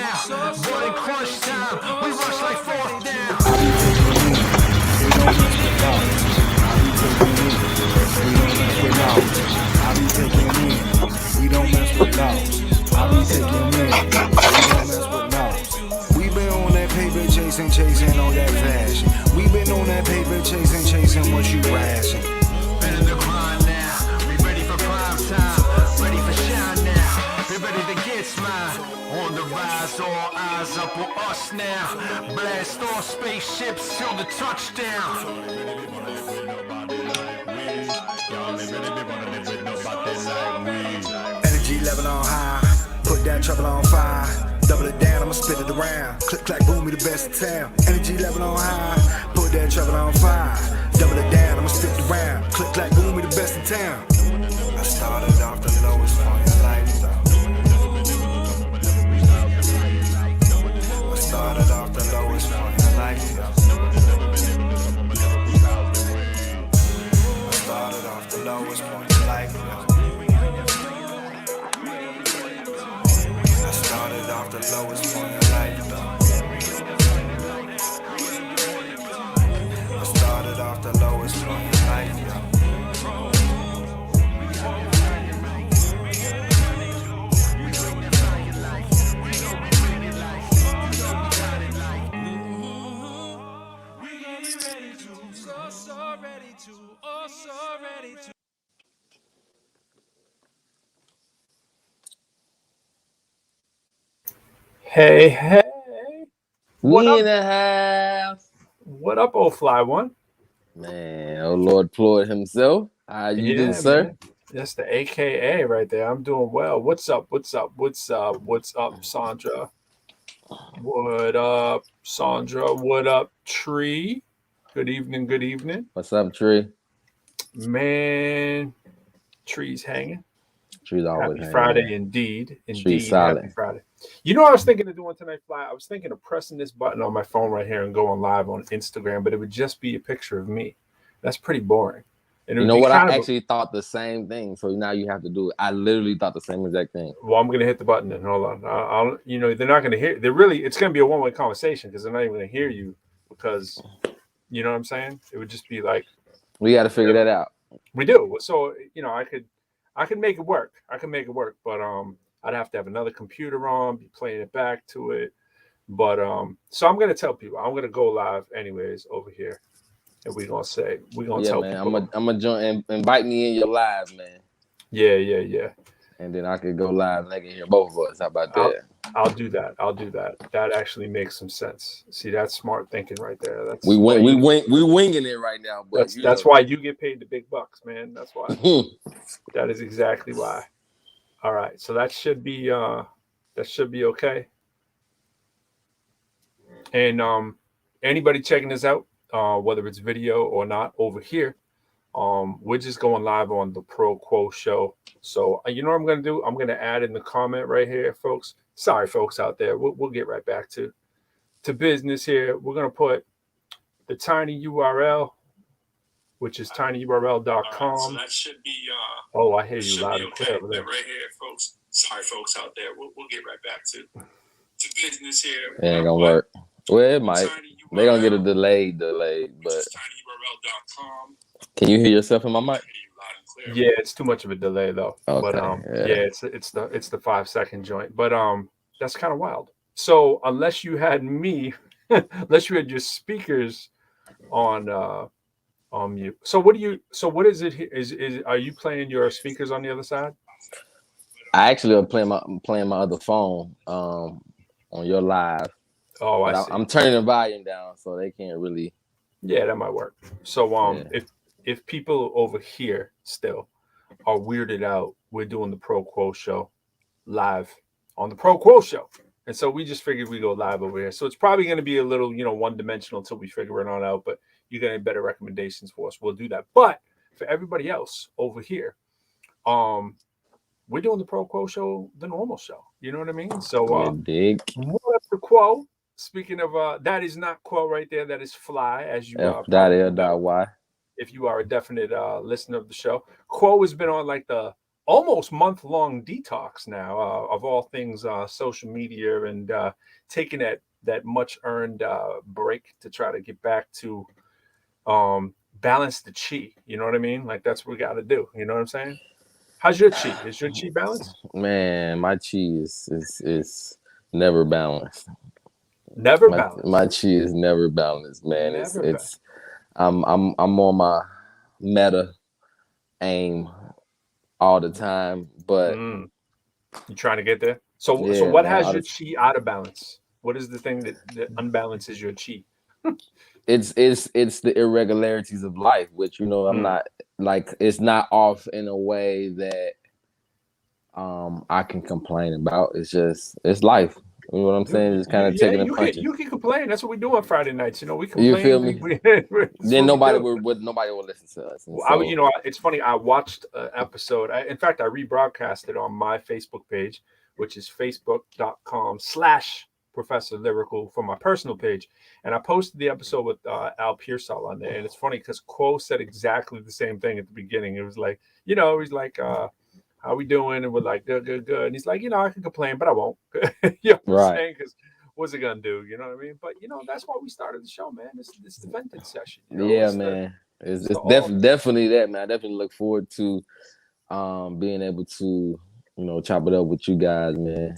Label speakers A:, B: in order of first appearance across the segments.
A: now. Boy, in crunch time, we rush like fourth down.
B: We don't mess with laws. I be taking in. We don't mess with laws. We been on that paper chasing on that fashion. We been on that paper chasing what you ration.
A: Been in the grind now. We ready for prime time. Ready for shine now. Be ready to get smile. On the rise, all eyes up on us now. Blast off spaceships till the touchdown.
B: Energy level on high. Put that trouble on fire. Double it down, I'ma spit it around. Click, clack, boom, we the best in town. Energy level on high. Put that trouble on fire. Double it down, I'ma spit it around. Click, clack, boom, we the best in town. I started off the lowest point in life, though. I started off the lowest point in life, though. I started off the lowest point in life, though. I started off the lowest point in life, though. I started off the lowest point in life, though.
C: Hey, hey. What
D: We
C: up?
D: in the house.
C: What up, old fly one?
D: Man, oh Lord Floyd himself. How you do, sir?
C: Man. That's the AKA right there. I'm doing well. What's up? What's up, Sandra? What up, Sandra? What up, Tree? Good evening.
D: What's up, Tree?
C: Man, Tree's hanging.
D: Tree's always
C: Happy
D: hanging.
C: Friday, indeed.
D: Tree's solid.
C: Happy Friday. You know what I was thinking of doing tonight, Fly? I was thinking of pressing this button on my phone right here and going live on Instagram, but it would just be a picture of me. That's pretty boring. And
D: You know what? I actually thought the same thing. So now you have to do it. I literally thought the same exact thing.
C: Well, I'm going to hit the button and hold on. I'll you know, they're not going to hear. It's going to be a one-way conversation because they're not even going to hear you because, you know what I'm saying? It would just be like.
D: We got to figure that out.
C: We do. So, you know, I could make it work. But I'd have to have another computer on, be playing it back to it. But so I'm gonna tell people I'm gonna go live anyways over here, and we're gonna tell
D: man,
C: people.
D: I'm gonna join and invite me in your live, man.
C: Yeah.
D: And then I could go live and I can hear both of us. How about that?
C: I'll do that. That actually makes some sense. See, that's smart thinking right there. That's
D: we winging it right now. But
C: that's why you get paid the big bucks, man. That's why. That is exactly why. All right, so that should be okay. And anybody checking this out, whether it's video or not, over here, we're just going live on the ProQuo Show. So you know what I'm gonna do? I'm gonna add in the comment right here, folks. Sorry, folks out there. We'll get right back to business here. We're gonna put the tiny URL, which is tinyurl.com.
E: So that should be.
C: Oh, I hear you loud and clear over there.
E: Right here, folks. Sorry, folks out there. We'll get right back to business here.
D: It ain't gonna work. Well, it might. They're gonna get a delayed, but
E: tinyurl.com.
D: Can you hear yourself in my mic?
C: Yeah, it's too much of a delay though.
D: Okay,
C: but it's the 5-second joint. But that's kind of wild. So unless you had unless you had your speakers on mute. So what is it? Are you playing your speakers on the other side?
D: I actually am playing my other phone on your live.
C: Oh, I see.
D: I'm turning the volume down so they can't really.
C: Yeah, that might work. So if people over here still are weirded out, we're doing the ProQuo Show live on the ProQuo Show. And so we just figured we go live over here. So it's probably going to be a little, one-dimensional until we figure it on out. But you're going to have better recommendations for us. We'll do that. But for everybody else over here, we're doing the ProQuo Show, the normal show. You know what I mean? So what up the Quo? Speaking of that is not Quo right there. That is Fly, as you
D: F.L.Y.
C: If you are a definite listener of the show. Quo has been on like the almost month-long detox now of all things social media, and taking that much earned break to try to get back to balance the chi. You know what I mean? Like that's what we got to do. You know what I'm saying? How's your chi? Is your chi balanced?
D: Man, my chi is never balanced.
C: Never
D: My
C: balanced.
D: chi is never balanced, man.
C: Never
D: It's I'm on my meta aim all the time, but
C: you trying to get there. So
D: yeah,
C: what
D: man,
C: has your chi out of balance? What is the thing that unbalances your chi?
D: it's the irregularities of life, which I'm not like, it's not off in a way that I can complain about. It's life. You know what I'm saying? Just kind of taking the punches.
C: You can complain. That's what we do on Friday nights. You know, we
D: You feel
C: complain.
D: me?
C: That's
D: Then
C: what we do.
D: nobody will listen to us. And
C: Well,
D: so
C: it's funny. I watched an episode. In fact, I rebroadcast it on my Facebook page, which is facebook.com/Professor Lyrical for my personal page. And I posted the episode with Al Pearsall on there. And it's funny because Quo said exactly the same thing at the beginning. It was like, he's like, how we doing? And we're like, good. And he's like, I can complain, but I won't. You know what I'm
D: right.
C: saying? Because what's it gonna do? You know what I mean? But that's why we started the show, man. This the venting session.
D: Yeah,
C: It's
D: man. It's
C: all
D: definitely that, man. I definitely look forward to being able to, chop it up with you guys, man.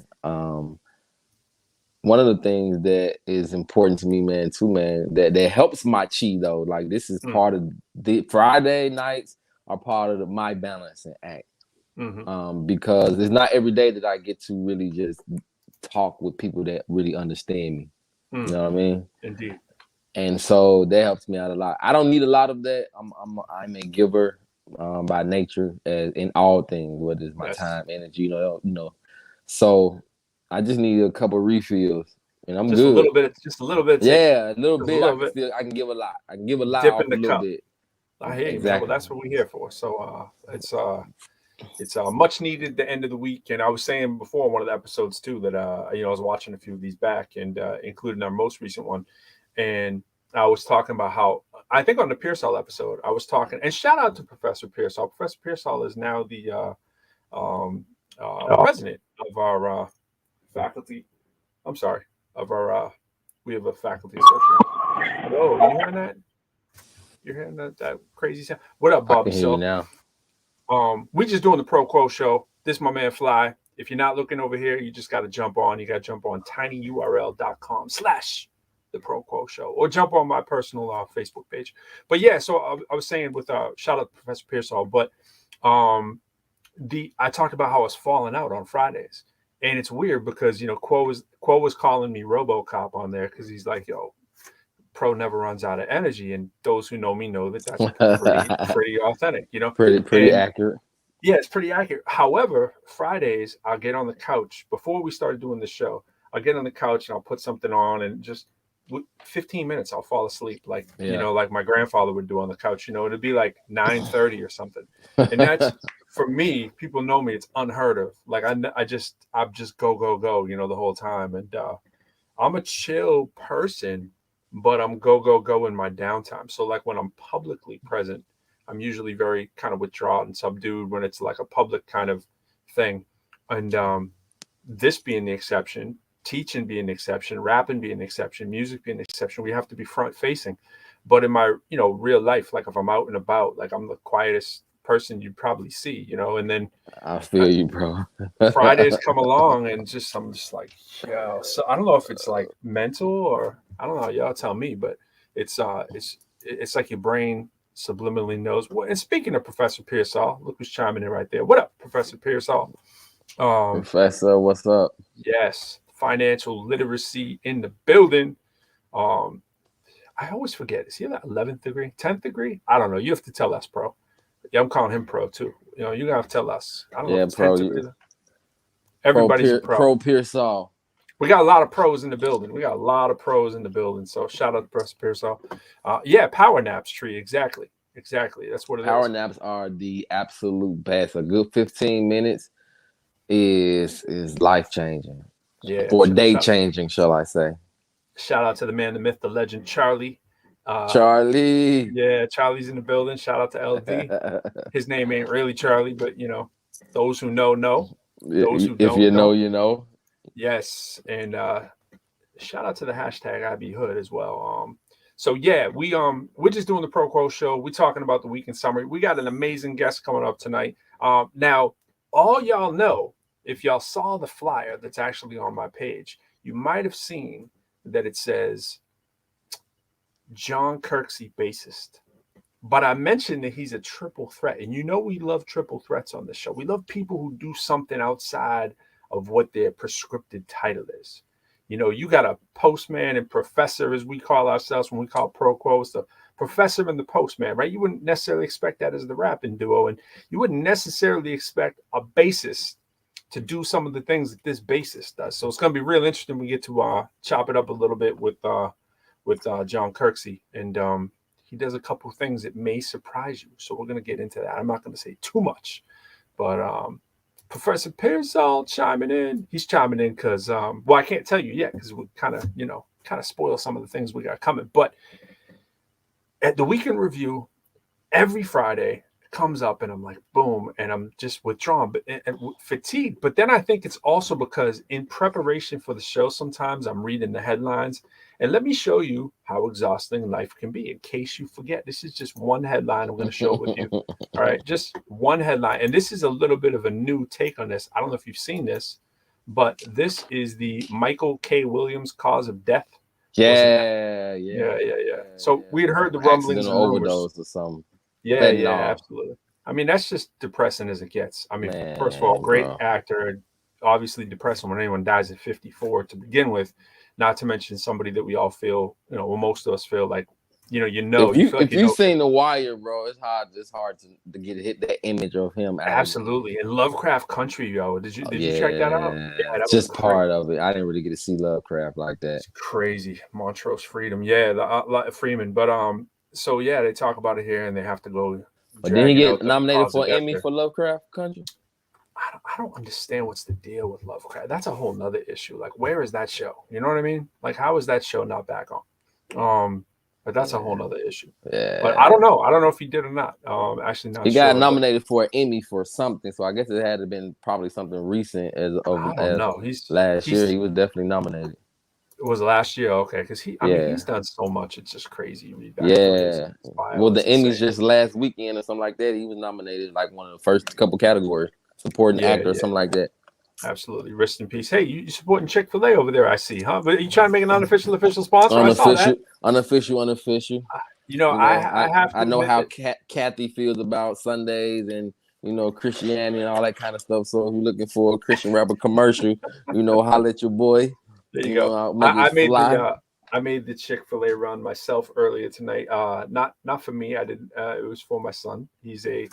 D: One of the things that is important to me, man, too, man, that helps my chi though. Like this is part of the Friday nights are part of my balancing act. Because it's not every day that I get to really just talk with people that really understand me. You know what I mean?
C: Indeed.
D: And so that helps me out a lot. I don't need a lot of that. I'm a giver by nature, as in all things, whether it's my time, energy, So I just need a couple refills, and I'm
C: just
D: good.
C: A little bit.
D: Yeah, a little
C: just
D: bit.
C: A little bit.
D: I can give a lot. I can give a lot
C: Dip
D: off
C: in the
D: a little
C: cup.
D: bit.
C: I hear you,
D: Exactly.
C: man. Well, that's what we're here for. So it's much needed the end of the week. And I was saying before in one of the episodes too that I was watching a few of these back, and including our most recent one, and I was talking about how I think on the Pearsall episode I was talking, and shout out to Professor Pearsall. Professor Pearsall is now the president of our faculty. I'm sorry, of our we have a faculty associate. Whoa, you hearing that? You're hearing that crazy sound? What up, Bobby?
D: I can hear you now.
C: We just doing the ProQuo Show. This is my man Fly. If you're not looking over here, you just got to jump on. You got to jump on tinyurl.com/the ProQuo Show, or jump on my personal Facebook page. But yeah, so I was saying with shout out to Professor Pearsall, but I talked about how I was falling out on Fridays, and it's weird because Quo was calling me RoboCop on there because he's like, yo, Pro never runs out of energy, and those who know me know that that's pretty authentic,
D: pretty accurate.
C: Yeah, it's pretty accurate. However, Fridays I'll get on the couch before we started doing the show. I'll get on the couch and I'll put something on, and just 15 minutes I'll fall asleep, like like my grandfather would do on the couch. It'd be like 9:30 or something, and that's for me. People know me; it's unheard of. Like I'm just go the whole time, and I'm a chill person. But I'm go in my downtime. So like when I'm publicly present, I'm usually very kind of withdrawn and subdued when it's like a public kind of thing. And this being the exception, teaching being the exception, rapping being the exception, music being the exception, we have to be front facing. But in my, real life, like if I'm out and about, like I'm the quietest person you'd probably see, and then
D: I feel you, bro.
C: Fridays come along and I'm just like, yo. So I don't know if it's like mental or I don't know. Y'all tell me, but it's like your brain subliminally knows what. And speaking of Professor Pearsall, look who's chiming in right there. What up, Professor Pearsall?
D: Professor, what's up?
C: Yes, financial literacy in the building. I always forget. Is he that 11th degree, 10th degree? I don't know. You have to tell us, Pro. Yeah, I'm calling him Pro too. You gotta tell us. I don't know. If
D: Pro.
C: Everybody's a pro.
D: Pro Pearsall.
C: We got a lot of pros in the building. So shout out to Professor Pearsall. Yeah, power naps tree. Exactly. That's what it is.
D: Power naps are the absolute best. A good 15 minutes is life changing.
C: Yeah.
D: Or day changing, shall I say.
C: Shout out to the man, the myth, the legend, Charlie.
D: Charlie.
C: Yeah, Charlie's in the building. Shout out to LD. His name ain't really Charlie, but Those who know, know. Those who
D: If
C: don't,
D: you know,
C: don't.
D: you know.
C: Yes, and shout out to the hashtag IBHood as well. So yeah, we're just doing the ProQuo Show. We're talking about the weekend summary. We got an amazing guest coming up tonight. Now, all y'all know, if y'all saw the flyer that's actually on my page, you might have seen that it says John Kirksey, bassist. But I mentioned that he's a triple threat. And you know we love triple threats on this show. We love people who do something outside of what their prescripted title is. You know, you got a postman and professor, as we call ourselves when we call ProQuo. It's the professor and the postman, right? You wouldn't necessarily expect that as the rapping duo. And you wouldn't necessarily expect a bassist to do some of the things that this bassist does. So it's going to be real interesting. We get to chop it up a little bit with John Kirksey. And he does a couple of things that may surprise you. So we're going to get into that. I'm not going to say too much. But Professor Pearsall chiming in. He's chiming in because, well, I can't tell you yet because we kind of spoil some of the things we got coming. But at the weekend review, every Friday it comes up and I'm like, boom, and I'm just withdrawn and fatigued. But then I think it's also because in preparation for the show, sometimes I'm reading the headlines. And let me show you how exhausting life can be in case you forget. This is just one headline. I'm going to show it with you. All right. Just one headline. And this is a little bit of a new take on this. I don't know if you've seen this, but this is the Michael K. Williams cause of death.
D: Yeah.
C: So we had heard the rumblings and rumors.
D: Overdose or something.
C: Yeah, absolutely. I mean, that's just depressing as it gets. I mean, first of all, great actor. Obviously depressing when anyone dies at 54 to begin with. Not to mention somebody that we all feel, well, most of us feel like,
D: If you've seen The Wire, bro, it's hard to get hit that image of him.
C: Absolutely. And Lovecraft Country, yo. Did you check that out?
D: Yeah, that just part of it. I didn't really get to see Lovecraft like that.
C: It's crazy. Montrose Freedom. Yeah, Freeman. But so yeah, they talk about it here and they have to go.
D: But didn't he get nominated for an Emmy for Lovecraft Country?
C: I don't understand what's the deal with Lovecraft. That's a whole nother issue. Like, where is that show? You know what I mean? Like, how is that show not back on? But that's a whole nother issue. Yeah. But I don't know. I don't know if he did or not. Actually, not.
D: He got nominated for an Emmy for something, so I guess it had to have been probably something recent as last year. He was definitely nominated.
C: It was last year, okay? Because he's done so much. It's just crazy.
D: Well, the Emmys just last weekend or something like that. He was nominated like one of the first couple categories. Supporting actor or something like that.
C: Absolutely. Rest in peace. Hey, you supporting Chick-fil-A over there, I see, huh? But you trying to make an official sponsor?
D: Unofficial.
C: I
D: know how Kathy feels about Sundays and Christianity and all that kind of stuff. So if you're looking for a Christian rapper commercial, holla at your boy.
C: There you go. I made the Chick-fil-A run myself earlier tonight. Not for me. I didn't. It was for my son. He's a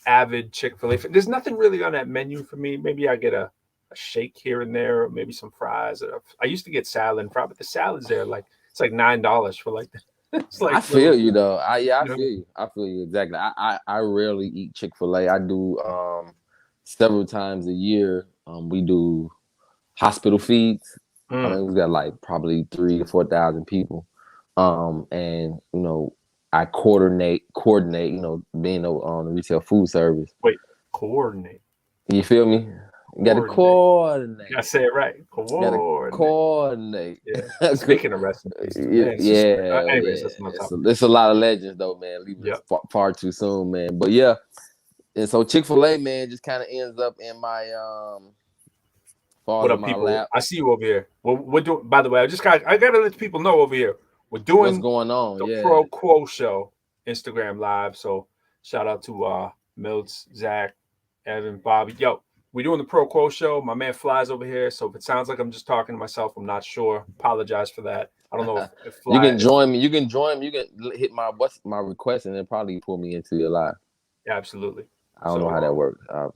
C: avid Chick-fil-A. There's nothing really on that menu for me. Maybe I get a shake here and there, or maybe some fries. I used to get salad and fry, but the salads there, it's like $9 for like. It's like
D: I feel you though. I feel you. I feel you exactly. I rarely eat Chick-fil-A. I do several times a year. We do hospital feeds. I mean, we got like probably 3,000 to 4,000 people, and I coordinate, being on the retail food service.
C: Wait, coordinate.
D: You feel me? You got to coordinate.
C: I say it right.
D: Coordinate.
C: Yeah. Speaking of recipes. Anyways, that's my topic.
D: There's a lot of legends though, man. Leaving far too soon, man. But yeah, and so Chick-fil-A, man, just kind of ends up in my
C: what up, people? Lap. I see you over here. We're doing. By the way, I gotta let people know over here. We're doing
D: what's going on.
C: The ProQuo Show Instagram Live. So shout out to Mills, Zach, Evan, Bobby. Yo, we're doing the ProQuo Show. My man Fly's over here. So if it sounds like I'm just talking to myself, I'm not sure. Apologize for that. I don't know if Fly,
D: you can join me. You can hit my request and then probably pull me into your live.
C: Yeah, absolutely.
D: I don't know how that works. I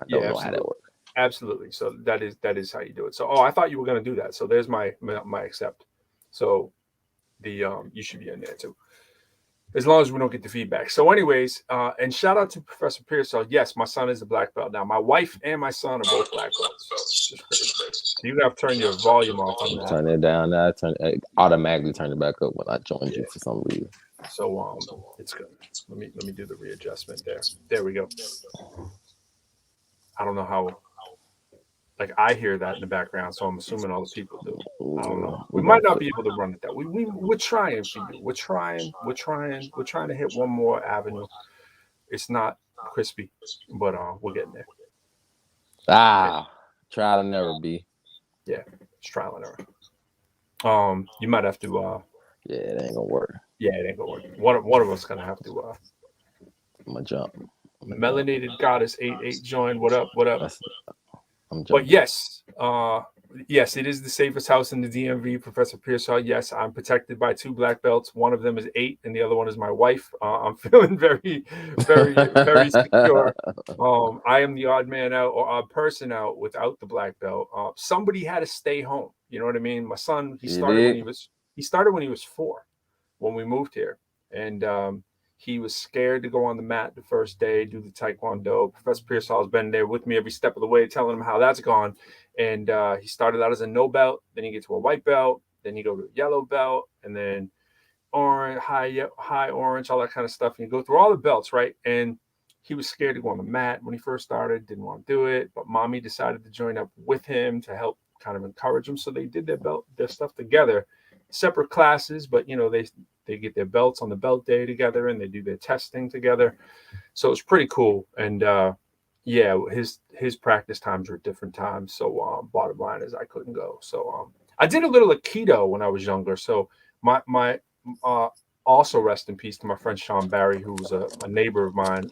D: don't know how that works.
C: Absolutely. So that is how you do it. So I thought you were going to do that. So there's my accept. So you should be in there too, as long as we don't get the feedback. So anyways, and shout out to Professor Pearsall. Yes, my son is a black belt now. My wife and my son are both black belts. So you have to turn your volume off on that.
D: Turn it down. I automatically turn it back up when I joined you for some reason.
C: So it's good. Let me do the readjustment there. There we go. I don't know how. Like I hear that in the background, so I'm assuming all the people do. I don't know. We might not be able to run it that. We're trying for you. We're trying to hit one more avenue. It's not crispy, but we're getting there.
D: Trial and error, B.
C: Yeah, it's trial and error. You might have to.
D: Yeah, it ain't gonna work.
C: Yeah, it ain't gonna work. One of us gonna have to.
D: I'm gonna jump.
C: Melanated Goddess 88 joined. What up? What up?
D: I'm jumping.
C: But yes, yes, it is the safest house in the DMV. Professor Pearsall. Yes, I'm protected by 2 black belts. One of them is 8, and the other one is my wife. I'm feeling very, very, very secure. I am the odd man out or odd person out without the black belt. Somebody had to stay home. You know what I mean? My son, he started when he was 4, when we moved here, and he was scared to go on the mat the first day, do the Taekwondo. Professor Pearsall has been there with me every step of the way, telling him how that's gone. And he started out as a no belt, then he gets to a white belt, then you go to a yellow belt, and then orange, high orange, all that kind of stuff. And you go through all the belts, right? And he was scared to go on the mat when he first started, didn't want to do it. But mommy decided to join up with him to help kind of encourage him. So they did their stuff together, separate classes, but they get their belts on the belt day together, and they do their testing together. So it's pretty cool. And yeah, his practice times were different times. So bottom line is I couldn't go. So I did a little Aikido when I was younger. So my also rest in peace to my friend Sean Barry, who was a neighbor of mine.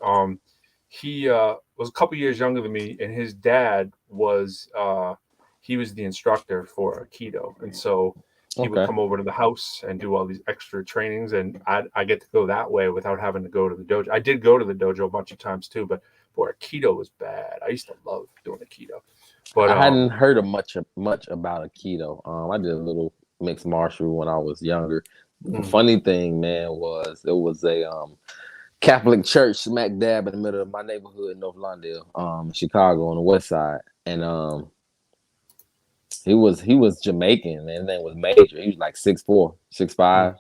C: He was a couple years younger than me, and his dad was he was the instructor for Aikido, and so he would come over to the house and do all these extra trainings, and I get to go that way without having to go to the dojo. I did go to the dojo a bunch of times too, but boy, Aikido was bad. I used to love doing Aikido, but
D: I hadn't heard of much about Aikido. I did a little mixed martial when I was younger. The funny thing, man, was it was a Catholic church smack dab in the middle of my neighborhood in North Lawndale, Chicago on the west side, and he was Jamaican, man. His name was Major. He was like 6'4", 6'5",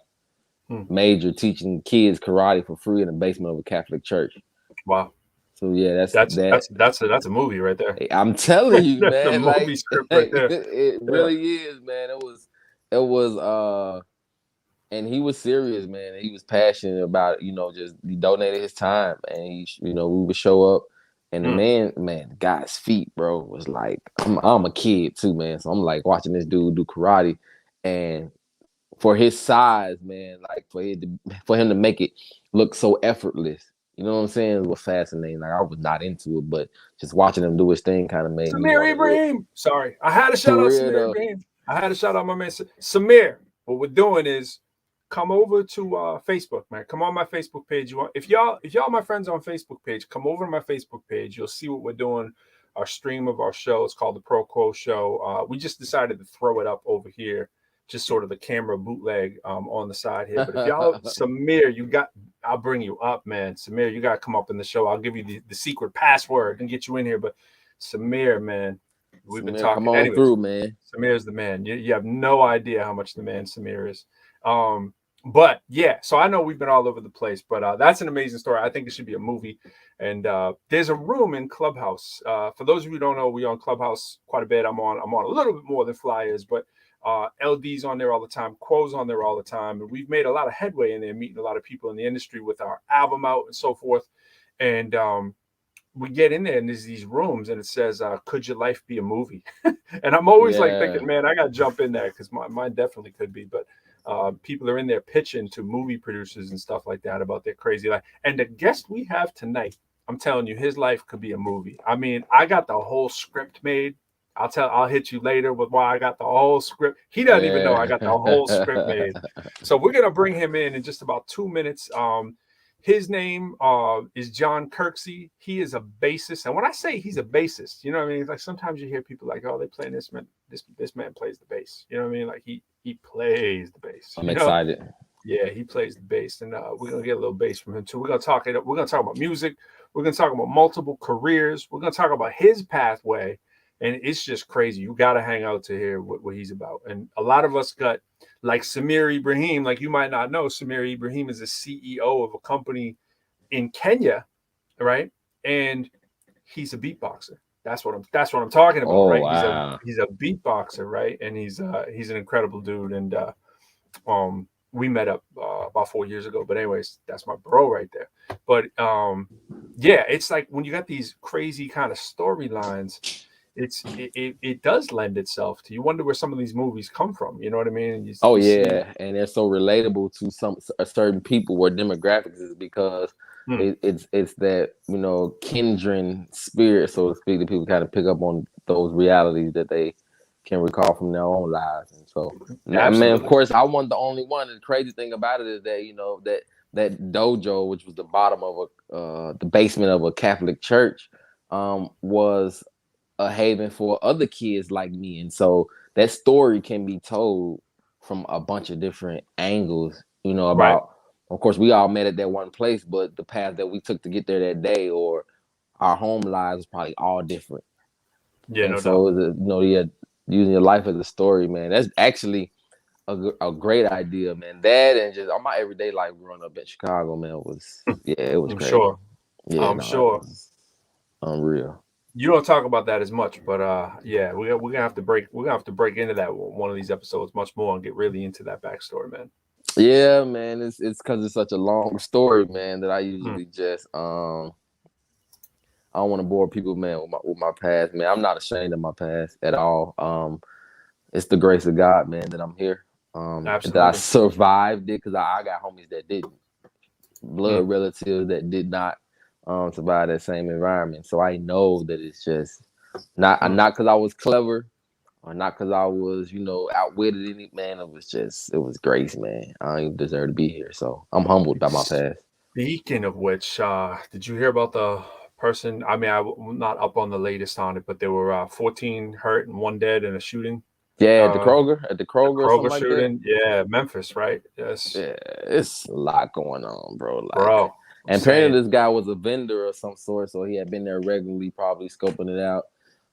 D: Major, teaching kids karate for free in the basement of a Catholic church.
C: Wow.
D: So yeah, that's
C: a movie right there.
D: I'm telling you, man.
C: That's a movie script right there.
D: It really is, man. It was and he was serious, man. He was passionate about it, just he donated his time, and we would show up. And the man, the guy's feet, bro, was like, I'm a kid too, man. So I'm like watching this dude do karate, and for his size, man, like for him to make it look so effortless, you know what I'm saying? It was fascinating. Like I was not into it, but just watching him do his thing kind of made me.
C: Samir Ibrahim. Sorry, I had to shout out Samir Ibrahim. I had to shout out my man Samir. What we're doing is come over to Facebook, man. Come on my Facebook page. If y'all my friends on Facebook page, come over to my Facebook page. You'll see what we're doing. Our stream of our show. It's called the ProQuo Show. We just decided to throw it up over here, just sort of the camera bootleg on the side here. But if y'all, Samir, I'll bring you up, man. Samir, you got to come up in the show. I'll give you the secret password and get you in here. But Samir, man, we've been talking.
D: Come on through, man.
C: Samir's the man. You have no idea how much the man Samir is. But yeah, so I know we've been all over the place, but that's an amazing story. I think it should be a movie. And there's a room in Clubhouse. For those of you who don't know, we on Clubhouse quite a bit. I'm on a little bit more than Flyers, but LD's on there all the time, Quo's on there all the time, and we've made a lot of headway in there, meeting a lot of people in the industry with our album out and so forth. And we get in there and there's these rooms and it says, could your life be a movie? And I'm always like thinking, man, I got to jump in there because mine definitely could be. But people are in there pitching to movie producers and stuff like that about their crazy life. And the guest we have tonight, I'm telling you, his life could be a movie. I mean, I got the whole script made. I'll hit you later with why I got the whole script. He doesn't even know I got the whole script made. So we're going to bring him in just about 2 minutes. His name is John Kirksey. He is a bassist. And when I say he's a bassist, you know what I mean? Like sometimes you hear people like, oh, they play this man. This man plays the bass. You know what I mean? Like he plays the bass.
D: I'm excited.
C: Yeah, he plays the bass. And we're going to get a little bass from him too. We're going to talk about music. We're going to talk about multiple careers. We're going to talk about his pathway. And it's just crazy. You got to hang out to hear what he's about. And a lot of us got, like Samir Ibrahim, like you might not know, Samir Ibrahim is the CEO of a company in Kenya, right? And he's a beatboxer. That's what I'm talking about,
D: Oh
C: right?
D: wow.
C: He's a beatboxer, right? And he's an incredible dude. And we met up about 4 years ago. But anyways, that's my bro right there. But yeah, it's like when you got these crazy kind of storylines, it does lend itself to, you wonder where some of these movies come from. You know what I mean?
D: Oh
C: You see,
D: yeah, and they're so relatable to some certain people where demographics is because it's that kindred spirit, so to speak, that people kind of pick up on those realities that they can recall from their own lives. And so, I mean, of course, I wasn't the only one. And the crazy thing about it is that that dojo, which was the bottom of the basement of a Catholic church, was a haven for other kids like me. And so that story can be told from a bunch of different angles, about,
C: right.
D: Of course, we all met at that one place, but the path that we took to get there that day or our home lives was probably all different.
C: Yeah,
D: and
C: no
D: so,
C: doubt.
D: using your life as a story, man, that's actually a great idea, man. That and just on my everyday life growing up in Chicago, man, it was
C: I'm
D: crazy.
C: sure.
D: Yeah,
C: I'm sure.
D: It was unreal.
C: You don't talk about that as much, but yeah, we're gonna have to break into that one of these episodes much more and get really into that backstory, man.
D: Yeah, man, it's because it's such a long story, man, that I usually just I don't want to bore people, man, with my past, man. I'm not ashamed of my past at all. It's the grace of God, man, that I'm here. That I survived it, because I got homies that didn't, blood relatives that did not survive that same environment. So I know that it's just not because I was clever or not because I was, outwitted any, man. It was grace, man. I don't even deserve to be here. So I'm humbled by my past.
C: Speaking of which, did you hear about the person? I mean, I'm not up on the latest on it, but there were 14 hurt and 1 dead in a shooting.
D: Yeah, at the Kroger or something like
C: shooting.
D: that.
C: Yeah, Memphis, right? Yes.
D: Yeah, it's a lot going on, bro.
C: Bro.
D: And apparently this guy was a vendor of some sort, so he had been there regularly, probably scoping it out.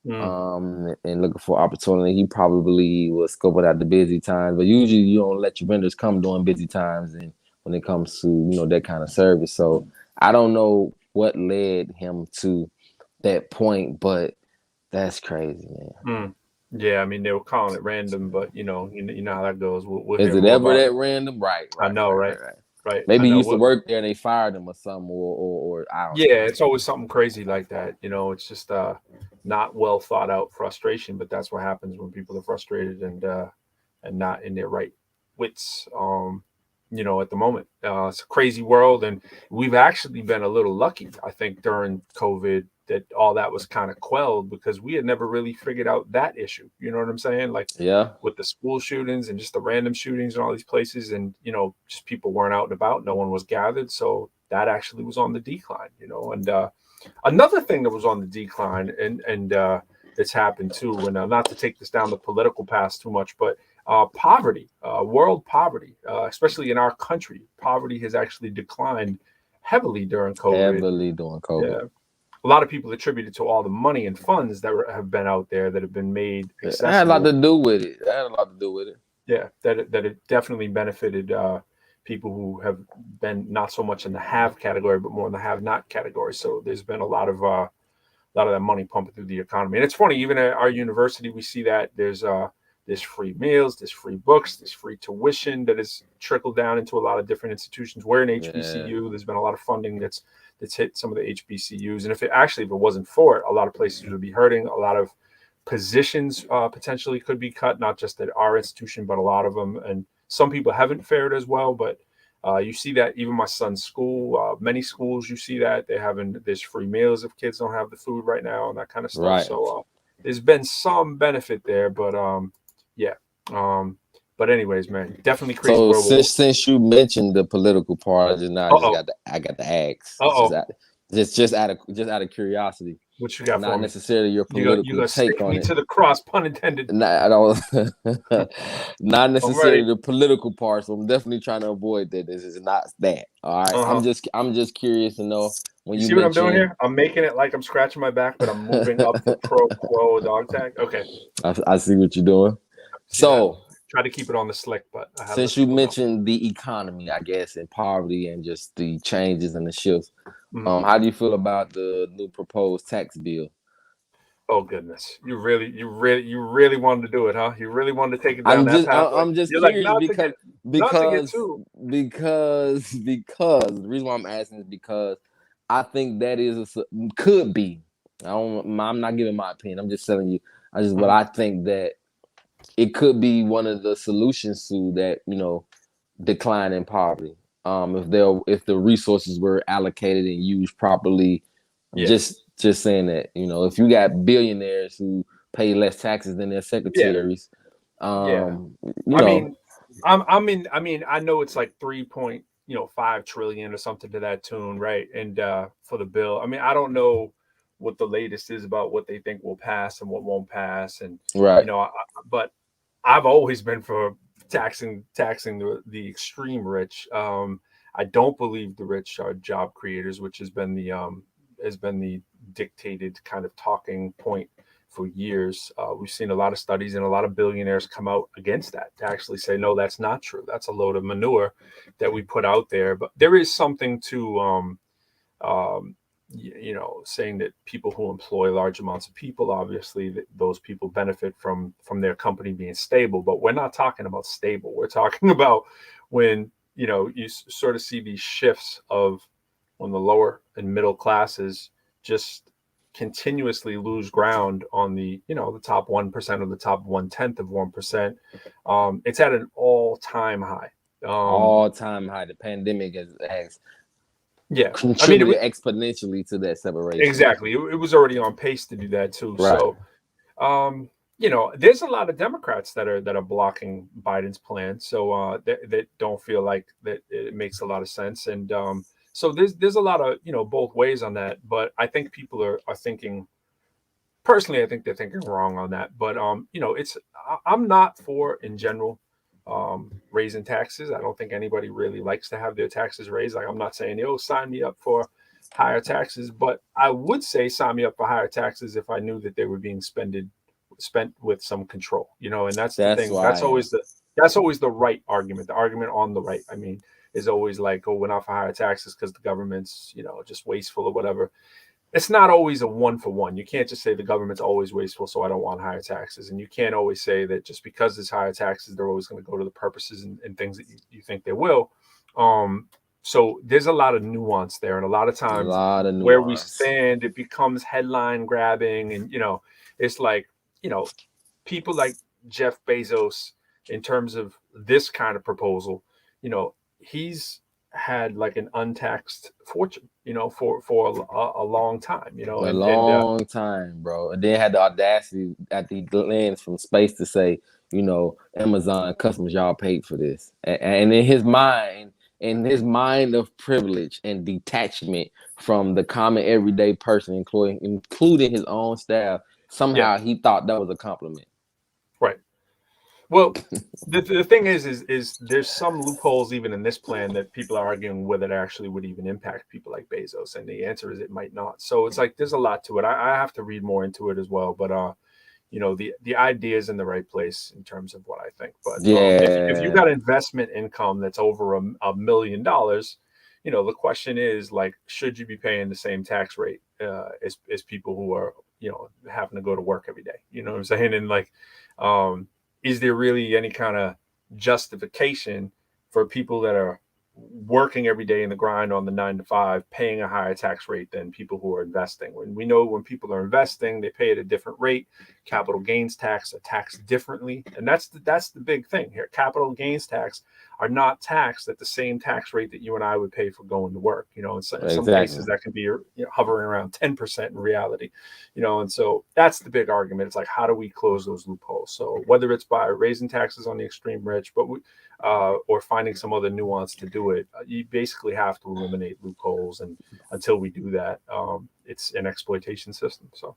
D: And looking for opportunity. He probably was scoping out the busy times, but usually you don't let your vendors come during busy times and when it comes to that kind of service. So I don't know what led him to that point, but that's crazy, man.
C: Yeah, I mean they were calling it random, but you know how that goes. We'll
D: Is it ever that random? Right.
C: I know, right.
D: Maybe he used to work there and they fired him or something, or I don't know.
C: Yeah, it's always something crazy like that. It's just not well thought out frustration, but that's what happens when people are frustrated and not in their right wits. At the moment, it's a crazy world, and we've actually been a little lucky, I think, during COVID that all that was kind of quelled because we had never really figured out that issue. You know what I'm saying? Like,
D: yeah, with
C: the school shootings and just the random shootings and all these places, and just people weren't out and about, no one was gathered, so that actually was on the decline. And another thing that was on the decline, and it's happened too, and not to take this down the political path too much, but poverty, world poverty, especially in our country, poverty has actually declined heavily during COVID. Yeah. A lot of people attribute it to all the money and funds that have been out there that have been made accessible.
D: It had a lot to do with it.
C: Yeah, that it definitely benefited people who have been not so much in the have category, but more in the have not category. So there's been a lot of that money pumping through the economy. And it's funny, even at our university, we see that there's free meals, there's free books, there's free tuition that has trickled down into a lot of different institutions. We're an HBCU. There's been a lot of funding that's hit some of the HBCUs. And if it wasn't for it, a lot of places would be hurting. A lot of positions potentially could be cut, not just at our institution, but a lot of them. And some people haven't fared as well, but you see that even my son's school, many schools, you see that there's free meals if kids don't have the food right now and that kind of stuff.
D: Right.
C: So there's been some benefit there, but yeah. But anyways, man, definitely crazy.
D: So since you mentioned the political part, I got to ask. Just out of curiosity.
C: What you got
D: not
C: for
D: necessarily
C: me?
D: Your political
C: you
D: take on it.
C: To the cross, pun intended.
D: I don't. Not necessarily the political part. So I'm definitely trying to avoid that. This is not that. All right. I'm just curious to know when you
C: see what I'm doing here. I'm making it like I'm scratching my back, but I'm moving up the ProQuo dog tag. Okay.
D: I see what you're doing. So.
C: Try to keep it on the slick, but
D: since you mentioned the economy, I guess, and poverty and just the changes and the shifts, how do you feel about the new proposed tax bill?
C: Oh goodness, you really wanted to do it, huh? You really wanted to take it down that pathway.
D: I'm just
C: You're like,
D: curious
C: not to get too.
D: because the reason why I'm asking is because I think that could be. I'm not giving my opinion. I'm just telling you. What I think that it could be one of the solutions to that, decline in poverty. If the resources were allocated and used properly.
C: Yeah.
D: Just saying that, if you got billionaires who pay less taxes than their secretaries,
C: Yeah.
D: you
C: I
D: know,
C: mean, I know it's like 3.5 trillion or something to that tune, right? And for the bill, I mean, I don't know what the latest is about what they think will pass and what won't pass, and
D: right.
C: But I've always been for taxing the extreme rich. I don't believe the rich are job creators, which has been the dictated kind of talking point for years. We've seen a lot of studies and a lot of billionaires come out against that to actually say, no, that's not true. That's a load of manure that we put out there. But there is something to, saying that people who employ large amounts of people, obviously, that those people benefit from their company being stable. But we're not talking about stable. We're talking about when, you sort of see these shifts of when the lower and middle classes just continuously lose ground on the top 1% or the top 1/10 of 1%. It's at an all-time high.
D: All-time high. The pandemic has contributed exponentially to that separation.
C: Exactly. It was already on pace to do that too.
D: Right.
C: So there's a lot of Democrats that are blocking Biden's plan. So that don't feel like that it makes a lot of sense. And so there's a lot of both ways on that. But I think people are thinking. Personally, I think they're thinking wrong on that. But I'm not for in general raising taxes. I don't think anybody really likes to have their taxes raised. Like, I'm not saying, sign me up for higher taxes, but I would say sign me up for higher taxes if I knew that they were being spent with some control, and that's the thing. That's always the right argument. The argument on the right, I mean, is always like, oh, we're not for higher taxes because the government's, just wasteful or whatever. It's not always a 1-for-1. You can't just say the government's always wasteful, so I don't want higher taxes. And you can't always say that just because there's higher taxes, they're always going to go to the purposes and things that you think they will. So there's a lot of nuance there. And a lot of times where we stand, it becomes headline grabbing. And, it's like, people like Jeff Bezos, in terms of this kind of proposal, he's had like an untaxed fortune, for a long time,
D: a long time, bro. And then had the audacity at the lens from space to say, Amazon customers, y'all paid for this. And in his mind of privilege and detachment from the common everyday person, including his own staff, somehow he thought that was a compliment.
C: Right. Well, the thing is there's some loopholes even in this plan that people are arguing whether it actually would even impact people like Bezos, and the answer is it might not. So it's like there's a lot to it. I have to read more into it as well, but the idea is in the right place in terms of what I think. But if you got investment income that's over $1 million, the question is, like, should you be paying the same tax rate as people who are having to go to work every day? You know what I'm saying? And like, is there really any kind of justification for people that are working every day in the grind on the 9 to 5 paying a higher tax rate than people who are investing? When we know when people are investing, they pay at a different rate. Capital gains tax are taxed differently, and that's the big thing here. Capital gains tax are not taxed at the same tax rate that you and I would pay for going to work. In some cases that can be hovering around 10% in reality. And so that's the big argument. It's like, how do we close those loopholes? So whether it's by raising taxes on the extreme rich, but or finding some other nuance to do it, you basically have to eliminate loopholes. And until we do that, it's an exploitation system. So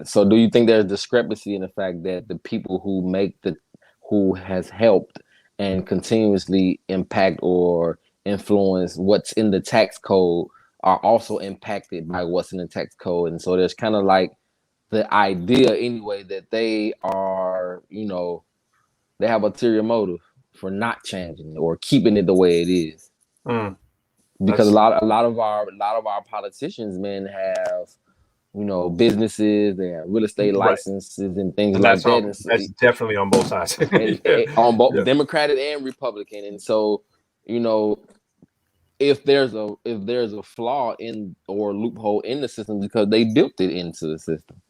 D: So do you think there's discrepancy in the fact that the people who has helped and continuously impact or influence what's in the tax code are also impacted by what's in the tax code? And so there's kind of like the idea anyway that they are, they have ulterior motive for not changing it or keeping it the way it is. Because a lot of our politicians, man, have businesses, they have real estate
C: Right.
D: licenses and things
C: And
D: like that.
C: that's definitely on both sides.
D: On both Democratic and Republican. And so, if there's a flaw in or loophole in the system, because they built it into the system.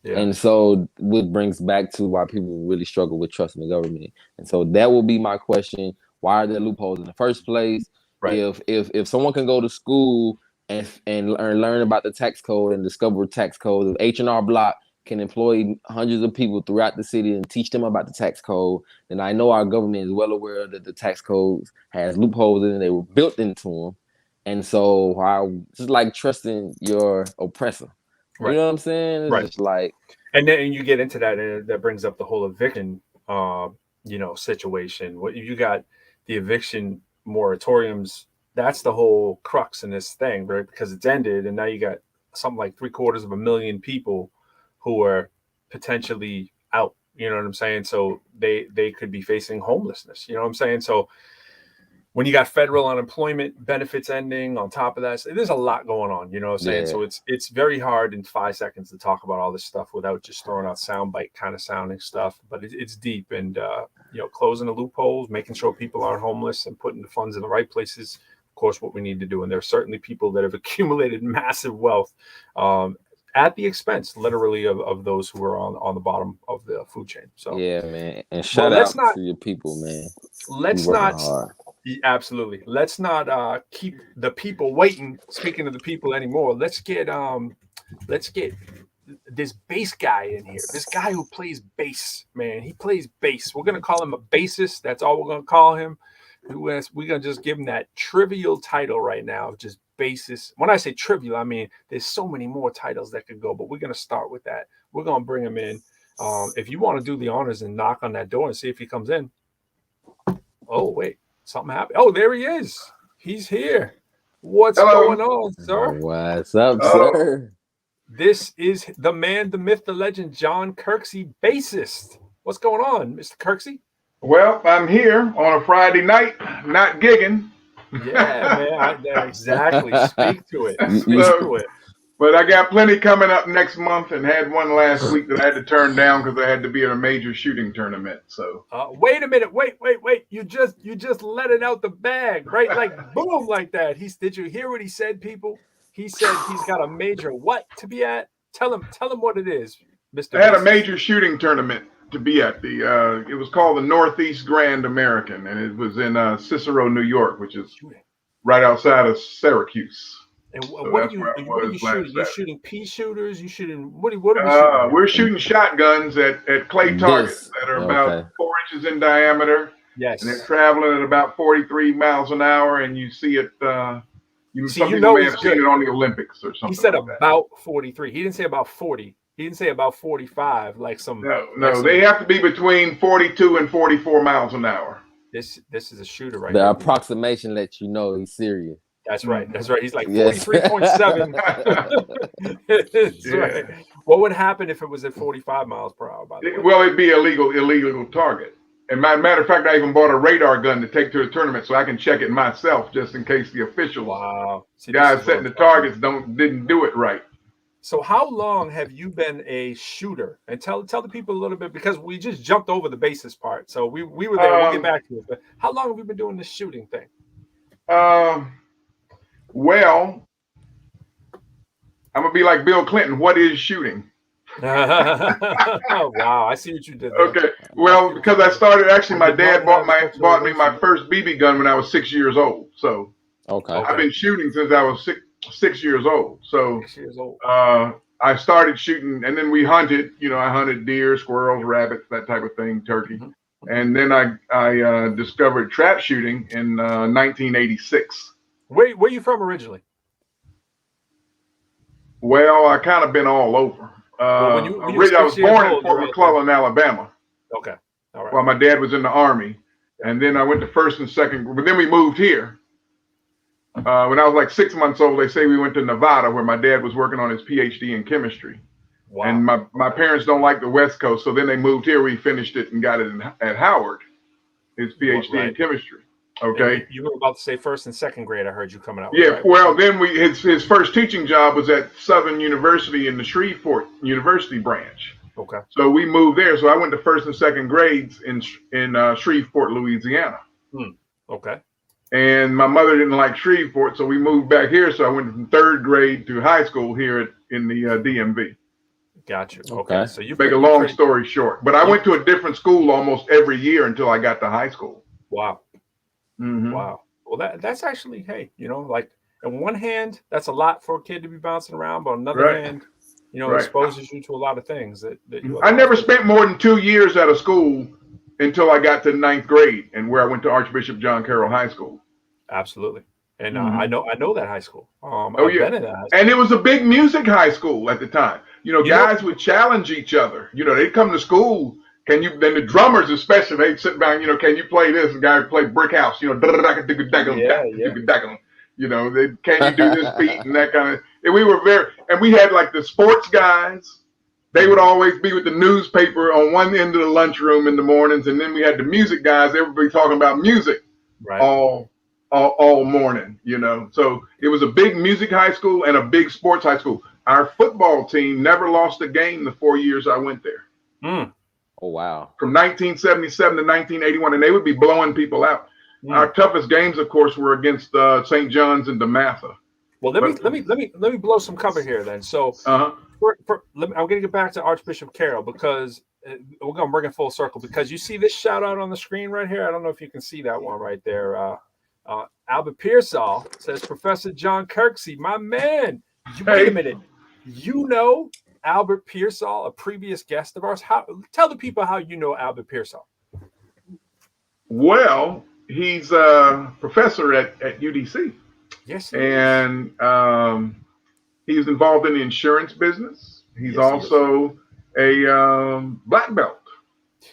C: Yeah.
D: And so which brings back to why people really struggle with trusting the government. And so that will be my question. Why are there loopholes in the first place?
C: Right.
D: If someone can go to school and learn about the tax code and discover tax code, if H&R Block can employ hundreds of people throughout the city and teach them about the tax code, then I know our government is well aware that the tax codes has loopholes in it. They were built into them. And so just like trusting your oppressor.
C: Right.
D: You know what I'm saying? It's just like,
C: and then you get into that, and that brings up the whole eviction, situation. What you got, the eviction moratoriums. That's the whole crux in this thing, right? Because it's ended, and now you got something like 750,000 people who are potentially out. You know what I'm saying? So they could be facing homelessness. You know what I'm saying? So when you got federal unemployment benefits ending on top of that, so there's a lot going on, you know what I'm saying? Yeah. So it's very hard in 5 seconds to talk about all this stuff without just throwing out soundbite kind of sounding stuff. But it's deep, and closing the loopholes, making sure people aren't homeless, and putting the funds in the right places, of course, what we need to do. And there are certainly people that have accumulated massive wealth at the expense, literally, of those who are on the bottom of the food chain. So
D: yeah, man. And shout out to your people, man.
C: Let's not hard. Absolutely. Let's not keep the people waiting. Speaking of the people anymore, let's get this bass guy in here. This guy who plays bass, man. He plays bass. We're gonna call him a bassist. That's all we're gonna call him. We're gonna just give him that trivial title right now of just bassist. When I say trivial, I mean there's so many more titles that could go, but we're gonna start with that. We're gonna bring him in. If you want to do the honors and knock on that door and see if he comes in. Oh wait. Something happened. Oh, there he is. He's here. What's going on, sir?
D: What's up, sir?
C: This is the man, the myth, the legend, John Kirksey, bassist. What's going on, Mr. Kirksey?
F: Well, I'm here on a Friday night, not gigging.
C: Yeah, man. Exactly. Speak to it. Speak to it.
F: But I got plenty coming up next month, and had one last week that I had to turn down because I had to be at a major shooting tournament. So
C: wait a minute, wait! You just let it out the bag, right? Like boom, like that. Did you hear what he said, people? He said he's got a major what to be at? Tell him what it is, Mr.
F: I had a major shooting tournament to be at. It was called the Northeast Grand American, and it was in Cicero, New York, which is right outside of Syracuse.
C: And so what are you shooting? You're shooting pea shooters? You shooting what are we shooting?
F: We're shooting shotguns at clay targets that are about 4 inches in diameter.
C: Yes.
F: And they're traveling at about 43 miles an hour, and you see it some people may have seen it on the Olympics or something.
C: He said
F: like
C: about 43. He didn't say about 40. He didn't say about 45 like some.
F: No, they have to be between 42 and 44 miles an hour.
C: This is a shooter right
D: The
C: here.
D: approximation lets you know he's serious.
C: That's right. That's right. He's like 43.7. That's right. What would happen if it was at 45 miles per hour, by the way?
F: Well, it'd be illegal target. And matter of fact, I even bought a radar gun to take to the tournament so I can check it myself just in case the officials, guys setting the targets didn't do it right.
C: So how long have you been a shooter? And tell the people a little bit, because we just jumped over the basis part. So we were there. We'll get back to it. But how long have you been doing this shooting thing?
F: Well, I'm gonna be like Bill Clinton. What is shooting?
C: Oh, wow, I see what you did there.
F: Okay, well, because I started actually, my dad bought me my first BB gun when I was 6 years old. So I've been shooting since I was six years old. So
C: 6 years old.
F: I started shooting, and then we hunted. I hunted deer, squirrels, rabbits, that type of thing, turkey. Mm-hmm. And then I discovered trap shooting in 1986. Where
C: you from originally?
F: Well, I kind of been all over. I was born in Fort McClellan, Alabama.
C: Okay. All right.
F: Well, my dad was in the Army, and then I went to first and second. But then we moved here. When I was like 6 months old, they say we went to Nevada, where my dad was working on his PhD in chemistry.
C: Wow.
F: And my parents don't like the West Coast, so then they moved here. We finished it and got it at Howard, his PhD in chemistry. Okay.
C: You were about to say first and second grade. I heard you coming out.
F: Yeah.
C: Right?
F: Well, then his first teaching job was at Southern University in the Shreveport University branch.
C: Okay.
F: So we moved there. So I went to first and second grades in Shreveport, Louisiana.
C: Okay.
F: And my mother didn't like Shreveport, so we moved back here. So I went from third grade to high school here in the DMV.
C: Got you. Okay. So you
F: make a long story short, but I went to a different school almost every year until I got to high school.
C: Wow. Wow. Well, that's actually, hey, like on one hand, that's a lot for a kid to be bouncing around, but on another hand, exposes you to a lot of things that you.
F: I never spent more than 2 years at a school until I got to ninth grade, and where I went to Archbishop John Carroll High School.
C: Absolutely. And I know that high school. I've been in that high school.
F: And it was a big music high school at the time. Guys would challenge each other. They'd come to school. Then the drummers especially, they'd sit down, can you play this? The guy would play Brick House, can you do this beat and that kind of, and we had like the sports guys. They would always be with the newspaper on one end of the lunchroom in the mornings, and then we had the music guys. Everybody talking about music all morning, So it was a big music high school and a big sports high school. Our football team never lost a game the 4 years I went there.
D: Oh wow!
F: From 1977 to 1981, and they would be blowing people out. Our toughest games, of course, were against St. John's and DeMatha.
C: Well, let me blow some cover here then. So, I'm going to get back to Archbishop Carroll because we're going to bring it full circle because you see this shout out on the screen right here. I don't know if you can see that one right there. Albert Pearsall says, Professor John Kirksey, my man. Wait a minute. Albert Pearsall, a previous guest of ours. Tell the people how you know Albert Pearsall.
F: Well, he's a professor at UDC.
C: Yes.
F: And he's involved in the insurance business. He's also a black belt.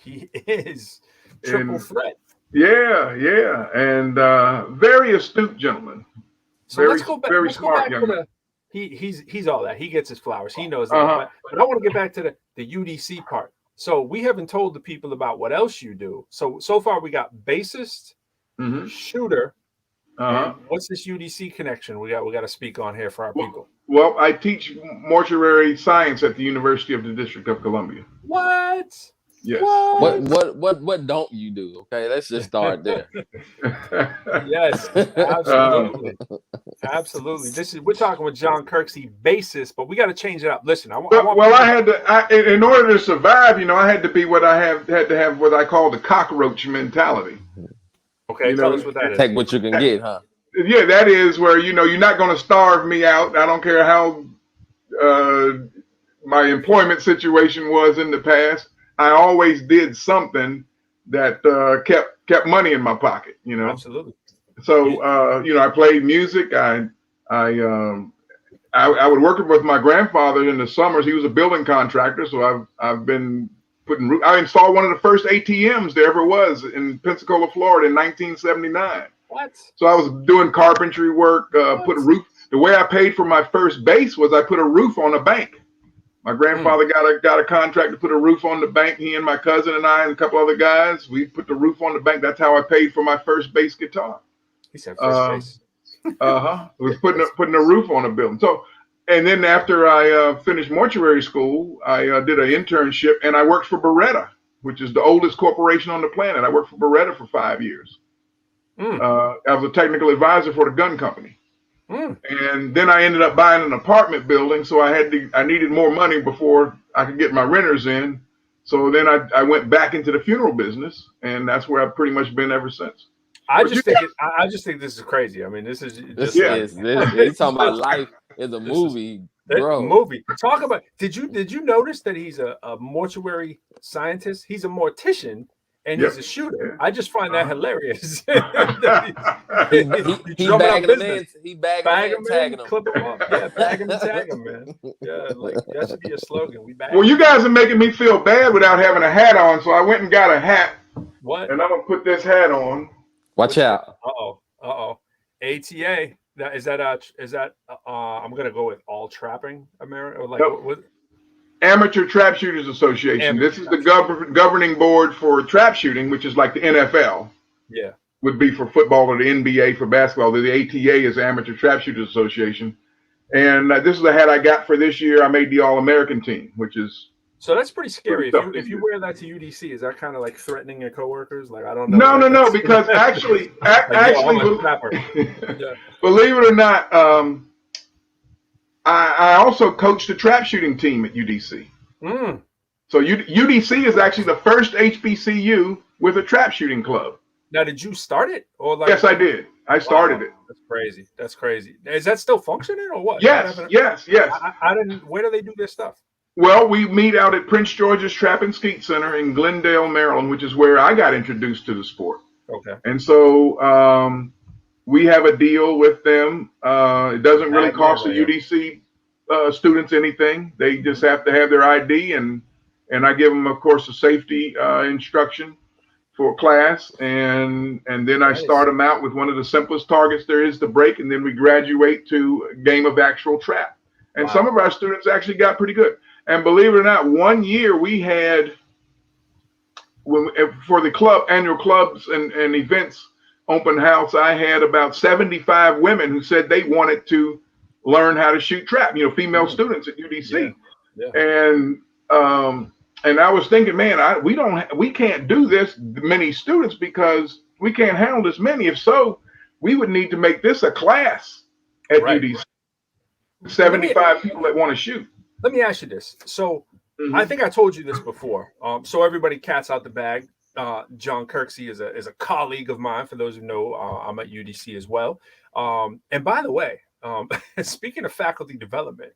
C: He is. Triple threat.
F: Yeah. And very astute gentleman.
C: So let's go back.
F: Very smart young man.
C: He's all that. He gets his flowers. He knows that. But I want to get back to the UDC part. So we haven't told the people about what else you do. So far we got bassist, shooter. What's this UDC connection we got to speak on here for our people?
F: Well, I teach mortuary science at the University of the District of Columbia.
C: What?
F: Yes.
C: What
D: don't you do? Okay, let's just start there.
C: Yes, absolutely. Absolutely. We're talking with John Kirksey, bassist, but we got to change it up. Listen,
F: I had to. In order to survive, I had to be what had to have what I call the cockroach mentality.
C: Okay, tell us what that is.
D: Take what you can get, huh?
F: Yeah, that is where you're not going to starve me out. I don't care how my employment situation was in the past. I always did something that kept money in my pocket.
C: Absolutely.
F: So I played music. I would work with my grandfather in the summers. He was a building contractor, so I've been putting. I installed one of the first ATMs there ever was in Pensacola, Florida, in 1979.
C: What?
F: So I was doing carpentry work, put a roof. The way I paid for my first base was I put a roof on a bank. My grandfather got a contract to put a roof on the bank. He and my cousin and I and a couple other guys, we put the roof on the bank. That's how I paid for my first bass guitar.
C: He said first base.
F: It was putting a roof on a building. So, and then after I finished mortuary school, I did an internship and I worked for Beretta, which is the oldest corporation on the planet. I worked for Beretta for 5 years. I was a technical advisor for the gun company. And then I ended up buying an apartment building, so I needed more money before I could get my renters in. So then I went back into the funeral business, and that's where I've pretty much been ever since.
C: I just think this is crazy. I mean, this is just
D: it's talking about life is a movie, bro.
C: Movie. Talk about. Did you notice that he's a mortuary scientist? He's a mortician. And he's a shooter. I just find that hilarious.
D: He bagging him in. He bagging him in, tagging him.
C: Clip him up. Yeah, bag him and tag him, man. Yeah, that should be a slogan. We bag.
F: Well, you guys are making me feel bad without having a hat on, so I went and got a hat.
C: What?
F: And I'm gonna put this hat on.
D: Watch out.
C: Uh-oh. ATA. Is that I'm gonna go with All Trapping America, or like what?
F: Amateur Trap Shooters Association. This is the governing board for trap shooting, which is like the NFL.
C: Yeah.
F: would be for football, or the NBA for basketball. The ATA is Amateur Trap Shooters Association. And this is the hat I got for this year. I made the All-American team, which is
C: so that's pretty scary.
F: pretty
C: If you wear that to UDC, is that kind of like threatening your coworkers? Like, I don't know.
F: No, because actually, believe it or not, I also coached the trap shooting team at UDC. So UDC is actually the first HBCU with a trap shooting club.
C: Now, did you start it, or like?
F: Yes, I did. I started it.
C: That's crazy. That's crazy. Is that still functioning, or what?
F: Yes.
C: I didn't. Where do they do this stuff?
F: Well, we meet out at Prince George's Trap and Skeet Center in Glendale, Maryland, which is where I got introduced to the sport.
C: Okay.
F: And so we have a deal with them. It doesn't really cost the UDC students anything. They just have to have their ID, and I give them, of course, a safety instruction for class, and then I start them out with one of the simplest targets there is to break, and then we graduate to a game of actual trap. And some of our students actually got pretty good. And believe it or not, one year we had, for the annual clubs and events open house, I had about 75 women who said they wanted to learn how to shoot trap, female students at UDC. And I was thinking, man, we can't do this many students because we can't handle this many. If so, we would need to make this a class at UDC. 75 people that want to shoot.
C: Let me ask you this. So I think I told you this before. So everybody cat's out the bag. John Kirksey is a colleague of mine. For those who know, I'm at UDC as well. And by the way, speaking of faculty development,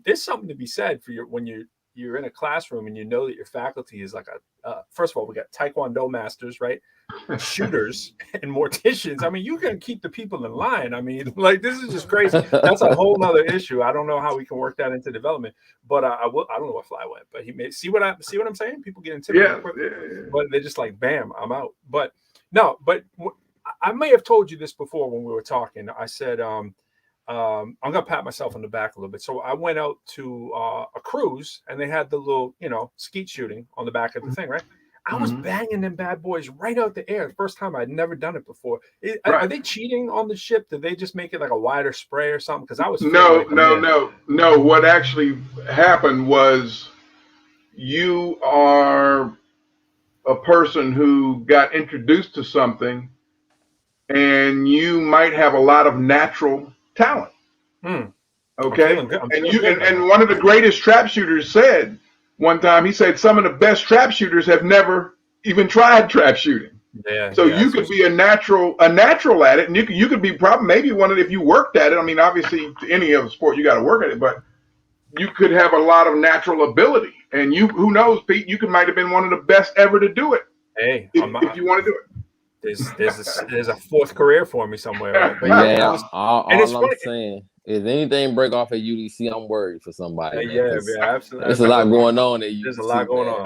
C: there's something to be said for when you're in a classroom and you know that your faculty is like first of all, we got Taekwondo masters, right? Shooters and morticians. I mean, you can keep the people in line. I mean, like, this is just crazy. That's a whole nother issue. I don't know how we can work that into development, but I don't know where Fly went, but he may see what I'm saying. People get intimidated, but they're just like, bam, I'm out. But no, I may have told you this before when we were talking. I said, I'm gonna pat myself on the back a little bit. So I went out to a cruise, and they had the little, skeet shooting on the back of the thing, right? I was banging them bad boys right out the air. The first time. I'd never done it before. Are they cheating on the ship? Did they just make it like a wider spray or something? Because I was
F: no. What actually happened was you are a person who got introduced to something, and you might have a lot of natural talent. Okay. And one of the greatest trap shooters said one time, he said some of the best trap shooters have never even tried trap shooting. So you could be a natural at it, and you could be maybe one of if you worked at it. I mean, obviously any other sport you got to work at it, but you could have a lot of natural ability, and who knows, Pete, you might have been one of the best ever to do it.
C: Hey,
F: if you want to do
C: it. There's a fourth career for me somewhere. Right?
D: But all I'm saying is anything break off at UDC, I'm worried for somebody.
C: Yeah, absolutely.
D: There's a lot going on at UDC.
C: There's a lot going on.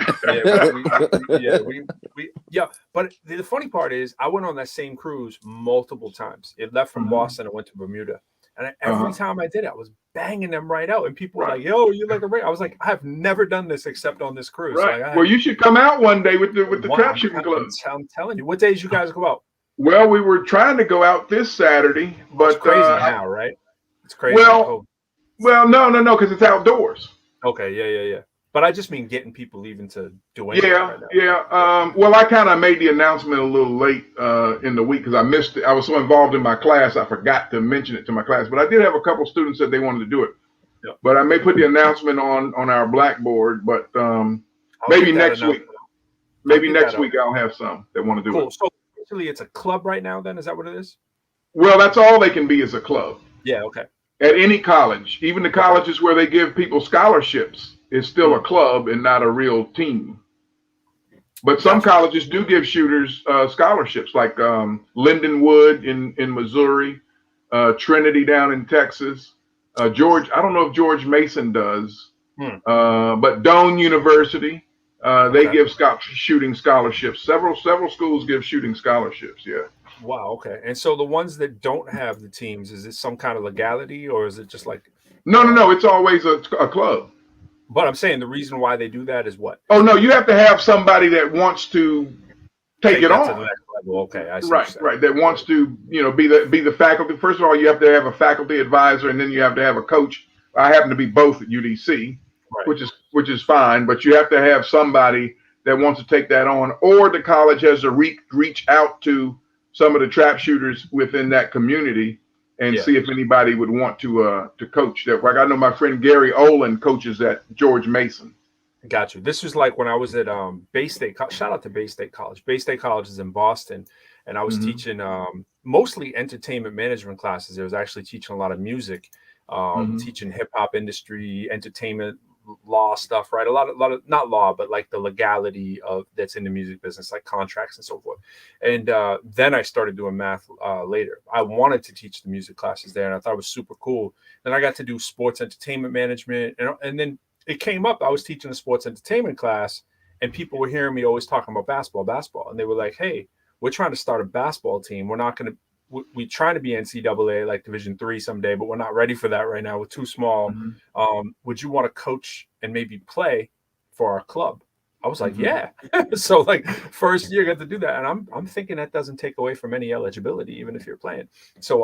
C: But the funny part is, I went on that same cruise multiple times. It left from Boston and went to Bermuda. And every time I did it, I was banging them right out. And people were like, yo, you like a ring? I was like, I've never done this except on this cruise.
F: Right.
C: Like,
F: well, you should come out one day with the trap shooting club.
C: I'm telling you. What days you guys go out?
F: Well, we were trying to go out this Saturday, but
C: it's crazy now, right? It's crazy.
F: Well, no, because it's outdoors.
C: Okay, yeah. But I just mean getting people leaving to do anything.
F: Well, I kind of made the announcement a little late in the week because I missed it. I was so involved in my class, I forgot to mention it to my class. But I did have a couple students that they wanted to do it. Yep. But I may put the announcement on our Blackboard. But maybe next week. Maybe next week I'll have some that want to do it.
C: So actually, it's a club right now. Then is that what it is?
F: Well, that's all they can be is a club.
C: Yeah. Okay.
F: At any college, even the colleges where they give people scholarships, it's still a club and not a real team. But some colleges do give shooters scholarships, like Lindenwood in Missouri, Trinity down in Texas, George. I don't know if George Mason does, but Doane University, they give shooting scholarships. Several schools give shooting scholarships. Yeah.
C: Wow. Okay. And so the ones that don't have the teams, is it some kind of legality, or is it just like?
F: No. It's always a club.
C: But I'm saying the reason why they do that is what?
F: Oh no, you have to have somebody that wants to take it on.
C: To the next level. Okay, I see.
F: Right. That wants to, be the faculty. First of all, you have to have a faculty advisor, and then you have to have a coach. I happen to be both at UDC, which is fine, but you have to have somebody that wants to take that on, or the college has to reach out to some of the trap shooters within that community and see if anybody would want to coach that. Like I know my friend Gary Olin coaches at George Mason.
C: Got you. This was like when I was at Bay State. Shout out to Bay State College. Bay State College is in Boston, and I was teaching mostly entertainment management classes. I was actually teaching a lot of music, teaching hip hop industry, entertainment law stuff, right? A lot of not law, but like the legality of that's in the music business, like contracts and so forth. And then I started doing math later. I wanted to teach the music classes there, and I thought it was super cool. Then I got to do sports entertainment management, and then it came up. I was teaching a sports entertainment class, and people were hearing me always talking about basketball, and they were like, "Hey, we're trying to start a basketball team. We're not going to. We try to be NCAA, like Division III someday, but we're not ready for that right now. We're too small. Would you want to coach and maybe play for our club?" I was like, "Yeah." So like first year, I got to do that, and I'm thinking that doesn't take away from any eligibility, even if you're playing. So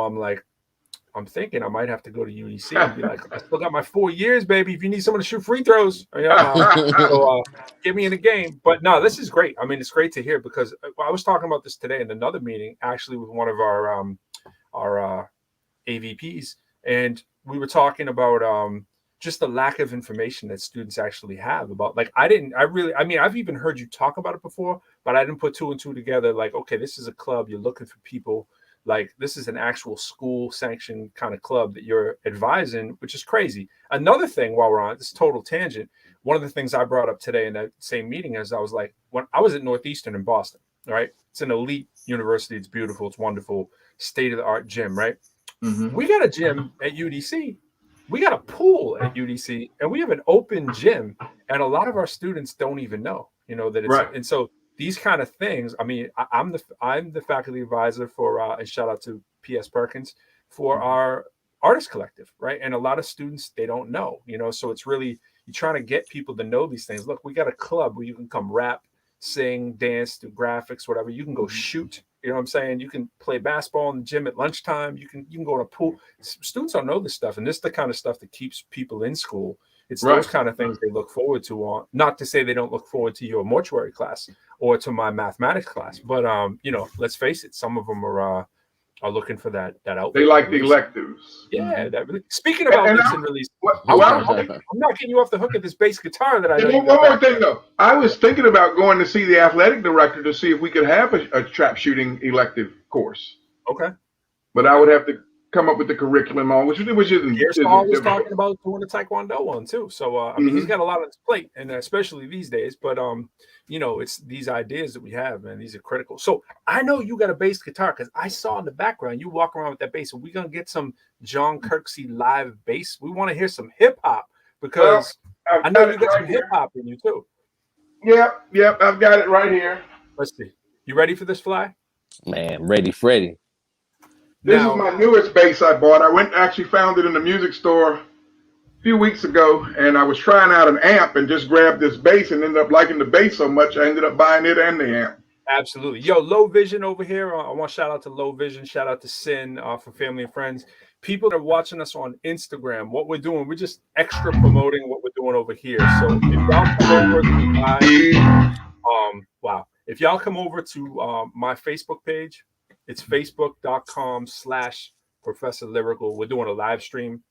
C: I'm thinking I might have to go to UDC and be like, "I still got my 4 years, baby. If you need someone to shoot free throws, so get me in the game." But no, this is great. I mean, it's great to hear because I was talking about this today in another meeting, actually with one of our AVPs, and we were talking about just the lack of information that students actually have about. Like, I've even heard you talk about it before, but I didn't put two and two together. Like, okay, this is a club. You're looking for people. Like, this is an actual school sanctioned kind of club that you're advising, which is crazy. Another thing, while we're on this total tangent, one of the things I brought up today in that same meeting is I was like, when I was at Northeastern in Boston, right? It's an elite university. It's beautiful. It's wonderful. State of the art gym, right? We got a gym at UDC. We got a pool at UDC, and we have an open gym. And a lot of our students don't even know, that it's and so these kind of things. I mean, I'm the faculty advisor for and shout out to PS Perkins for our artist collective, right? And a lot of students, they don't know, so it's really, you're trying to get people to know these things. Look, we got a club where you can come rap, sing, dance, do graphics, whatever. You can go shoot. You know what I'm saying? You can play basketball in the gym at lunchtime. You can go in a pool. Students don't know this stuff, and this is the kind of stuff that keeps people in school. It's those kind of things they look forward to. Not to say they don't look forward to your mortuary class or to my mathematics class, but let's face it, some of them are looking for that outlet.
F: They like the electives.
C: Yeah. Speaking of outlets and release, I'm not getting you off the hook at this bass guitar that I know.
F: One more thing though, I was thinking about going to see the athletic director to see if we could have a trap shooting elective course.
C: Okay,
F: but I would have to come up with the curriculum on which isn't.
C: Paul was talking about doing a Taekwondo one too. So I mean, he's got a lot on his plate, and especially these days. But it's these ideas that we have, man. These are critical. So I know you got a bass guitar because I saw in the background you walk around with that bass. So we're gonna get some John Kirksey live bass. We want to hear some hip hop because I know you got some hip hop in you too.
F: Yep, I've got it right here.
C: Let's see. You ready for this, Fly?
D: Man, ready, Freddy.
F: This is my newest bass I bought. I found it in the music store a few weeks ago, and I was trying out an amp and just grabbed this bass and ended up liking the bass so much I ended up buying it and the amp.
C: Absolutely. Yo, Low Vision over here. I want to shout out to Low Vision. Shout out to Sin for family and friends. People that are watching us on Instagram, what we're doing, we're just extra promoting what we're doing over here. So if y'all come over to if y'all come over to my Facebook page, it's facebook.com/Professor Lyrical. We're doing a live stream.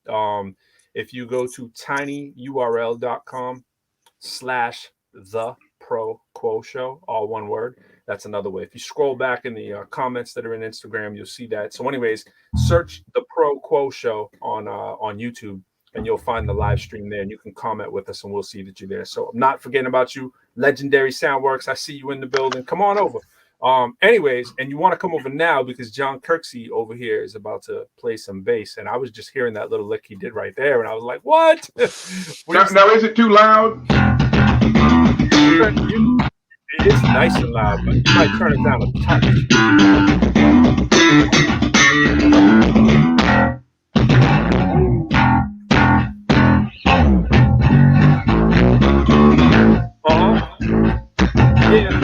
C: If you go to tinyurl.com/the-ProQuo Show, all one word, that's another way. If you scroll back in the comments that are in Instagram, you'll see that. So anyways, search the ProQuo Show on YouTube, and you'll find the live stream there, and you can comment with us, and we'll see that you're there. So I'm not forgetting about you. Legendary Soundworks, I see you in the building. Come on over. Anyways, and you want to come over now because John Kirksey over here is about to play some bass, and I was just hearing that little lick he did right there, and I was like, "What?"
F: now, is it too loud?
C: It is nice and loud, but you might turn it down a touch. Yeah.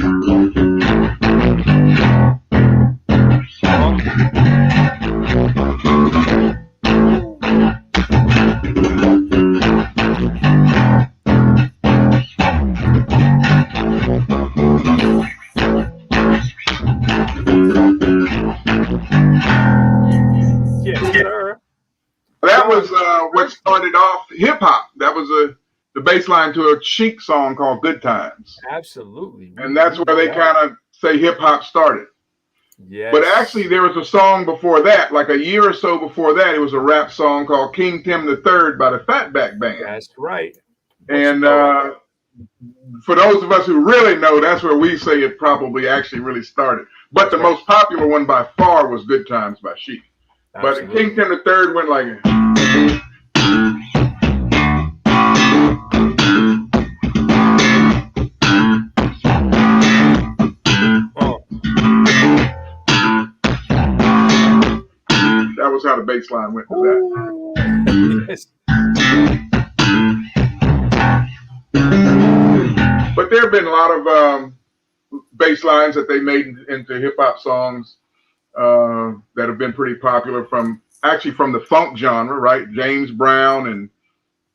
F: was what started off hip hop. That was the bass line to a Chic song called "Good Times."
C: Absolutely.
F: And that's where they kind of say hip hop started.
C: Yes.
F: But actually, there was a song before that, like a year or so before that. It was a rap song called "King Tim III" by the Fatback Band.
C: That's right.
F: And for those of us who really know, that's where we say it probably actually really started. But the most popular one by far was "Good Times" by Chic. But King Tim III went like. That was how the bass line went to that.
C: Yes.
F: But there have been a lot of bass lines that they made into hip hop songs that have been pretty popular from the funk genre, right? James Brown and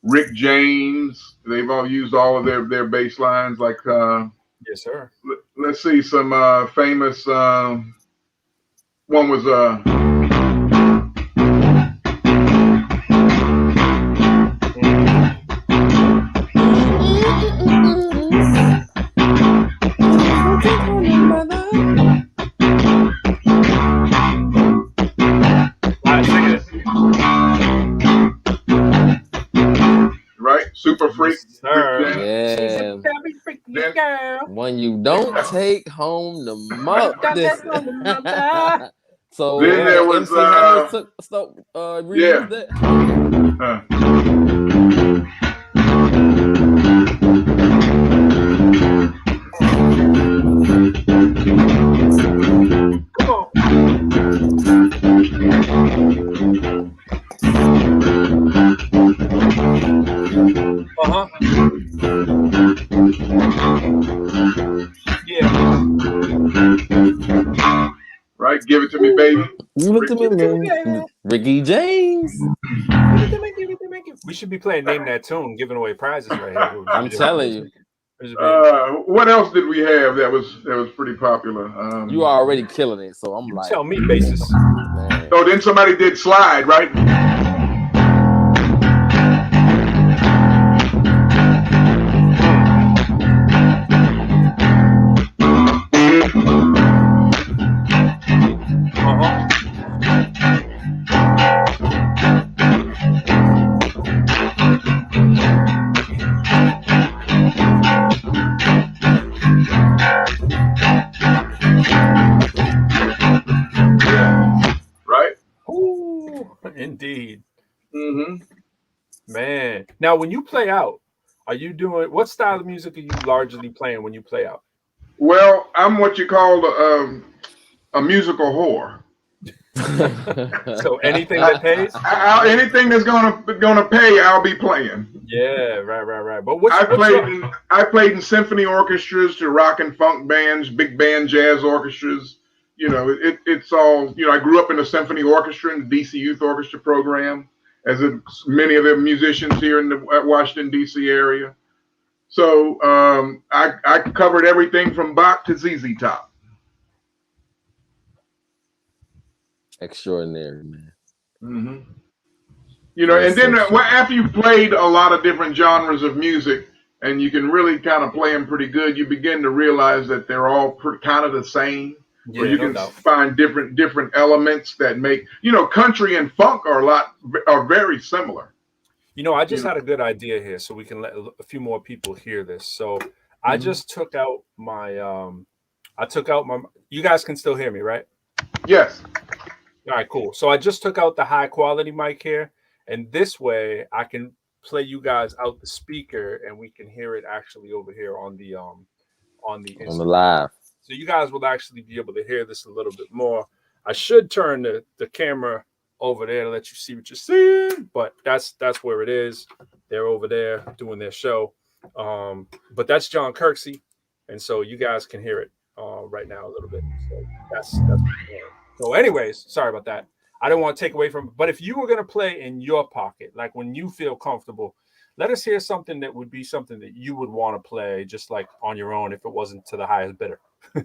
F: Rick James, they've all used all of their bass lines. Like,
C: yes, sir.
F: Let's see some famous. One was right, Super Freak.
D: Yeah. When you don't take home the mother. So
F: then there was
D: MC Hammer reused it.
C: Yeah.
F: Right, give it to me, baby.
D: Give it to me, man. Ricky James.
C: We should be playing Name That Tune, giving away prizes right here.
D: I'm telling you.
F: What else did we have that was pretty popular?
D: You are already killing it, so I'm like.
C: Tell me, Bassist.
F: So then somebody did Slide, right?
C: Indeed.
F: Mm-hmm.
C: Man. Now, when you play out, are you doing what style of music are you largely playing when you play out?
F: Well, I'm what you call a musical whore.
C: So anything that pays?
F: Anything that's gonna pay, I'll be playing.
C: Yeah, right. But
F: I played in symphony orchestras to rock and funk bands, big band jazz orchestras. You know, it's all, you know, I grew up in a symphony orchestra in the DC Youth Orchestra program, as many of the musicians here in the Washington, D.C. area. So I covered everything from Bach to ZZ Top.
D: Extraordinary, man.
F: Mm-hmm. You know, and then after you've played a lot of different genres of music, and you can really kind of play them pretty good, you begin to realize that they're all kind of the same.
C: Yeah,
F: or you can find different elements that make, you know, country and funk are very similar.
C: You know, I just had a good idea here, so we can let a few more people hear this. So I just took out my you guys can still hear me, right?
F: Yes.
C: All right, cool. So I just took out the high quality mic here, and this way I can play you guys out the speaker, and we can hear it actually over here on the
D: live.
C: So you guys will actually be able to hear this a little bit more. I should turn the camera over there to let you see what you're seeing, but that's where it is. They're over there doing their show. But that's John Kirksey, and so you guys can hear it right now a little bit. So that's so anyways, sorry about that. I don't want to take away from it, but if you were going to play in your pocket, like when you feel comfortable, let us hear something that would be something that you would want to play just like on your own if it wasn't to the highest bidder.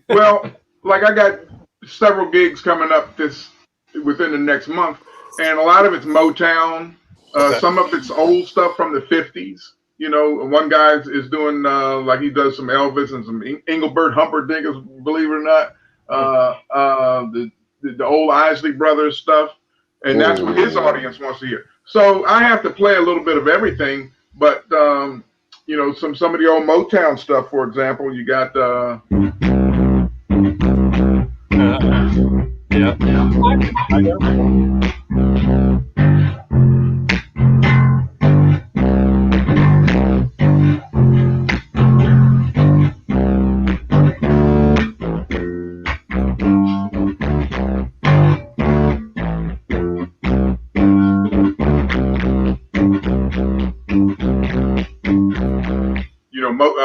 F: Well, like I got several gigs coming up within the next month, and a lot of it's Motown, Some of it's old stuff from the 50s. You know, one guy is doing like he does some Elvis and some Engelbert Humperdinck, believe it or not. The old Isley Brothers stuff, and that's what his audience wants to hear. So I have to play a little bit of everything, but you know, some of the old Motown stuff, for example. You got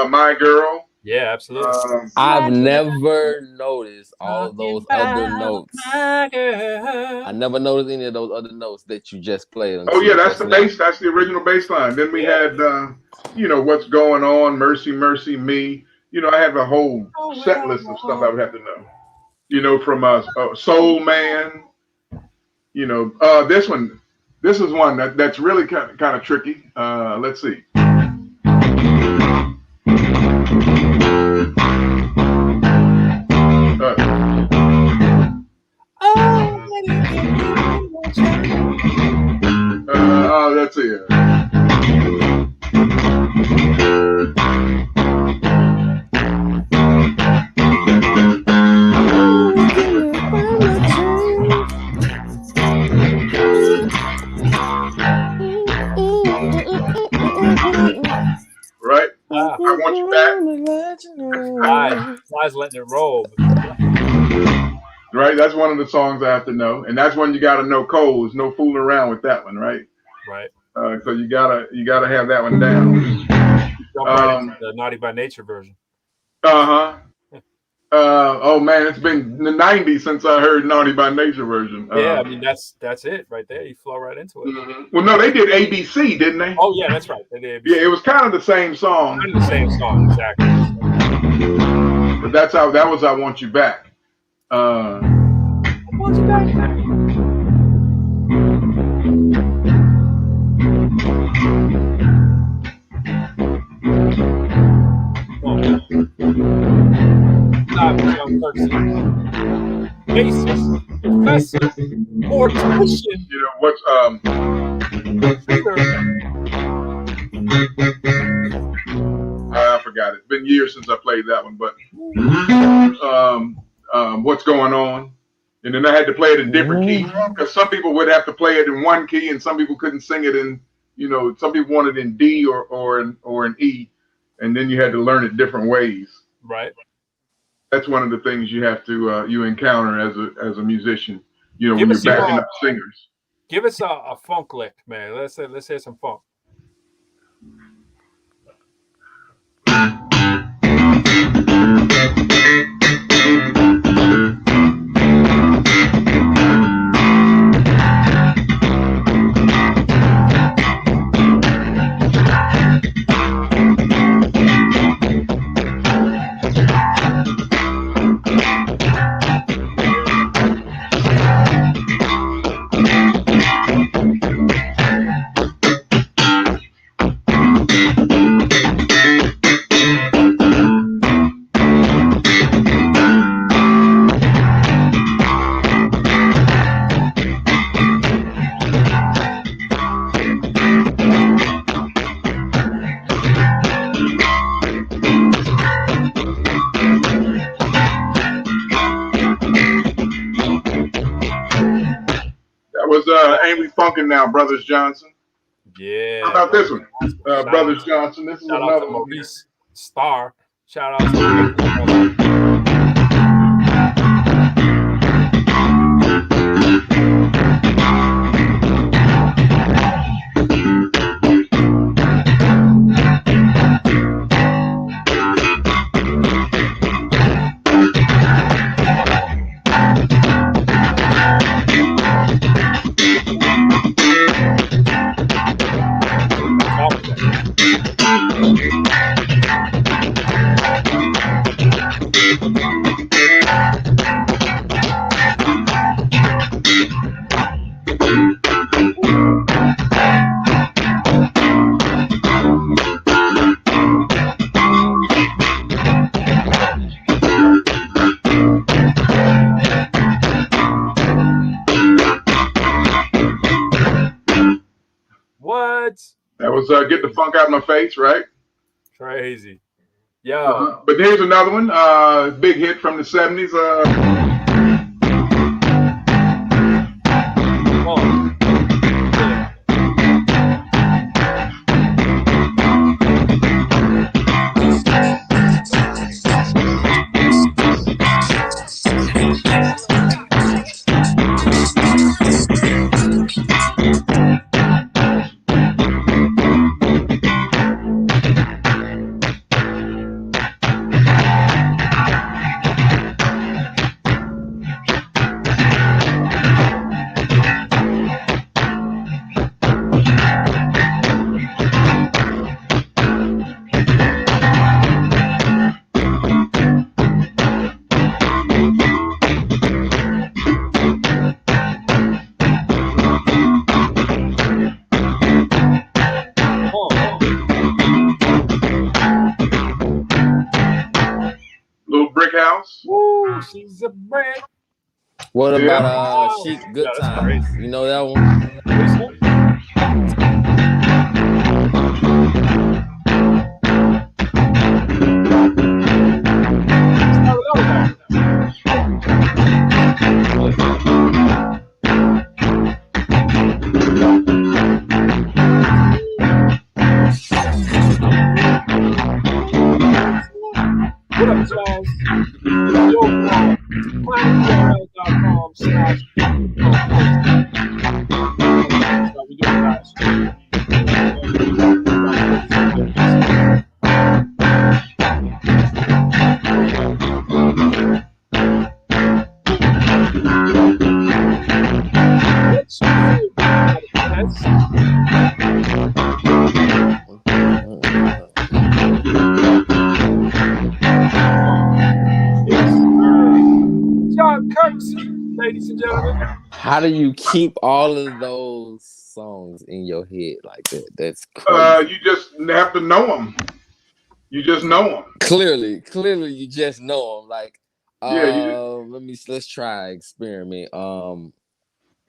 F: My Girl.
C: Yeah, absolutely.
D: I've never noticed all of those other notes. I never noticed any of those other notes that you just played.
F: Oh yeah, that's the bass. That's the original bass line. Then we had, you know, What's Going On, Mercy, Mercy Me. You know, I have a whole set list of stuff I would have to know. You know, from Soul Man. You know, this is one that's really kind of tricky. Let's see. That's it. Right? I Want You Back.
C: Fly's letting it roll.
F: Right, that's one of the songs I have to know, and that's one you got to know. Cole, there's no fooling around with that one, right?
C: Right.
F: So you gotta have that one down.
C: Jump right into the Naughty by Nature version.
F: Oh man, it's been the '90s since I heard Naughty by Nature version.
C: Yeah, I mean that's it right there. You flow right into it.
F: Mm-hmm. Well, no, they did ABC, didn't they?
C: Oh yeah, that's right. They did ABC.
F: Yeah, it was kind of the same song.
C: Kind of the same song, exactly.
F: But that was I Want You Back. I Want You Back.
C: Bassist, professor, mortician.
F: You know what's I forgot it. It's been years since I played that one, but What's Going On? And then I had to play it in different keys because some people would have to play it in one key, and some people couldn't sing it in. You know, some people wanted it in D or in E, and then you had to learn it different ways.
C: Right.
F: That's one of the things you have to you encounter as a musician. You know, when you're backing up singers.
C: Give us a funk lick, man. Let's hear some funk.
F: Ain't We Funkin' Now, Brothers Johnson?
C: Yeah.
F: How about this one? Brothers Johnson. This is
C: shout
F: another
C: out to Maurice Starr. Shout out to
F: That was Get the Funk Out of My Face, right?
C: Crazy. Yo.
F: But here's another one, big hit from the 70s.
C: Woo, she's a brick.
D: What about Chic Good Times? You know that one?
C: What up, Charles? Kirksey, ladies and gentlemen.
D: How do you keep all of those songs in your head like that? That's crazy.
F: You just have to know them. You just know them.
D: Clearly, you just know them. Like,
F: yeah.
D: Let's try experiment.
C: No,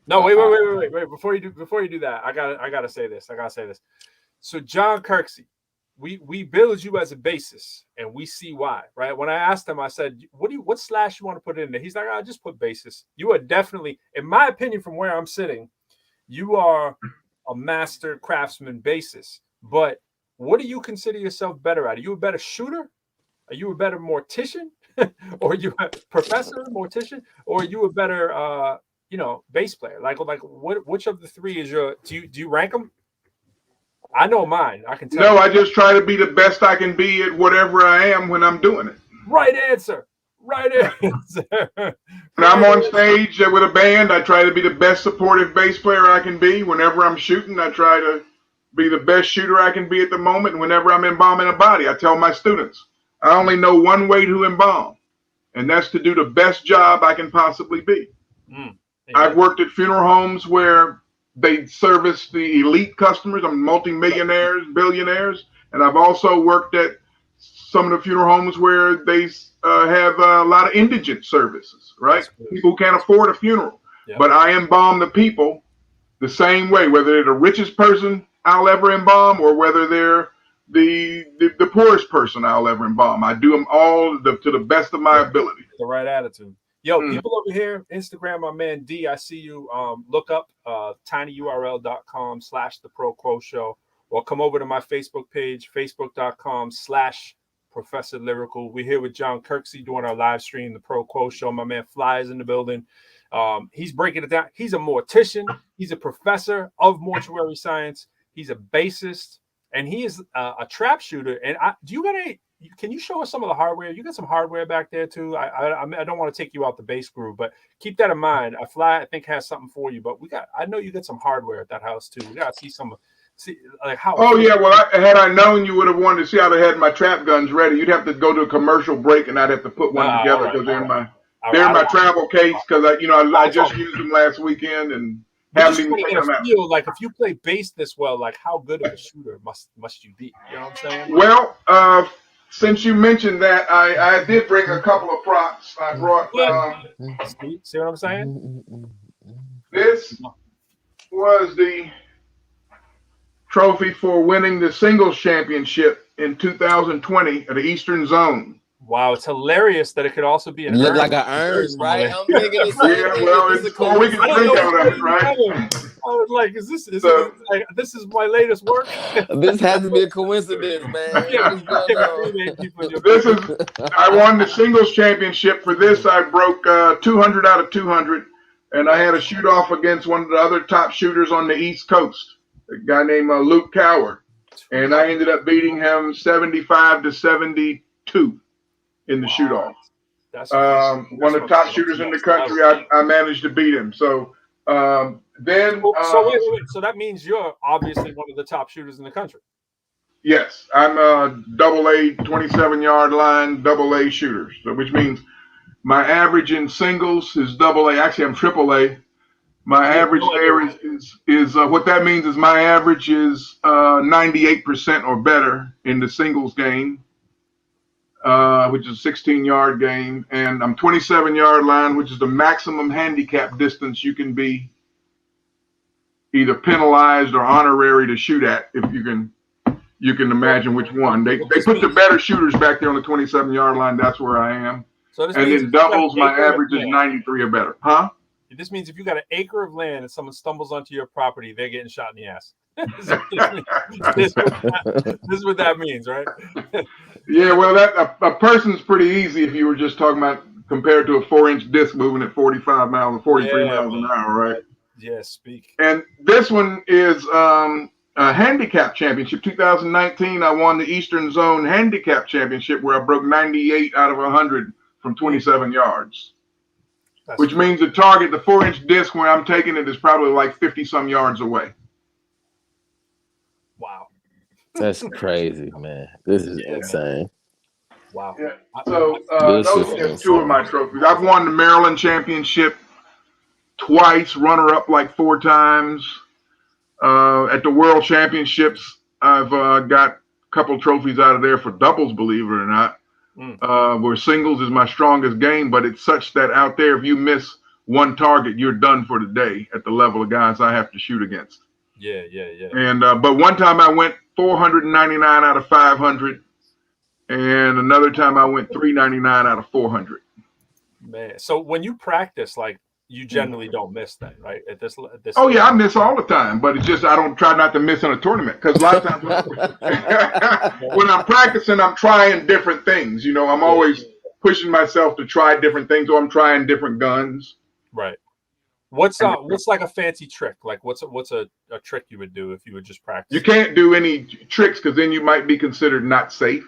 C: wait. Before you do that, I gotta say this. So John Kirksey, we build you as a bassist, and we see why, right? When I asked him, I said, what slash you want to put in there? He's like, I just put bassist. You are definitely, in my opinion, from where I'm sitting, you are a master craftsman bassist. But what do you consider yourself better at? Are you a better shooter? Are you a better mortician? Or are you a professor, mortician? Or are you a better bass player? Like which of the three is your? Do you rank them? I know mine. I can tell.
F: No, I just try to be the best I can be at whatever I am when I'm doing it.
C: Right answer. When
F: I'm on stage with a band, I try to be the best supportive bass player I can be. Whenever I'm shooting, I try to be the best shooter I can be at the moment. And whenever I'm embalming a body, I tell my students, I only know one way to embalm, and that's to do the best job I can possibly be. I've worked at funeral homes where they service the elite customers, multi-millionaires, billionaires. And I've also worked at some of the funeral homes where they have a lot of indigent services, right? People who can't afford a funeral. Yep. But I embalm the people the same way, whether they're the richest person I'll ever embalm or whether they're the poorest person I'll ever embalm. I do them all to the best of my ability.
C: The right attitude. Yo, people over here, Instagram, my man D, I see you. Look up tinyurl.com/the ProQuo Show, or come over to my Facebook page, facebook.com/Professor Lyrical. We're here with John Kirksey doing our live stream, the ProQuo Show. My man Fly is in the building. He's breaking it down. He's a mortician. He's a professor of mortuary science. He's a bassist, and he is a trap shooter. And can you show us some of the hardware? You got some hardware back there too. I don't want to take you out the bass groove, but keep that in mind. I think has something for you, but I know you got some hardware at that house too. We got to see like how.
F: Oh yeah, well, had I known you would have wanted to see how I had my trap guns ready. You'd have to go to a commercial break, and I'd have to put one together because they're in my travel case because I just used them last weekend and haven't even taken them out.
C: Like if you play bass this well, like how good of a shooter must you be? You know what I'm saying?
F: Well, since you mentioned that, I did bring a couple of props. I brought.
C: See what I'm saying?
F: This was the trophy for winning the singles championship in 2020 at the Eastern Zone.
C: Wow, it's hilarious that it could also be an
D: Look
C: urn.
D: like an urn, right? I'm thinking the same
F: Yeah,
D: thing.
F: well,
D: Is this
F: it's, or we can drink out of it, right?
C: I was like, is this this is my latest work?
D: This has to be a coincidence, man. What's going on?
F: This is, I won the singles championship. For this, I broke 200 out of 200, and I had a shoot off against one of the other top shooters on the East Coast, a guy named Luke Cower, and I ended up beating him 75 to 72 in the shoot off. One of the top shooters in the country. I managed to beat him. So then.
C: So wait. So that means you're obviously one of the top shooters in the country.
F: Yes, I'm a AA 27-yard line AA shooter. So which means my average in singles is AA. Actually, I'm AAA. My average there is what that means is my average is 98% or better in the singles game. Which is a 16-yard game, and I'm 27-yard line, which is the maximum handicap distance you can be either penalized or honorary to shoot at, if you can imagine which one. They put the better shooters back there on the 27-yard line. That's where I am. So and then doubles, my average is 93 or better. Huh?
C: This means if you got an acre of land and someone stumbles onto your property, they're getting shot in the ass. This is what that means, right?
F: Yeah, well, that a person's pretty easy if you were just talking about compared to a 4-inch disc moving at 45 miles or 43 miles an hour, right?
C: Yeah, speak.
F: And this one is a handicap championship. 2019, I won the Eastern Zone handicap championship where I broke 98 out of 100 from 27 yards. Which means the target, the 4-inch disc where I'm taking it is probably like 50-some yards away.
C: Wow.
D: That's crazy, man. This is insane.
C: Wow.
F: Yeah. So those are just two of my trophies. I've won the Maryland Championship twice, runner-up like 4 times. At the World Championships, I've got a couple trophies out of there for doubles, believe it or not. Where singles is my strongest game, but it's such that out there, if you miss one target, you're done for the day at the level of guys I have to shoot against.
C: Yeah.
F: And but one time I went 499 out of 500, and another time I went 399 out of 400.
C: Man, so when you practice, like you generally don't miss that, right? At this
F: oh yeah, I miss all the time, but it's just I don't try not to miss in a tournament because a lot of times when I'm practicing, I'm trying different things. You know, I'm always pushing myself to try different things, or I'm trying different guns.
C: Right. What's like a fancy trick? Like what's a trick you would do if you would just practice?
F: You can't do any tricks because then you might be considered not safe.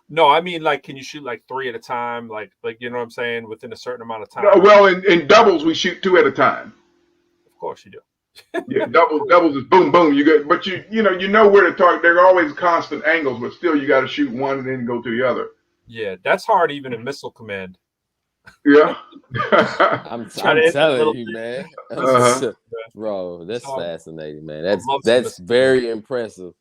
C: No, I mean, like, can you shoot like 3 at a time? Like, you know what I'm saying? Within a certain amount of time.
F: No, well, in doubles, we shoot 2 at a time.
C: Of course you do.
F: Yeah, doubles is boom, boom. You got, but you know where to target. There are always constant angles, but still you got to shoot one and then go to the other.
C: Yeah, that's hard even in missile command.
F: Yeah.
D: I'm telling you, man. Bro, that's fascinating, man. That's very impressive.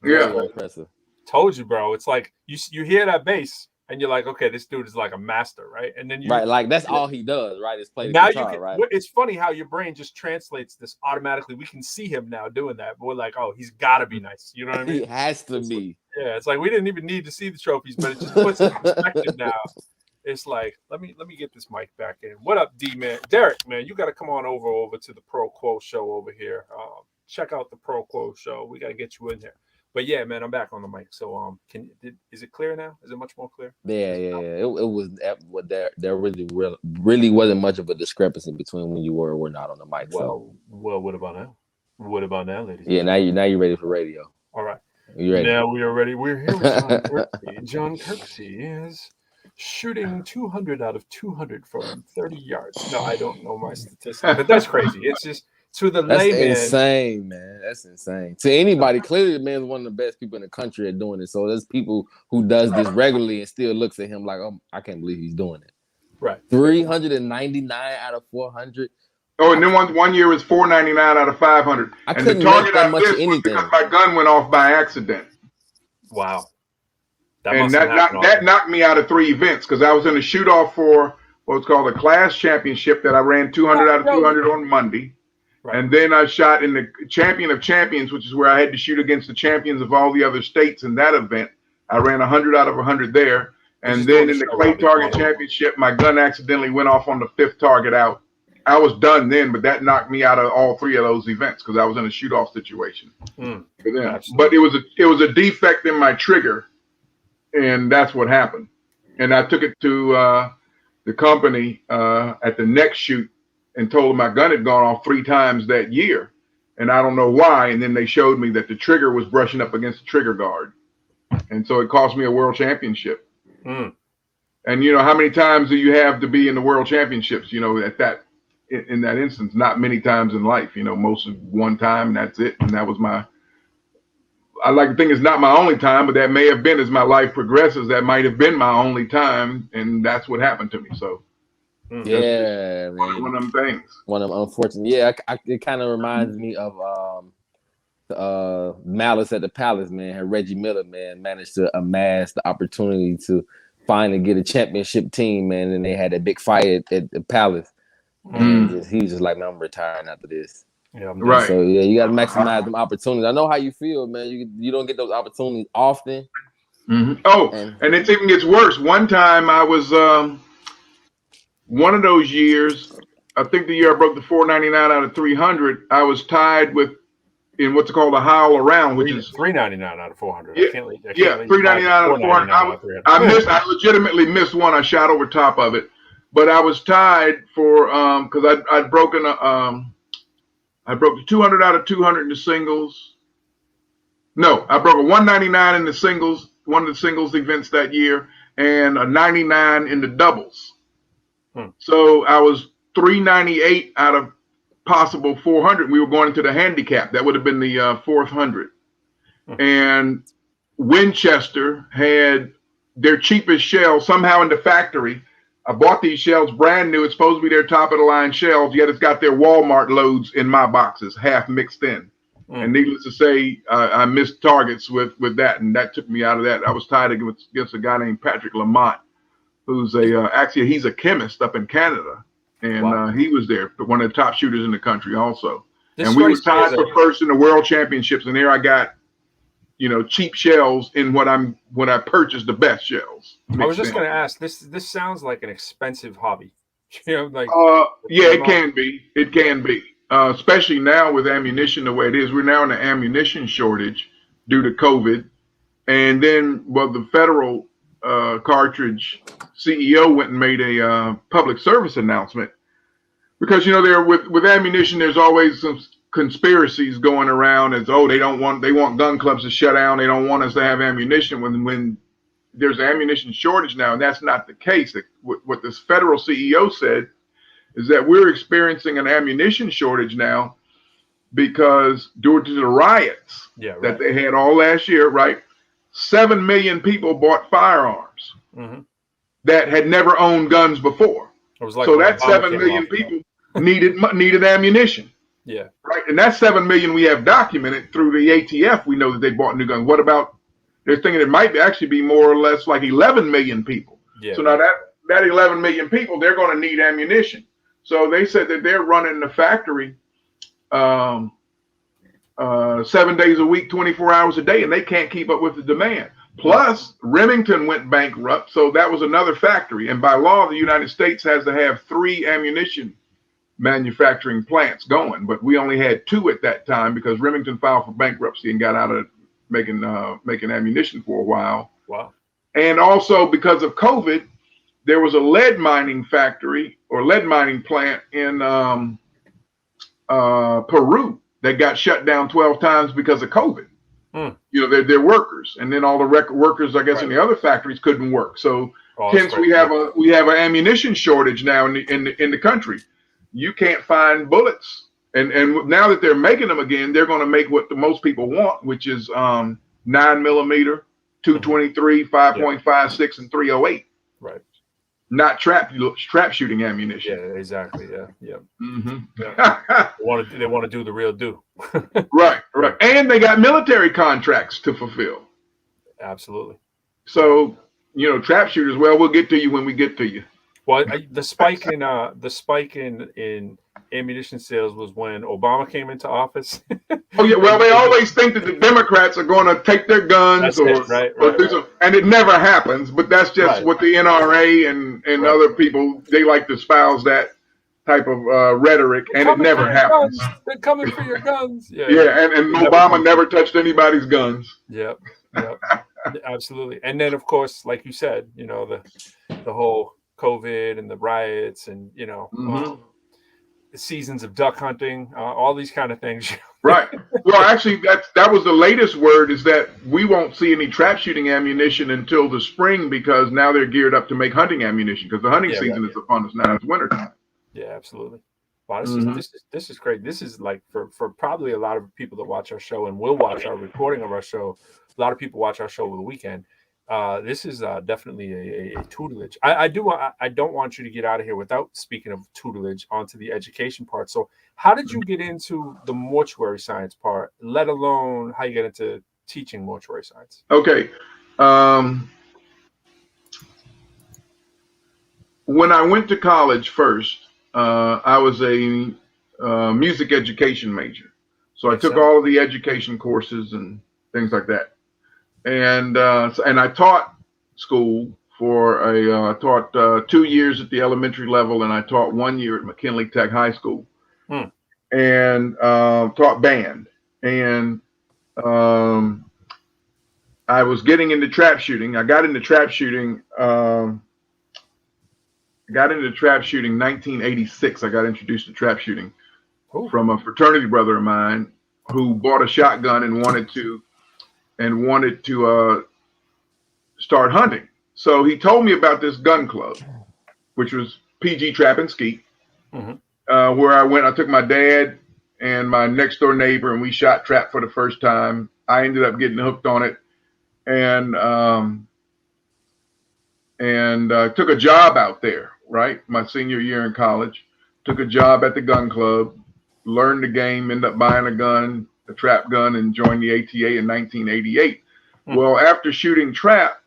F: Very
D: impressive.
C: Told you, bro. It's like you hear that bass and you're like, okay, this dude is like a master, right? And then
D: like that's all he does, right? Is play the
C: now
D: guitar, right?
C: It's funny how your brain just translates this automatically. We can see him now doing that, but we're like, oh, he's got to be nice. You know what I mean?
D: He has to be.
C: Yeah, it's like we didn't even need to see the trophies, but it just puts it in perspective now. It's like let me get this mic back in. What up, D man? Derek, man, you got to come on over to the ProQuo Show over here. Check out the ProQuo Show. We got to get you in here. But yeah, man, I'm back on the mic. So is it clear now? Is it much more clear?
D: Yeah. It was there really wasn't much of a discrepancy between when you were or were not on the mic.
C: Well, what about now? What about now, ladies?
D: Yeah, now you're ready for radio.
C: All right.
D: You ready?
C: Now we are ready. We're here with John Kirksey. John Kirksey is shooting 200 out of 200 from 30 yards. No, I don't know my statistics, but that's crazy. It's just to the layman.
D: That's insane, man. That's insane. To anybody, clearly the man's one of the best people in the country at doing it. So there's people who does this regularly and still looks at him like, oh, I can't believe he's doing it.
C: Right.
D: 399 out of 400.
F: Oh, and then one year was 499 out of 500.
D: I
F: and
D: couldn't
F: the target
D: make that
F: I
D: much
F: missed was because my gun went off by accident.
C: Wow.
F: That knocked me out of 3 events because I was in a shoot-off for what's called a class championship that I ran 200 out of 200 on Monday. And then I shot in the Champion of Champions, which is where I had to shoot against the champions of all the other states in that event. I ran 100 out of 100 there. And then in the Clay Target Championship, my gun accidentally went off on the 5th target out. I was done then, but that knocked me out of all 3 of those events because I was in a shoot-off situation. But it was a defect in my trigger, and that's what happened. And I took it to the company at the next shoot and told them my gun had gone off 3 times that year. And I don't know why. And then they showed me that the trigger was brushing up against the trigger guard. And so it cost me a world championship. And you know, how many times do you have to be in the world championships, you know, in that instance? Not many times in life, you know, most of one time, and that's it. And that was I like to think it's not my only time, but that may have been, as my life progresses, that might have been my only time. And that's what happened to me. So
D: yeah, man.
F: One of them things.
D: One of them unfortunate. Yeah, it kind of reminds me of Malice at the Palace, man. How Reggie Miller, man, managed to amass the opportunity to finally get a championship team, man. And they had that big fight at the Palace. And he was just like, man, I'm retiring after this.
C: Yeah,
F: right.
D: So yeah, you got to maximize them opportunities. I know how you feel, man. You don't get those opportunities often.
F: Oh, and it even gets worse. One time I was one of those years, I think the year I broke the 499 out of 300, I was tied in what's called a howl around, which is
C: 399 out of 400.
F: Yeah, 399 out of 400. I legitimately missed one. I shot over top of it, but I was tied for because I'd broken I broke the 200 out of 200 in the singles. No, I broke a 199 in the singles, one of the singles events that year, and a 99 in the doubles. So I was 398 out of possible 400. We were going into the handicap. That would have been the 4th 100. And Winchester had their cheapest shell somehow in the factory. I bought these shells brand new. It's supposed to be their top of the line shells, yet it's got their Walmart loads in my boxes, half mixed in. And needless to say, I missed targets with that, and that took me out of that. I was tied against a guy named Patrick Lamont, who's actually he's a chemist up in Canada, and he was there, one of the top shooters in the country also. And we were tied for first in the world championships, and there I got, you know, cheap shells in when I purchased the best shells.
C: I was just going to ask, this sounds like an expensive hobby. You know, like
F: yeah, it can be. It can be. Especially now with ammunition the way it is. We're now in an ammunition shortage due to COVID. And then, well, the federal cartridge CEO went and made a public service announcement because, you know, there with ammunition, there's always some conspiracies going around as, they want gun clubs to shut down. They don't want us to have ammunition when there's an ammunition shortage now. And that's not the case. What this federal CEO said is that we're experiencing an ammunition shortage now because due to the riots that they had all last year, right? 7 million people bought firearms that had never owned guns before. So that 7 million people needed ammunition.
C: Yeah. Right.
F: And that 7 million we have documented through the ATF. We know that they bought new guns. What about, they're thinking it might actually be more or less like 11 million people. Yeah. So now that 11 million people, they're going to need ammunition. So they said that they're running the factory 7 days a week, 24 hours a day, and they can't keep up with the demand. Plus, Remington went bankrupt, so that was another factory. And by law, the United States has to have 3 ammunition manufacturing plants going, but we only had 2 at that time because Remington filed for bankruptcy and got out of making ammunition for a while.
C: Wow.
F: And also because of COVID, there was a lead mining factory or lead mining plant in Peru that got shut down 12 times because of COVID. You know, they're workers, and then all the workers, I guess, in the other factories couldn't work. So hence we have an ammunition shortage now in the country. You can't find bullets, and now that they're making them again, they're going to make what the most people want, which is 9mm, 223, 5.56, and 308.
C: Right.
F: Not trap shooting ammunition.
C: Yeah, exactly. Yeah.
F: Mm-hmm.
C: They want to do the real do.
F: Right. And they got military contracts to fulfill.
C: Absolutely.
F: So, you know, trap shooters, well, we'll get to you when we get to you.
C: Well, the spike in ammunition sales was when Obama came into office.
F: Oh yeah, well they always think that the Democrats are going to take their guns
C: That's it. Right.
F: and it never happens. But that's just what the NRA and other people, they like to espouse that type of rhetoric, and it never happens.
C: They're coming for your guns.
F: Yeah, and Obama never touched anybody's guns.
C: Yep. Absolutely. And then, of course, like you said, you know, the whole COVID and the riots and, you know, the seasons of duck hunting, all these kind of things.
F: Right. Well, actually, that was the latest word, is that we won't see any trap shooting ammunition until the spring, because now they're geared up to make hunting ammunition, because the hunting season is upon us now. It's wintertime.
C: Yeah, absolutely. Wow, this is great. This is like for probably a lot of people that watch our show and will watch our recording of our show. A lot of people watch our show over the weekend. This is definitely a tutelage. I don't want you to get out of here without speaking of tutelage onto the education part. So how did you get into the mortuary science part, let alone how you get into teaching mortuary science?
F: Okay. When I went to college first, I was a music education major. So I took all of the education courses and things like that. And I taught school for I taught 2 years at the elementary level, and I taught 1 year at McKinley Tech High School, and taught band. And I was getting into trap shooting. I got into trap shooting. 1986. I got introduced to trap shooting from a fraternity brother of mine who bought a shotgun and wanted to start hunting. So he told me about this gun club, which was PG Trap and Skeet, where I went. I took my dad and my next door neighbor, and we shot trap for the first time. I ended up getting hooked on it, and took a job out there, right? My senior year in college, took a job at the gun club, learned the game, ended up buying a gun, a trap gun, and joined the ATA in 1988. Well, after shooting trap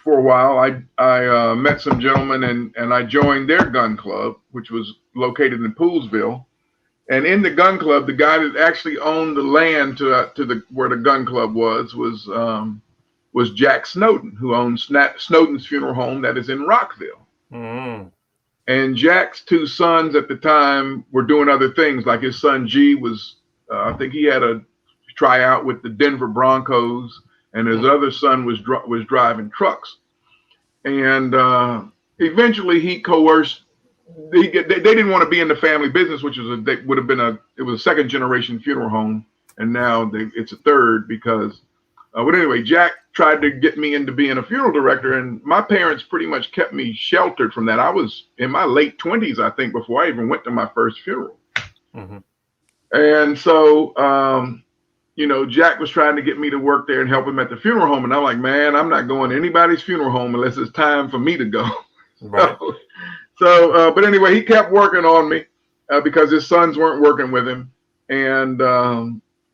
F: for a while, I met some gentlemen and I joined their gun club, which was located in Poolsville. And in the gun club, the guy that actually owned the land to where the gun club was Jack Snowden, who owned Snowden's Funeral Home that is in Rockville. And Jack's two sons at the time were doing other things. Like his son G was, I think he had a tryout with the Denver Broncos, and his other son was driving trucks. And eventually he coerced. They didn't want to be in the family business, which was it was a second generation funeral home, and now it's a third because. But anyway, Jack tried to get me into being a funeral director, and my parents pretty much kept me sheltered from that. I was in my late 20s, I think, before I even went to my first funeral. And so, Jack was trying to get me to work there and help him at the funeral home. And I'm like, man, I'm not going to anybody's funeral home unless it's time for me to go. Right. But anyway, he kept working on me because his sons weren't working with him. And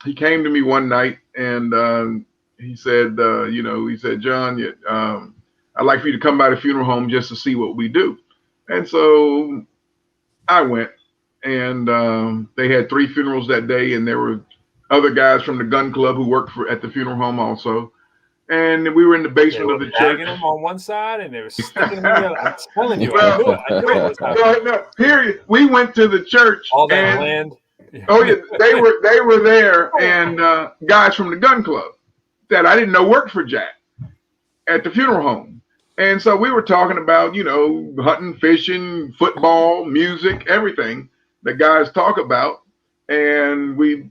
F: he came to me one night and he said, John, I'd like for you to come by the funeral home just to see what we do. And so I went, and they had 3 funerals that day, and there were other guys from the gun club who worked at the funeral home also. And we were in the basement of the church.
C: Them on one side, and they were sticking them together. I'm telling you, I knew it was happening.
F: No, period. We went to the church.
C: All that land.
F: Oh yeah, they were there, and guys from the gun club that I didn't know worked for Jack at the funeral home. And so we were talking about, hunting, fishing, football, music, everything that guys talk about. And we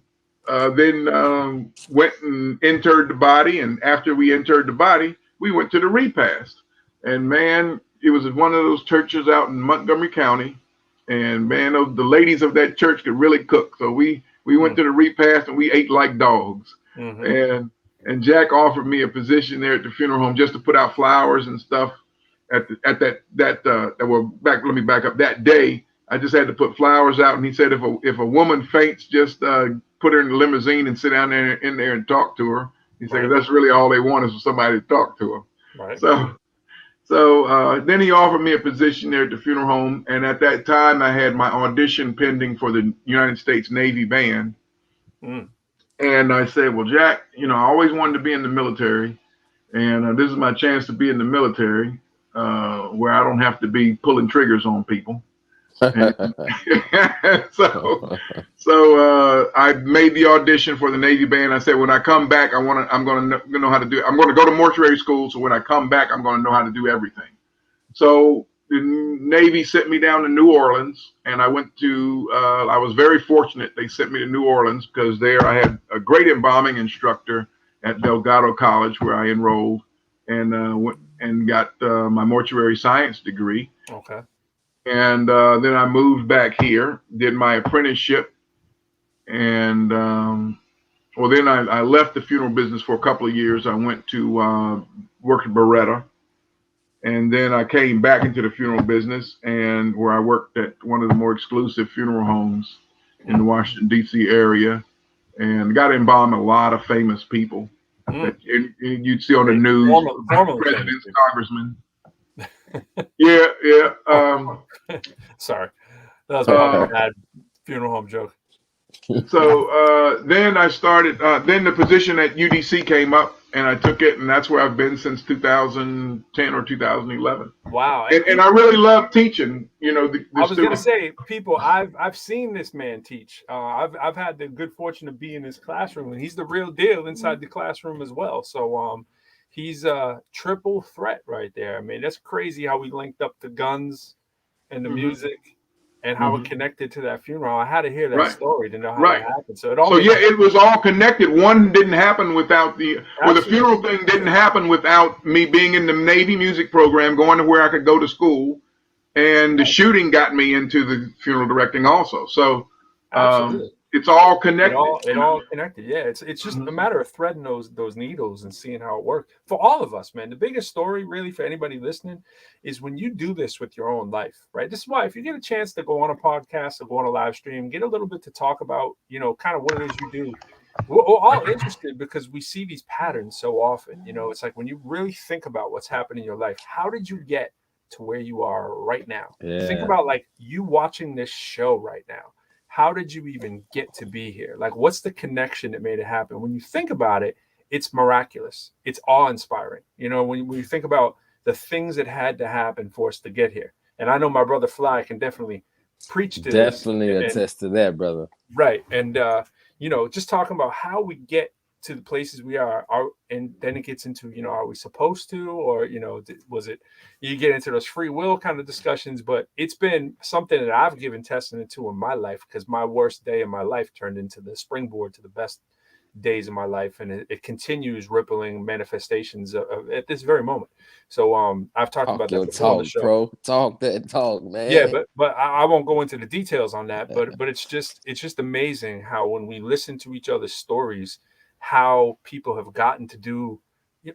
F: then went and interred the body. And after we interred the body, we went to the repast. And man, it was one of those churches out in Montgomery County. And man, the ladies of that church could really cook. So we went to the repast and we ate like dogs. And Jack offered me a position there at the funeral home just to put out flowers and stuff. Let me back up. That day, I just had to put flowers out, and he said if a woman faints, just put her in the limousine and sit down there in there and talk to her. He said that's really all they want is for somebody to talk to them. Right. So So then he offered me a position there at the funeral home, and at that time I had my audition pending for the United States Navy Band. And I said, well, Jack, you know, I always wanted to be in the military, and this is my chance to be in the military, where I don't have to be pulling triggers on people. And so I made the audition for the Navy Band. I said, when I come back, I'm going to know how to do it. I'm going to go to mortuary school. So when I come back, I'm going to know how to do everything. So the Navy sent me down to New Orleans, and I went to, I was very fortunate. They sent me to New Orleans because there I had a great embalming instructor at Delgado College where I enrolled and went and got my mortuary science degree.
C: Okay.
F: And then I moved back here, did my apprenticeship, and well, then I left the funeral business for a couple of years. I went to work at Beretta, and then I came back into the funeral business, and where I worked at one of the more exclusive funeral homes in the Washington, D.C. area, and got to embalm a lot of famous people that you'd see on the news, presidents, congressmen. Yeah.
C: Sorry, that was a bad funeral home joke.
F: So then I started. Then the position at UDC came up, and I took it, and that's where I've been since 2010 or 2011.
C: Wow!
F: And I really love teaching. You know, the
C: I was going to say, people, I've seen this man teach. I've had the good fortune to be in his classroom, and he's the real deal inside the classroom as well. So he's a triple threat right there. I mean, that's crazy how we linked up the guns and the music and how it connected to that funeral. I had to hear that story to know how it happened. So it was all connected. One didn't happen without the funeral thing didn't happen without me being in the Navy music program, going to where I could go to school, and the shooting got me into the funeral directing also. So it's all connected. It all connected. Yeah, it's just a matter of threading those needles and seeing how it works for all of us, man. The biggest story, really, for anybody listening, is when you do this with your own life, right? This is why if you get a chance to go on a podcast or go on a live stream, get a little bit to talk about, you know, kind of what it is you do. We're all interested because we see these patterns so often. You know, it's like when you really think about what's happened in your life, how did you get to where you are right now?
D: Yeah.
C: Think about like you watching this show right now. How did you even get to be here? Like, what's the connection that made it happen? When you think about it, it's miraculous. It's awe-inspiring. You know, when you think about the things that had to happen for us to get here. And I know my brother Fly can definitely preach to this.
D: Definitely attest to that, brother.
C: Right. And, you know, just talking about how we get to the places we are, and then it gets into, you know, are we supposed to, or, you know, was it, you get into those free will kind of discussions, but it's been something that I've given testament to in my life, because my worst day in my life turned into the springboard to the best days of my life, and it continues rippling manifestations at this very moment. So I've talked about that before on the show.
D: Bro. Talk that talk, man.
C: Yeah, but I won't go into the details on that, but it's just amazing how when we listen to each other's stories, how people have gotten to do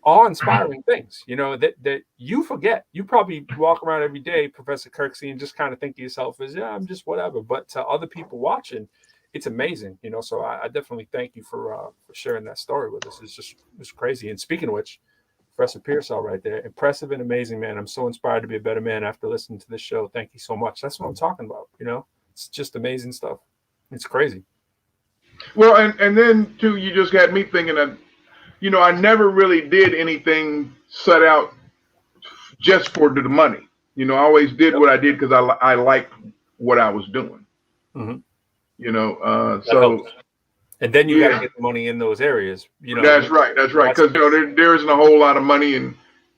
C: awe-inspiring things, you know, that you forget. You probably walk around every day, Professor Kirksey, and just kind of think to yourself as, yeah, I'm just whatever. But to other people watching, it's amazing, you know. So I definitely thank you for sharing that story with us. It's crazy. And speaking of which, Professor Pearsall right there, impressive and amazing, man. I'm so inspired to be a better man after listening to this show. Thank you so much. That's what I'm talking about, you know. It's just amazing stuff. It's crazy.
F: Well, and then too, you just got me thinking that, you know, I never really did anything set out just for the money. You know, I always did what I did because I liked what I was doing. You know, so.
C: And then you got to get the money in those areas. You know,
F: that's right. Because you know, there isn't a whole lot of money in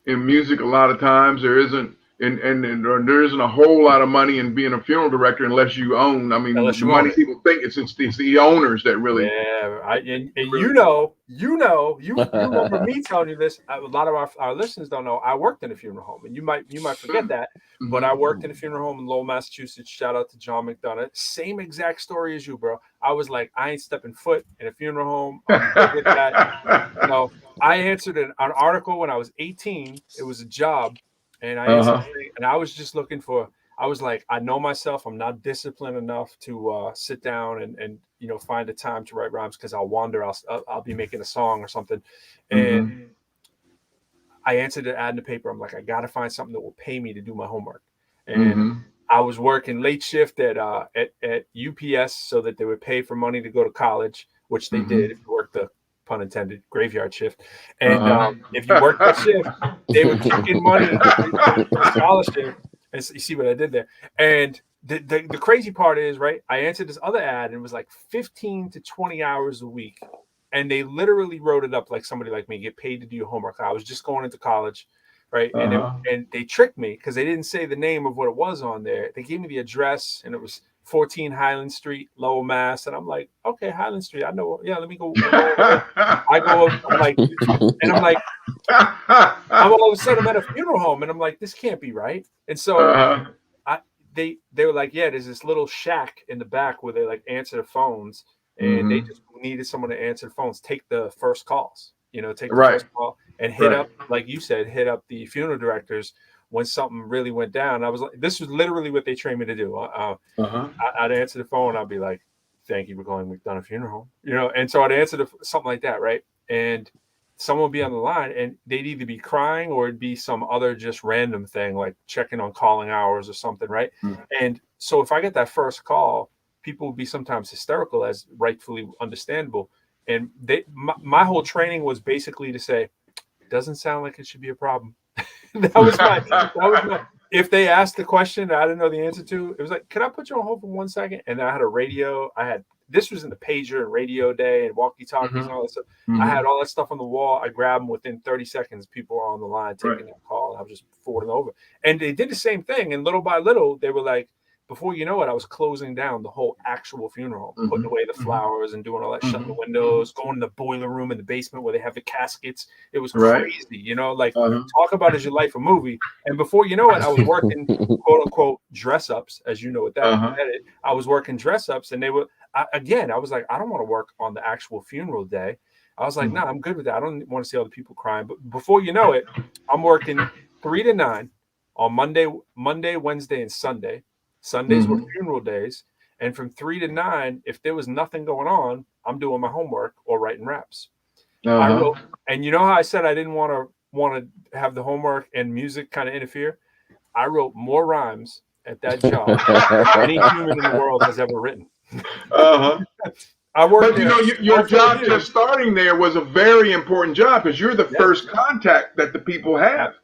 F: music. A lot of times there isn't. And there isn't a whole lot of money in being a funeral director unless you own. I mean, the money people think it's the owners that really.
C: Yeah, you remember me telling you this. A lot of our listeners don't know. I worked in a funeral home, and you might forget that. But I worked in a funeral home in Lowell, Massachusetts. Shout out to John McDonough. Same exact story as you, bro. I was like, I ain't stepping foot in a funeral home. I'm good at that. You know, I answered an article when I was 18. It was a job. And I was just looking for, I was like, I know myself, I'm not disciplined enough to sit down and you know, find a time to write rhymes, because I'll wander, I'll be making a song or something. And I answered an ad in the paper. I'm like, I got to find something that will pay me to do my homework. And I was working late shift at UPS so that they would pay for money to go to college, which they did if you worked the, pun intended, graveyard shift. And if you worked that shift, they would kick in money to scholarship. And so you see what I did there. And the crazy part is, right, I answered this other ad and it was like 15 to 20 hours a week. And they literally wrote it up like somebody like me, get paid to do your homework. I was just going into college. Right. And they tricked me because they didn't say the name of what it was on there. They gave me the address and it was 14 Highland Street, Lowell, Mass. And I'm like, okay, Highland Street. I know. Yeah, let me go. I go up. I'm like, I'm all of a sudden I'm at a funeral home and I'm like, this can't be right. And so they were like, yeah, there's this little shack in the back where they like answer the phones and they just needed someone to answer the phones, take the first calls, take the first call. And hit up, like you said, hit up the funeral directors when something really went down. I was like, this was literally what they trained me to do. I'd answer the phone. I'd be like, thank you for calling McDonough Funeral Home, and so I'd answer something like that, right? And someone would be on the line and they'd either be crying or it'd be some other just random thing like checking on calling hours or something, right? And so if I get that first call, people would be sometimes hysterical, as rightfully understandable. And my whole training was basically to say, doesn't sound like it should be a problem. that was my if they asked the question that I didn't know the answer to, it was like, can I put you on hold for 1 second? And I had a radio. This was in the pager and radio day and walkie-talkies and all that stuff. I had all that stuff on the wall. I grabbed them within 30 seconds. People were on the line taking that call. I was just forwarding over. And they did the same thing. And little by little, they were like, before you know it, I was closing down the whole actual funeral, putting away the flowers and doing all that, shutting the windows, going to the boiler room in the basement where they have the caskets. It was crazy, talk about as your life a movie. And before you know it, I was working quote unquote dress ups, as you know what that is. I was working dress ups and they were, I was like, I don't want to work on the actual funeral day. I was like, nah, I'm good with that. I don't want to see other people crying. But before you know it, I'm working 3 to 9 on Monday, Wednesday, and Sunday. Sundays were funeral days, and from 3 to 9, if there was nothing going on, I'm doing my homework or writing raps. I wrote, and you know how I said I didn't want to have the homework and music kind of interfere? I wrote more rhymes at that job than any human in the world has ever written. I worked.
F: But your job just starting there was a very important job because you're the first contact that the people have.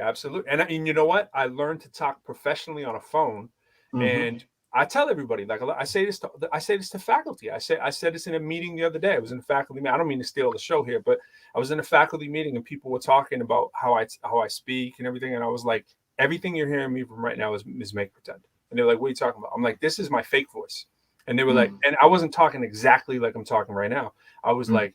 C: Absolutely. And you know what? I learned to talk professionally on a phone. And I tell everybody, like I say this to faculty. I said this in a meeting the other day. I was in a faculty meeting. I don't mean to steal the show here, but I was in a faculty meeting and people were talking about how I speak and everything. And I was like, everything you're hearing me from right now is make pretend. And they're like, what are you talking about? I'm like, this is my fake voice. And they were like, and I wasn't talking exactly like I'm talking right now. I was like,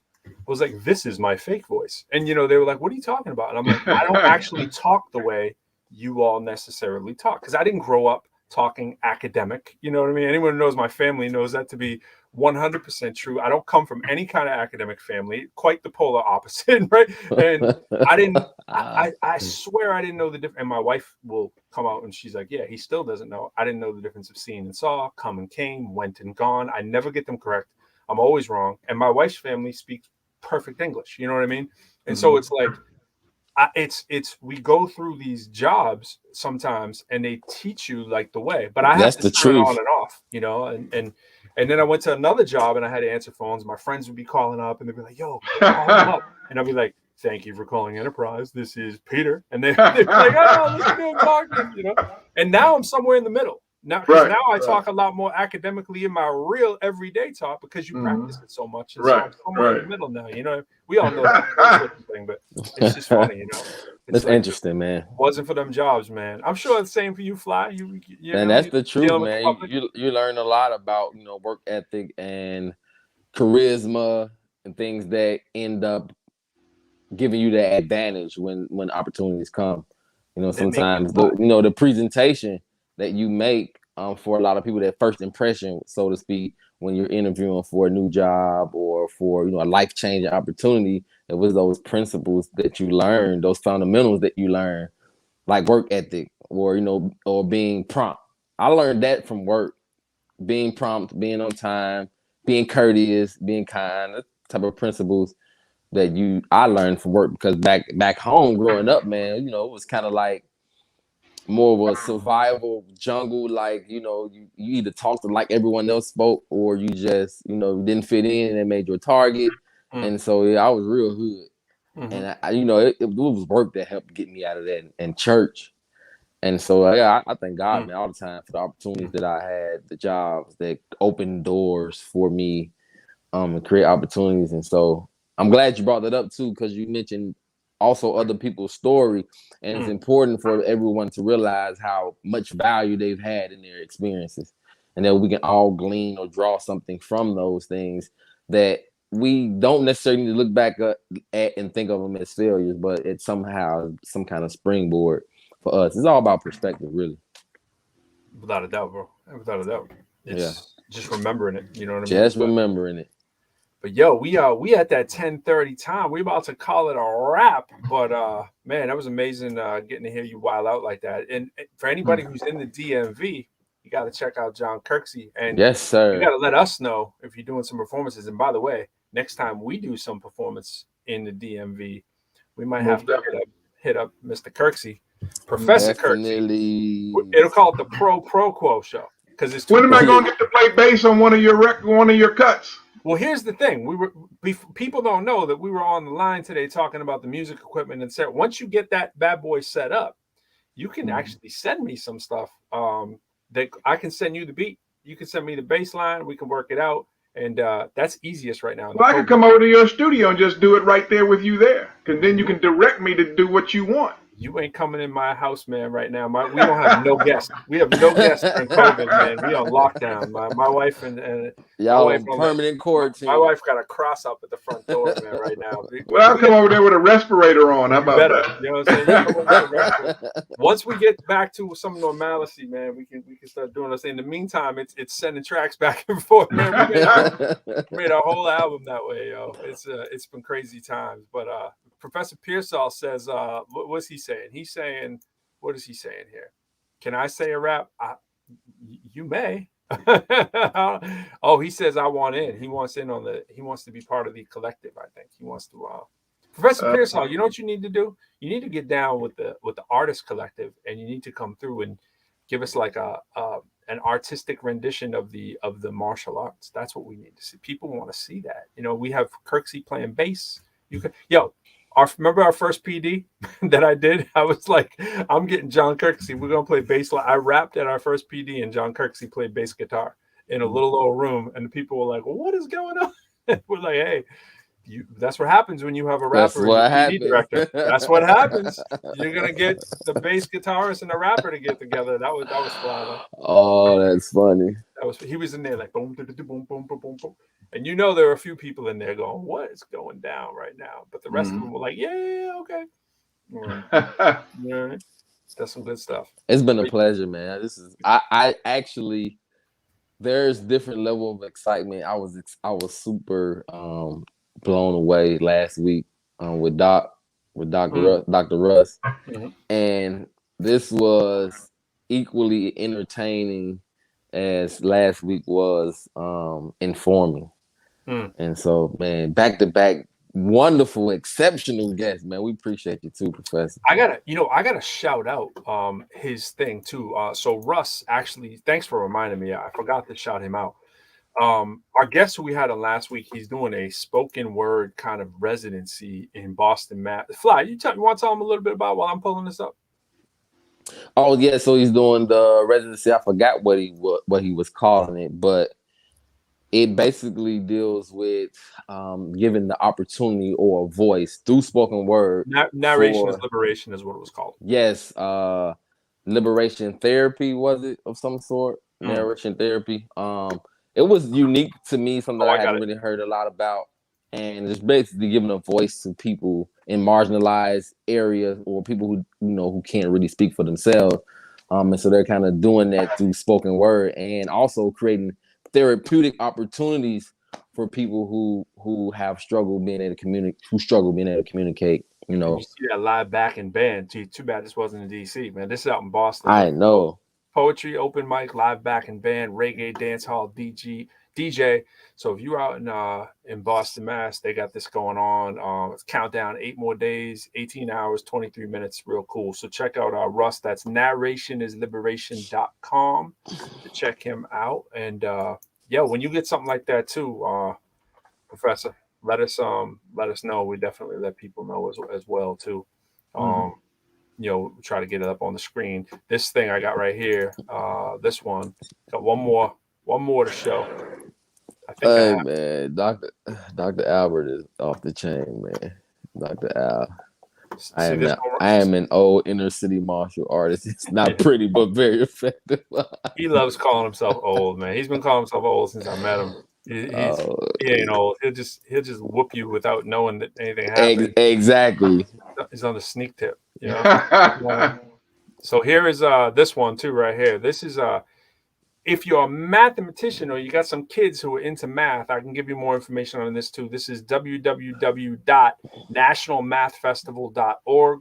C: this is my fake voice. And they were like, what are you talking about? And I'm like, I don't actually talk the way you all necessarily talk because I didn't grow up talking academic, you know what I mean? Anyone who knows my family knows that to be 100% true. I don't come from any kind of academic family, quite the polar opposite, right? And I swear I didn't know the difference. And my wife will come out and she's like, yeah, he still doesn't know. I didn't know the difference of seen and saw, come and came, went and gone. I never get them correct. I'm always wrong. And my wife's family speaks perfect English, you know what I mean? And so it's like, we go through these jobs sometimes and they teach you like the way, but I have to turn it on and off, and then I went to another job and I had to answer phones. My friends would be calling up and they'd be like, yo, call them up. And I'd be like, thank you for calling Enterprise. This is Peter. And they'd be like, oh, listen to him talking, and now I'm somewhere in the middle. Now I talk a lot more academically in my real everyday talk because you practice it so much. And so I'm somewhere in the middle now. We all know that thing, but it's just funny,
D: That's like, interesting, man.
C: Wasn't for them jobs, man. I'm sure the same for you, Fly.
D: And that's the truth, man. You learn a lot about work ethic and charisma and things that end up giving you the advantage when opportunities come. Sometimes the presentation that you make for a lot of people, that first impression, so to speak, when you're interviewing for a new job or for a life-changing opportunity, it was those principles that you learn, those fundamentals that you learn, like work ethic or being prompt. I learned that from work, being prompt, being on time, being courteous, being kind, that type of principles. I learned from work, because back home growing up, man, you know, it was kind of like more of a survival jungle. Like, you know, you either talked to like everyone else spoke, or you just, you know, didn't fit in and they made you a target. And so yeah, I was real hood. And I, you know, it was work that helped get me out of that, and church. And so yeah, I thank God, man, all the time for the opportunities that I had, the jobs that opened doors for me, and create opportunities. And so I'm glad you brought that up too, because you mentioned also other people's story, and it's important for everyone to realize how much value they've had in their experiences, and that we can all glean or draw something from those things, that we don't necessarily need to look back at and think of them as failures, but it's somehow some kind of springboard for us. It's all about perspective, really.
C: Without a doubt, bro. Without a doubt. It's just remembering it. You know what I mean?
D: Just remembering it.
C: But yo, we at that 10:30 time. We about to call it a wrap. But man, that was amazing getting to hear you wild out like that. And for anybody who's in the DMV, you got to check out John Kirksey. And
D: yes, sir.
C: You got to let us know if you're doing some performances. And by the way, next time we do some performance in the DMV, we might have to hit up Mr. Kirksey, Professor Kirksey. It'll call it the ProQuo Show, because it's.
F: When am I going to get to play bass on one of your cuts?
C: Well, here's the thing: people don't know that we were on the line today talking about the music equipment and set. Once you get that bad boy set up, you can actually send me some stuff. That I can send you the beat. You can send me the bass line. We can work it out, and that's easiest right now.
F: Well, I could come over to your studio and just do it right there with you there, because then you can direct me to do what you want.
C: You ain't coming in my house, man, right now. We don't have no guests. We have no guests during COVID, man. We on lockdown. My wife and
D: y'all in permanent quarantine.
C: My wife got a cross up at the front door, man, right now.
F: Well, I'll come over there with a respirator on. How about that?
C: You know what I'm saying? Once we get back to some normalcy, man, we can start doing this. In the meantime, it's sending tracks back and forth, man. We made our whole album that way, yo. It's been crazy times, but Professor Pearsall says, what's he saying? He's saying, what is he saying here? Can I say a rap? You may. Oh, he says I want in. He wants in on he wants to be part of the collective, I think. He wants to Professor Pearsall, you know what you need to do? You need to get down with the artist collective, and you need to come through and give us like an artistic rendition of the martial arts. That's what we need to see. People want to see that. You know, we have Kirksey playing bass. Remember our first PD that I did? I was like, I'm getting John Kirksey. We're going to play bass. I rapped at our first PD, and John Kirksey played bass guitar in a little old room. And the people were like, well, what is going on? We're like, hey, that's what happens when you have a rapper and a PD director. That's what happens. You're going to get the bass guitarist and the rapper to get together. That was fun.
D: Oh, that's funny.
C: He was in there like boom, boom, boom, boom, boom, boom. And you know there are a few people in there going, what is going down right now? But the rest of them were like, yeah, okay. Yeah, that's some good stuff.
D: It's been a pleasure, man. I actually, there's different level of excitement. I was super blown away last week with Dr. Russ. And this was equally entertaining as last week was informing. And so, man, back to back, wonderful, exceptional guest, man. We appreciate you too, Professor.
C: I gotta shout out his thing too. So Russ, actually, thanks for reminding me. I forgot to shout him out. Our guest who we had on last week, he's doing a spoken word kind of residency in Boston, Mass. Fly, you want to tell him a little bit about while I'm pulling this up?
D: Oh yeah, so he's doing the residency. I forgot what he was calling it, but it basically deals with giving the opportunity or a voice through spoken word.
C: Narration is liberation is what it was called.
D: Yes, liberation therapy, was it, of some sort? Narration therapy. It was unique to me, something I hadn't really heard a lot about, and it's basically giving a voice to people in marginalized areas or people who can't really speak for themselves. And so they're kind of doing that through spoken word, and also creating therapeutic opportunities for people who have struggled being able to communicate.
C: You see that live back in band. Too bad this wasn't in DC, man. This is out in Boston.
D: I know.
C: poetry, open mic, live backing band, reggae, dance hall, DJ. So if you're out in Boston, Mass, they got this going on. It's countdown, 8 more days, 18 hours, 23 minutes. Real cool. So check out Russ. That's narrationisliberation.com to check him out. And yeah, when you get something like that too, Professor, let us know. We definitely let people know as well too. You know, try to get it up on the screen. This thing I got right here, this one, got one more to show. I think
D: hey man, Dr. Albert is off the chain, man. Dr. Al. I am an old inner city martial artist. It's not pretty, but very effective.
C: He loves calling himself old, man. He's been calling himself old since I met him. He ain't old. He'll just whoop you without knowing that anything happened.
D: Exactly.
C: He's on the sneak tip, you know. So here is this one too, right here. This is if you're a mathematician or you got some kids who are into math, I can give you more information on this too. This is www.nationalmathfestival.org.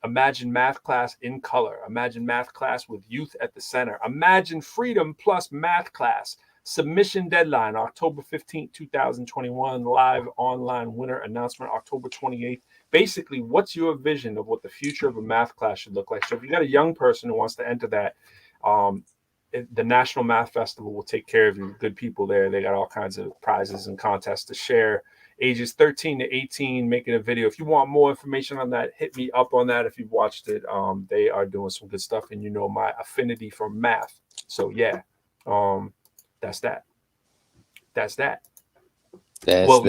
C: Imagine math class in color. Imagine math class with youth at the center. Imagine freedom plus math class. Submission deadline, October 15th, 2021. Live online winner announcement, October 28th. Basically, what's your vision of what the future of a math class should look like? So if you got a young person who wants to enter that, the National Math Festival will take care of you. Good people there. They got all kinds of prizes and contests to share. Ages 13 to 18, making a video. If you want more information on that, hit me up on that. If you've watched it, they are doing some good stuff, and you know my affinity for math. So yeah, that's that. We took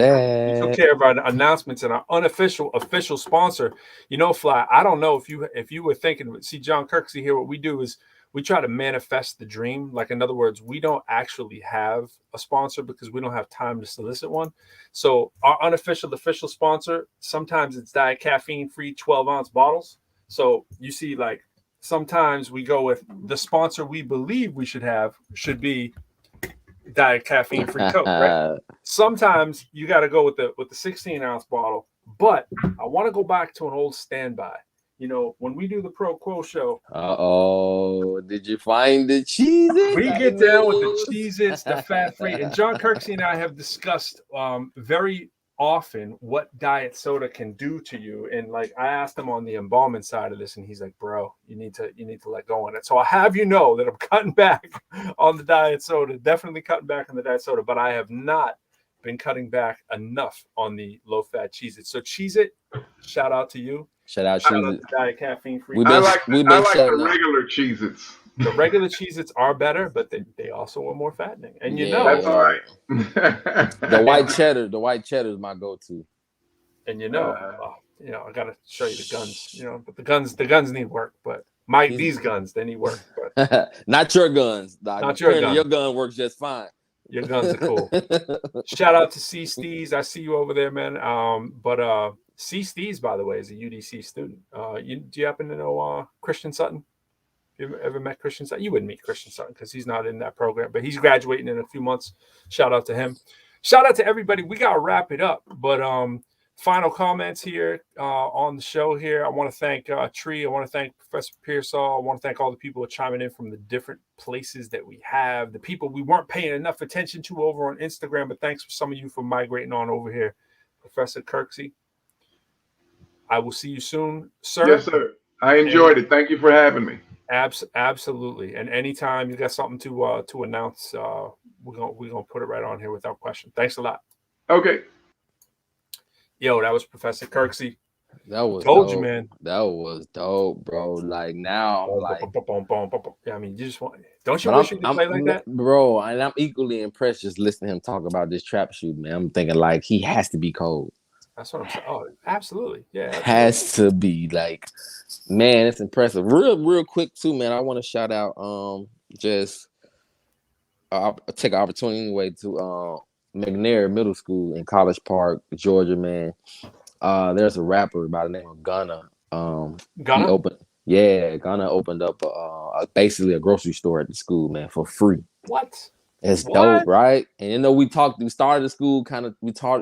C: care of our announcements and our official sponsor. You know, Fly, I don't know if you were thinking, see John Kirksey here, what we do is we try to manifest the dream. Like, in other words, we don't actually have a sponsor because we don't have time to solicit one. So our official sponsor, sometimes it's diet caffeine free 12-ounce bottles. So you see, like, sometimes we go with the sponsor we believe we should be diet caffeine free Coke, right? Sometimes you got to go with the 16-ounce bottle. But I want to go back to an old standby. You know, when we do the ProQuo Show.
D: Did you find the Cheez-Its?
C: We get down with the Cheez-Its, the fat-free. And John Kirksey and I have discussed very often what diet soda can do to you. And like, I asked him on the embalmment side of this, and he's like, bro, you need to let go on it. So I'll have you know that I'm cutting back on the diet soda, definitely cutting back on the diet soda, but I have not been cutting back enough on the low-fat Cheez-Its. So Cheez-It, shout out to you.
D: Shout out to
C: diet caffeine free.
F: I like the regular Cheez-Its.
C: The regular Cheez-Its are better, but they also are more fattening. And you know
F: that's all right.
D: The white cheddar is my go-to.
C: And you know, I gotta show you the guns. You know, but the guns need work. But these guns, they need work. But
D: not your guns, Doc.
C: Not your gun.
D: Your gun works just fine.
C: Your guns are cool. Shout out to C Steez. I see you over there, man. But C Steez, by the way, is a UDC student. Do you happen to know Christian Sutton? You ever met Christian Sutton? You wouldn't meet Christian Sutton because he's not in that program, but he's graduating in a few months. Shout out to him. Shout out to everybody. We got to wrap it up. But final comments here on the show here. I want to thank Tree. I want to thank Professor Pearsall. I want to thank all the people who are chiming in from the different places that we have, the people we weren't paying enough attention to over on Instagram, but thanks for some of you for migrating on over here. Professor Kirksey, I will see you soon, sir.
F: Yes, sir. I enjoyed it. Thank you for having me.
C: Absolutely. And anytime you got something to announce, we're gonna put it right on here without question. Thanks a lot.
F: Okay.
C: Yo, that was Professor Kirksey.
D: That was
C: told
D: dope.
C: You, man.
D: That was dope, bro. Like now, like
C: yeah, I mean, you just want. Don't you wish you could play like that,
D: bro? And I'm equally impressed just listening to him talk about this trap shoot, man. I'm thinking like he has to be cold.
C: That's what I'm saying. Oh, absolutely. Yeah. Absolutely.
D: Has to be like, man, it's impressive. Real quick too, man. I want to shout out I'll take an opportunity anyway to McNair Middle School in College Park, Georgia, man. There's a rapper by the name of Gunna.
C: Gunna?
D: Gunna opened up basically a grocery store at the school, man, for free.
C: What?
D: It's dope, right? And you know, we started the school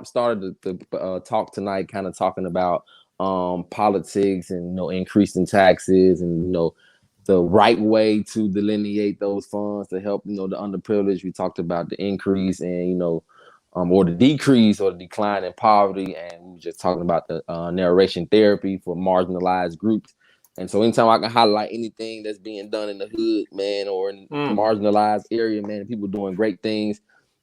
D: started the talk tonight, kind of talking about politics and increasing taxes and the right way to delineate those funds to help, the underprivileged. We talked about the increase and, or the decrease or the decline in poverty. And we were just talking about the narration therapy for marginalized groups. And so anytime I can highlight anything that's being done in the hood, man, or in the marginalized area, man, people doing great things.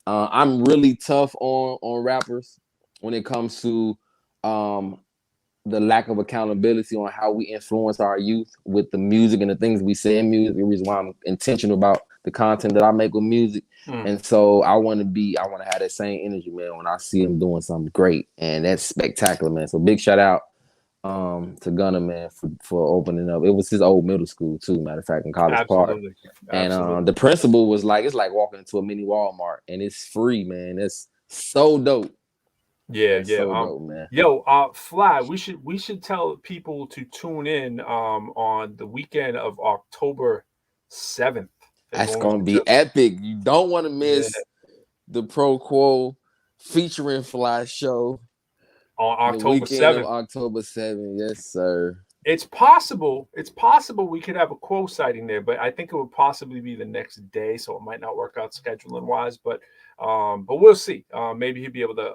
D: I'm really tough on rappers when it comes to the lack of accountability on how we influence our youth with the music and the things we say in music. The reason why I'm intentional about the content that I make with music. And so I want to have that same energy, man, when I see them doing something great. And that's spectacular, man. So big shout out to Gunner, man, for opening up. It was his old middle school too, matter of fact, in College Park. And the principal was like, it's like walking into a mini Walmart and it's free, man. It's so dope.
C: Yeah.
D: So dope, man.
C: Yo, Fly, we should tell people to tune in on the weekend of October 7th.
D: That's gonna be epic. You don't want to miss the ProQuo featuring Fly show
C: on October 7th.
D: October 7th, yes, sir.
C: It's possible we could have a Quo sighting there, but I think it would possibly be the next day, so it might not work out scheduling wise. But we'll see. Maybe he'll be able to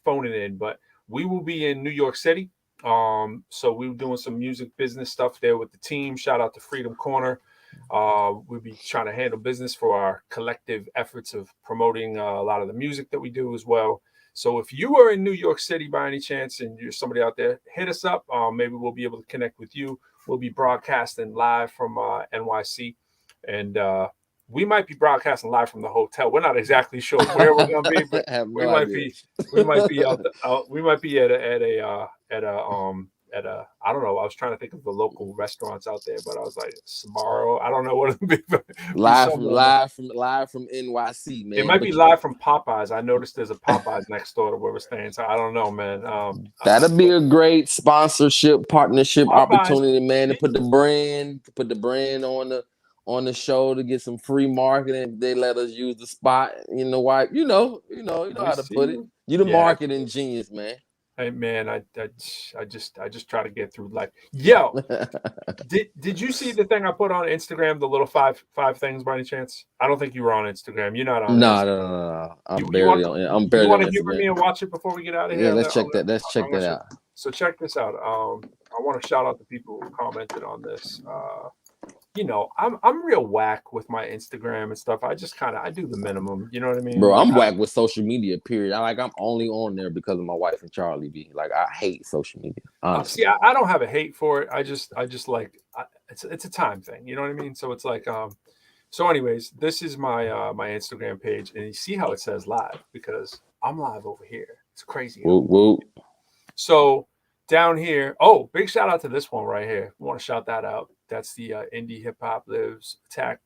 C: phone it in. But we will be in New York City. So we were doing some music business stuff there with the team. Shout out to Freedom Corner. We'll be trying to handle business for our collective efforts of promoting a lot of the music that we do as well. So if you are in New York City by any chance and you're somebody out there, hit us up. Maybe we'll be able to connect with you. We'll be broadcasting live from NYC. And we might be broadcasting live from the hotel. We're not exactly sure where we're going to be, but we might be at a I don't know. I was trying to think of the local restaurants out there, but I was like Samaro. I don't know what it would be.
D: Live from NYC, man.
C: It might be live from Popeyes. I noticed there's a Popeyes next door to where we're staying. So I don't know, man.
D: That'll be a great sponsorship partnership opportunity, man. To put the brand on the show to get some free marketing. They let us use the spot. You know why? You know how to put it. You the marketing genius, man.
C: Hey man, I just try to get through life. Yo, did you see the thing I put on Instagram? The little five things by any chance? I don't think you were on Instagram. You're not on.
D: No. I'm barely on.
C: You want to humor me and watch it before we get out of here?
D: Yeah, let's check that out.
C: So check this out. I want to shout out the people who commented on this. I'm real whack with my Instagram and stuff. I just I do the minimum. You know what I mean?
D: Bro, I'm whack with social media, period. I'm only on there because of my wife and Charlie B. Like, I hate social media. Honestly.
C: See, I don't have a hate for it. I just like it's a time thing. You know what I mean? So it's like so anyways, this is my my Instagram page, and you see how it says live because I'm live over here. It's crazy.
D: Whoop.
C: So down here, big shout out to this one right here. I want to shout that out. That's the Indie Hip Hop Lives Attack,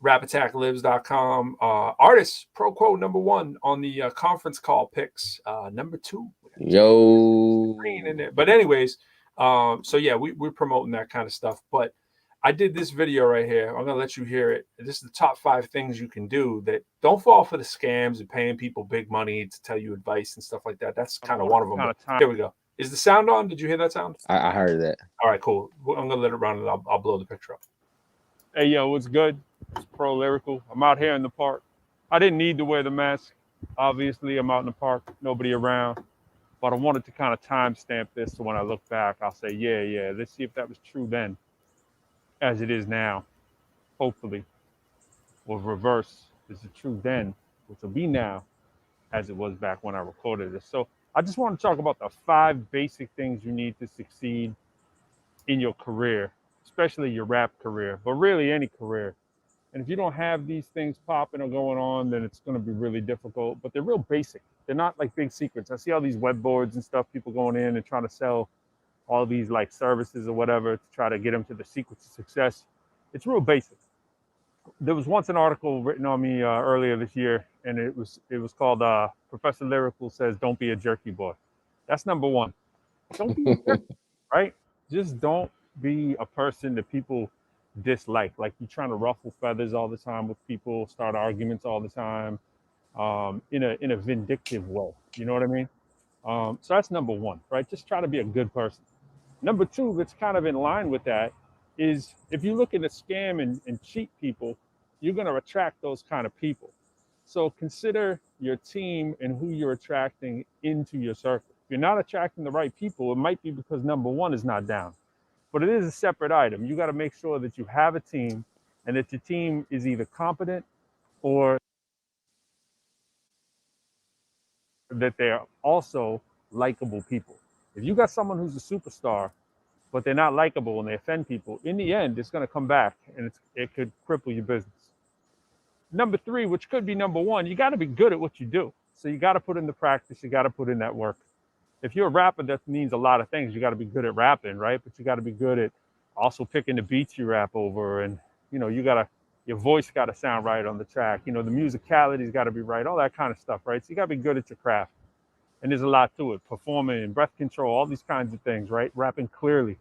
C: rapattacklives.com. Artists, ProQuo #1 on the conference call picks. #2.
D: Yo.
C: In there. But anyways, so yeah, we're promoting that kind of stuff. But I did this video right here. I'm going to let you hear it. This is the top 5 things you can do that don't fall for the scams and paying people big money to tell you advice and stuff like that. That's kind of one of them. Here we go. Is the sound on? Did you hear that sound?
D: I heard that.
C: All right, cool. I'm going to let it run and I'll blow the picture up.
G: Hey, yo, what's good? It's Pro Lyrical. I'm out here in the park. I didn't need to wear the mask. Obviously, I'm out in the park, nobody around. But I wanted to kind of timestamp this so when I look back, I'll say, yeah, let's see if that was true then as it is now. Hopefully, will reverse. Is it true then, which will be now, as it was back when I recorded this. So I just want to talk about the 5 basic things you need to succeed in your career, especially your rap career, but really any career. And if you don't have these things popping or going on, then it's going to be really difficult. But they're real basic. They're not like big secrets. I see all these web boards and stuff, people going in and trying to sell all these like services or whatever to try to get them to the secrets of success. It's real basic. There was once an article written on me earlier this year, and it was called Professor Lyrical Says Don't Be a Jerky Boy. That's #1. Don't be a jerky, right? Just don't be a person that people dislike. Like you're trying to ruffle feathers all the time with people, start arguments all the time, in a vindictive way. You know what I mean? So that's #1, right? Just try to be a good person. #2, that's kind of in line with that, is if you're looking to scam and cheat people, you're going to attract those kind of people. So consider your team and who you're attracting into your circle. If you're not attracting the right people, it might be because number one is not down, but it is a separate item. You got to make sure that you have a team and that your team is either competent or that they're also likable people. If you got someone who's a superstar, but they're not likable and they offend people, in the end, it's going to come back and it could cripple your business. Number three, which could be number one, you got to be good at what you do. So you got to put in the practice. You got to put in that work. If you're a rapper, that means a lot of things. You got to be good at rapping, right? But you got to be good at also picking the beats you rap over. And, you know, your voice got to sound right on the track. You know, the musicality's got to be right, all that kind of stuff, right? So you got to be good at your craft. And there's a lot to it. Performing and breath control, all these kinds of things, right? Rapping clearly.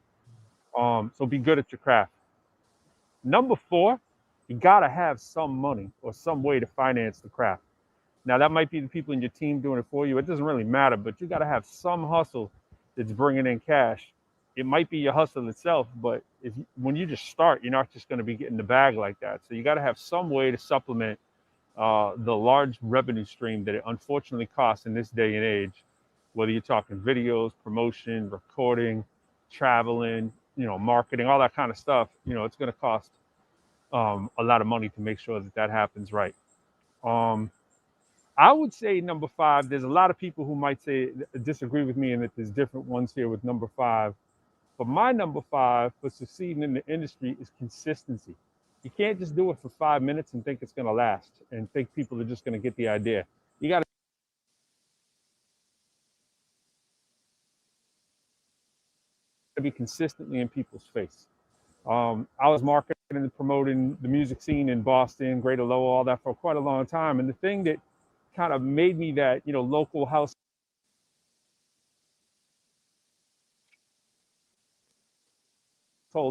G: So be good at your craft. Number four, you got to have some money or some way to finance the craft. Now, that might be the people in your team doing it for you. It doesn't really matter, but you got to have some hustle that's bringing in cash. It might be your hustle itself, but when you just start, you're not just going to be getting the bag like that. So you got to have some way to supplement the large revenue stream that it unfortunately costs in this day and age, whether you're talking videos, promotion, recording, traveling, you know, marketing, all that kind of stuff. You know, it's going to cost a lot of money to make sure that that happens right. I would say number five, there's a lot of people who might say disagree with me and that there's different ones here with number five. But my number five for succeeding in the industry is consistency. You can't just do it for 5 minutes and think it's going to last and think people are just going to get the idea. You got to be consistently in people's face. I was marketing and promoting the music scene in Boston, Greater Lowell, all that for quite a long time. And the thing that kind of made me that, you know, local household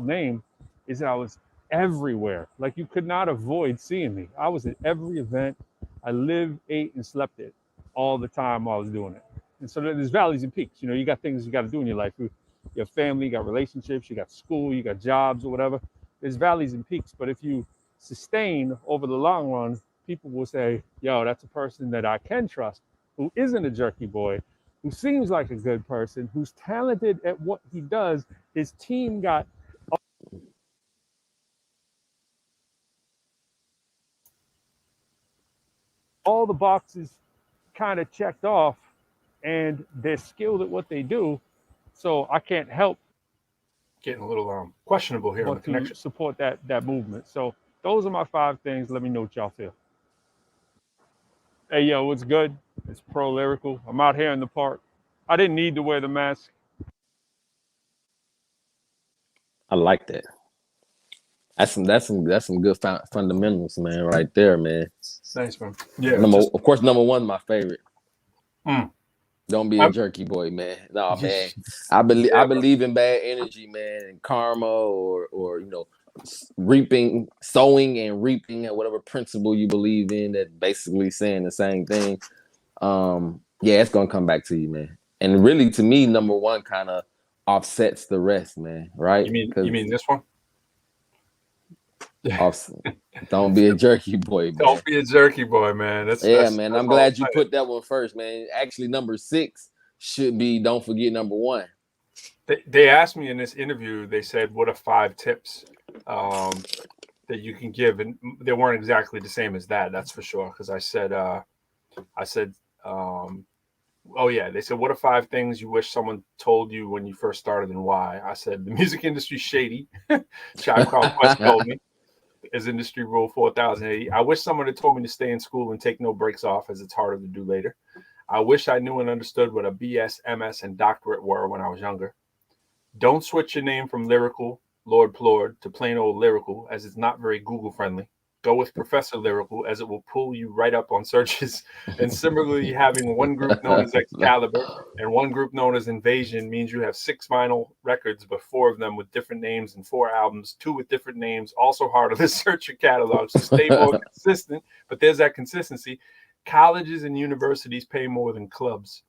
G: name is that I was everywhere. Like, you could not avoid seeing me. I was at every event. I lived, ate, and slept it all the time while I was doing it. And so there's valleys and peaks. You know, you got things you got to do in your life. You have family, you got relationships, you got school, you got jobs or whatever. There's valleys and peaks. But if you sustain over the long run, people will say, yo, that's a person that I can trust, who isn't a jerky boy, who seems like a good person, who's talented at what he does. His team got all the boxes kind of checked off, and they're skilled at what they do. So I can't help
C: getting a little questionable here on the connection.
G: Support that movement. So those are my 5 things. Let me know what y'all feel. Hey, yo, what's good? It's Pro Lyrical. I'm out here in the park. I didn't need to wear the mask.
D: I like that. That's some good fundamentals, man, right there, man.
C: Nice, man. Yeah.
D: Of course, number one, my favorite. Don't be a jerky boy, man. No, man. I believe in bad energy, man, and karma, or you know, sowing and reaping, and whatever principle you believe in. That basically saying the same thing. Yeah, it's gonna come back to you, man. And really, to me, number one kind of offsets the rest, man. Right?
C: You mean this one?
D: Don't be a jerky boy, man.
C: Don't be a jerky boy, man. That's
D: man. I'm glad you put that one first, man. Actually, number 6 should be don't forget number 1.
C: They asked me in this interview, they said, what are 5 tips that you can give? And they weren't exactly the same as that's for sure. Because I said, oh yeah, they said, what are 5 things you wish someone told you when you first started and why? I said, the music industry's shady. Tribe Called Quest told me. As industry rule 4080. I wish someone had told me to stay in school and take no breaks off, as it's harder to do later. I wish I knew and understood what a BS, MS, and doctorate were when I was younger. Don't switch your name from Lyrical, Lord Plord, to plain old Lyrical, as it's not very Google friendly. Go with Professor Lyrical, as it will pull you right up on searches. And similarly, having one group known as Excalibur and one group known as Invasion means you have 6 vinyl records, but 4 of them with different names, and 4 albums, 2 with different names. Also harder to search your catalog. So stay more consistent. But there's that consistency. Colleges and universities pay more than clubs.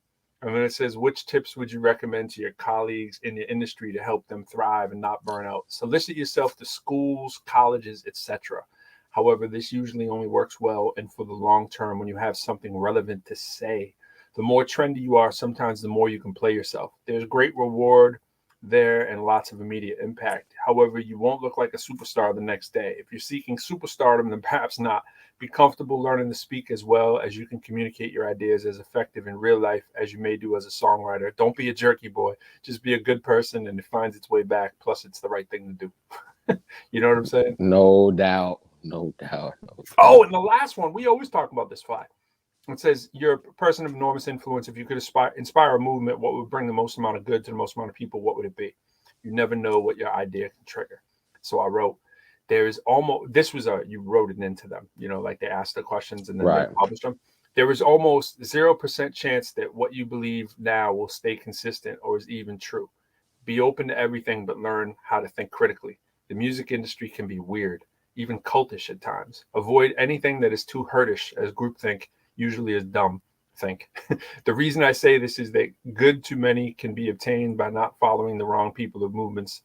C: And then it says, which tips would you recommend to your colleagues in the industry to help them thrive and not burn out? Solicit yourself to schools, colleges, etc. However, this usually only works well and for the long term when you have something relevant to say. The more trendy you are, sometimes the more you can play yourself. There's great reward there and lots of immediate impact. However, you won't look like a superstar the next day. If you're seeking superstardom, then perhaps not. Be comfortable learning to speak as well as you can communicate your ideas as effective in real life as you may do as a songwriter. Don't be a jerky boy. Just be a good person and it finds its way back. Plus, it's the right thing to do. You know what I'm saying?
D: No doubt. No doubt.
C: Oh, and the last one, we always talk about this, Fly. It says, you're a person of enormous influence. If you could inspire a movement, what would bring the most amount of good to the most amount of people? What would it be? You never know what your idea can trigger. So I wrote, there's almost, this was you wrote it into them, you know, like they asked the questions and then they published them. There is almost 0% chance that what you believe now will stay consistent or is even true. Be open to everything, but learn how to think critically. The music industry can be weird, even cultish at times. Avoid anything that is too herdish, as groupthink usually is dumb think. The reason I say this is that good too many can be obtained by not following the wrong people or movements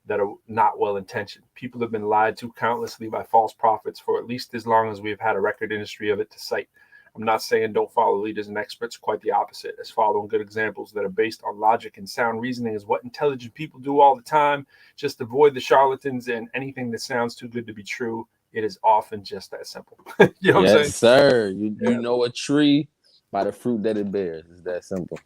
C: that are not well-intentioned. People have been lied to countlessly by false prophets for at least as long as we've had a record industry of it to cite. I'm not saying don't follow leaders and experts, quite the opposite, as following good examples that are based on logic and sound reasoning is what intelligent people do all the time. Just avoid the charlatans and anything that sounds too good to be true. It is often just that simple. You know what I'm saying?
D: Yes, sir. You know a tree by the fruit that it bears. It's that simple.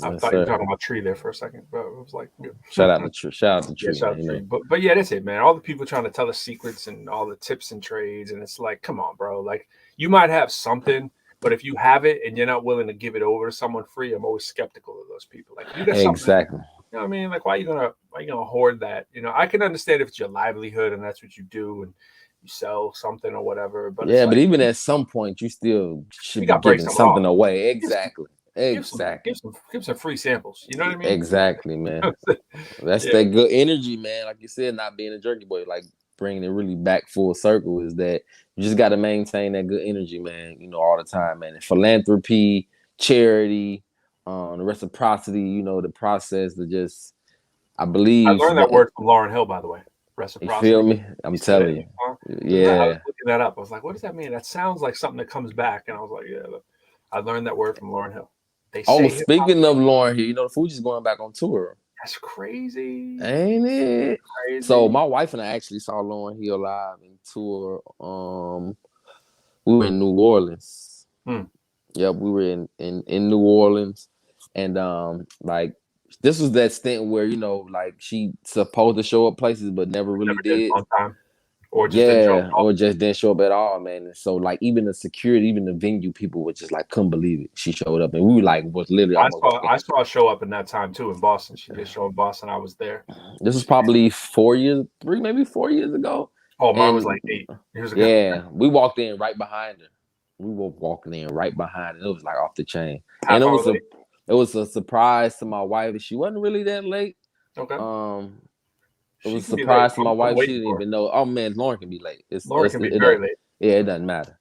C: I thought you were talking about tree there for a second, but it was like,
D: shout out the tree. Shout out the tree.
C: Yeah, shout out the tree. But yeah, that's it, man. All the people trying to tell us secrets and all the tips and trades, and it's like, come on, bro. Like, you might have something, but if you have it and you're not willing to give it over to someone free, I'm always skeptical of those people. Like, you got
D: exactly.
C: You know what I mean? Like, why are you gonna hoard that? You know, I can understand if it's your livelihood and that's what you do and you sell something or whatever. But
D: yeah, but even at some point, you still should be giving something away. Exactly. Exactly.
C: Give some free samples. You know what I mean?
D: Exactly, man. That's that good energy, man. Like you said, not being a jerky boy, like bringing it really back full circle is that you just got to maintain that good energy, man. You know, all the time, man. And philanthropy, charity, the reciprocity. You know, the process to just. I believe.
C: I learned that word from Lauryn Hill, by the way. Reciprocity.
D: You feel me? I'm telling you. Yeah.
C: I was looking that up. I was like, what does that mean? That sounds like something that comes back. And I was like, yeah. Look, I learned that word from Lauryn Hill.
D: Speaking of Lauryn Hill, you know, the Fugees going back on tour.
C: That's crazy.
D: Ain't it? Crazy. So my wife and I actually saw Lauryn Hill live in tour. We were in New Orleans. Yep, we were in New Orleans. And like this was that stint where, you know, like she supposed to show up places but never really did.
C: On time. Or just
D: didn't show up at all, man. And so like even the security, even the venue people were just like couldn't believe it. She showed up and we were like was literally
C: I saw her show up in that time too in Boston. She did show in Boston. I was there.
D: This was probably 4 years ago.
C: Oh, mine was like 8 years ago.
D: Yeah, we walked in right behind her. We were walking in right behind her. It was like off the chain. And it was a surprise to my wife. She wasn't really that late.
C: Okay.
D: It was a surprise to my wife. She didn't even know. Oh man, Lauren can be late.
C: Lauren can be very late.
D: Yeah, it doesn't matter.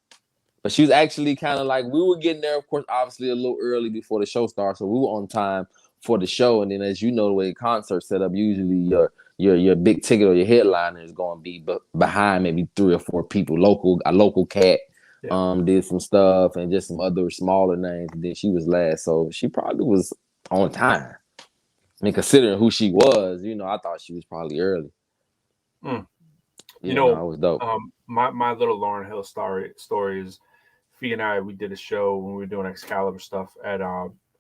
D: But she was actually kind of like we were getting there, of course, obviously a little early before the show started, so we were on time for the show. And then, as you know, the way the concert set up, usually your big ticket or your headliner is going to be behind maybe 3 or 4 people. A local cat did some stuff and just some other smaller names. And then she was last, so she probably was on time. I mean, considering who she was, you know, I thought she was probably early.
C: You know,
D: it was dope.
C: My little Lauryn Hill story is, Fee and I, we did a show when we were doing Excalibur stuff at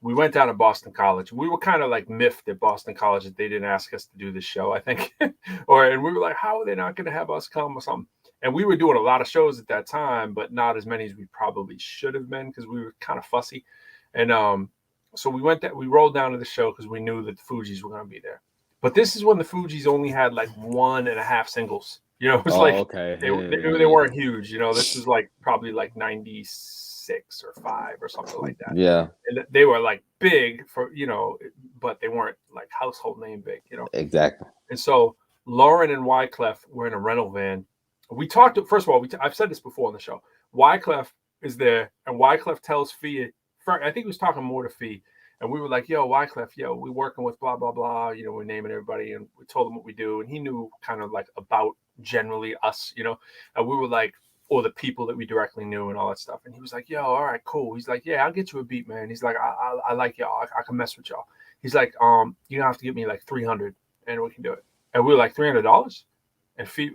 C: we went down to Boston College. We were kind of like miffed at Boston College that they didn't ask us to do this show, I think. And we were like, how are they not going to have us come or something? And we were doing a lot of shows at that time, but not as many as we probably should have been because we were kind of fussy. And so we rolled down to the show because we knew that the Fugees were going to be there. But this is when the Fugees only had like 1.5 singles. You know, it was they weren't huge. You know, this is like probably like 96 or 5 or something like that.
D: Yeah.
C: And they were like big for, you know, but they weren't like household name big, you know.
D: Exactly.
C: And so Lauren and Wyclef were in a rental van. We talked, first of all, I've said this before on the show. Wyclef is there and Wyclef tells Fee I think he was talking more to Fee, and we were like, "Yo, Wyclef, yo, we working with blah blah blah." You know, we're naming everybody, and we told him what we do, and he knew kind of like about generally us, you know, and we were like, or the people that we directly knew and all that stuff. And he was like, "Yo, all right, cool." He's like, "Yeah, I'll get you a beat, man." He's like, "I like y'all. I can mess with y'all." He's like, "You're gonna have to give me like 300, and we can do it." And we were like, $300. And Fee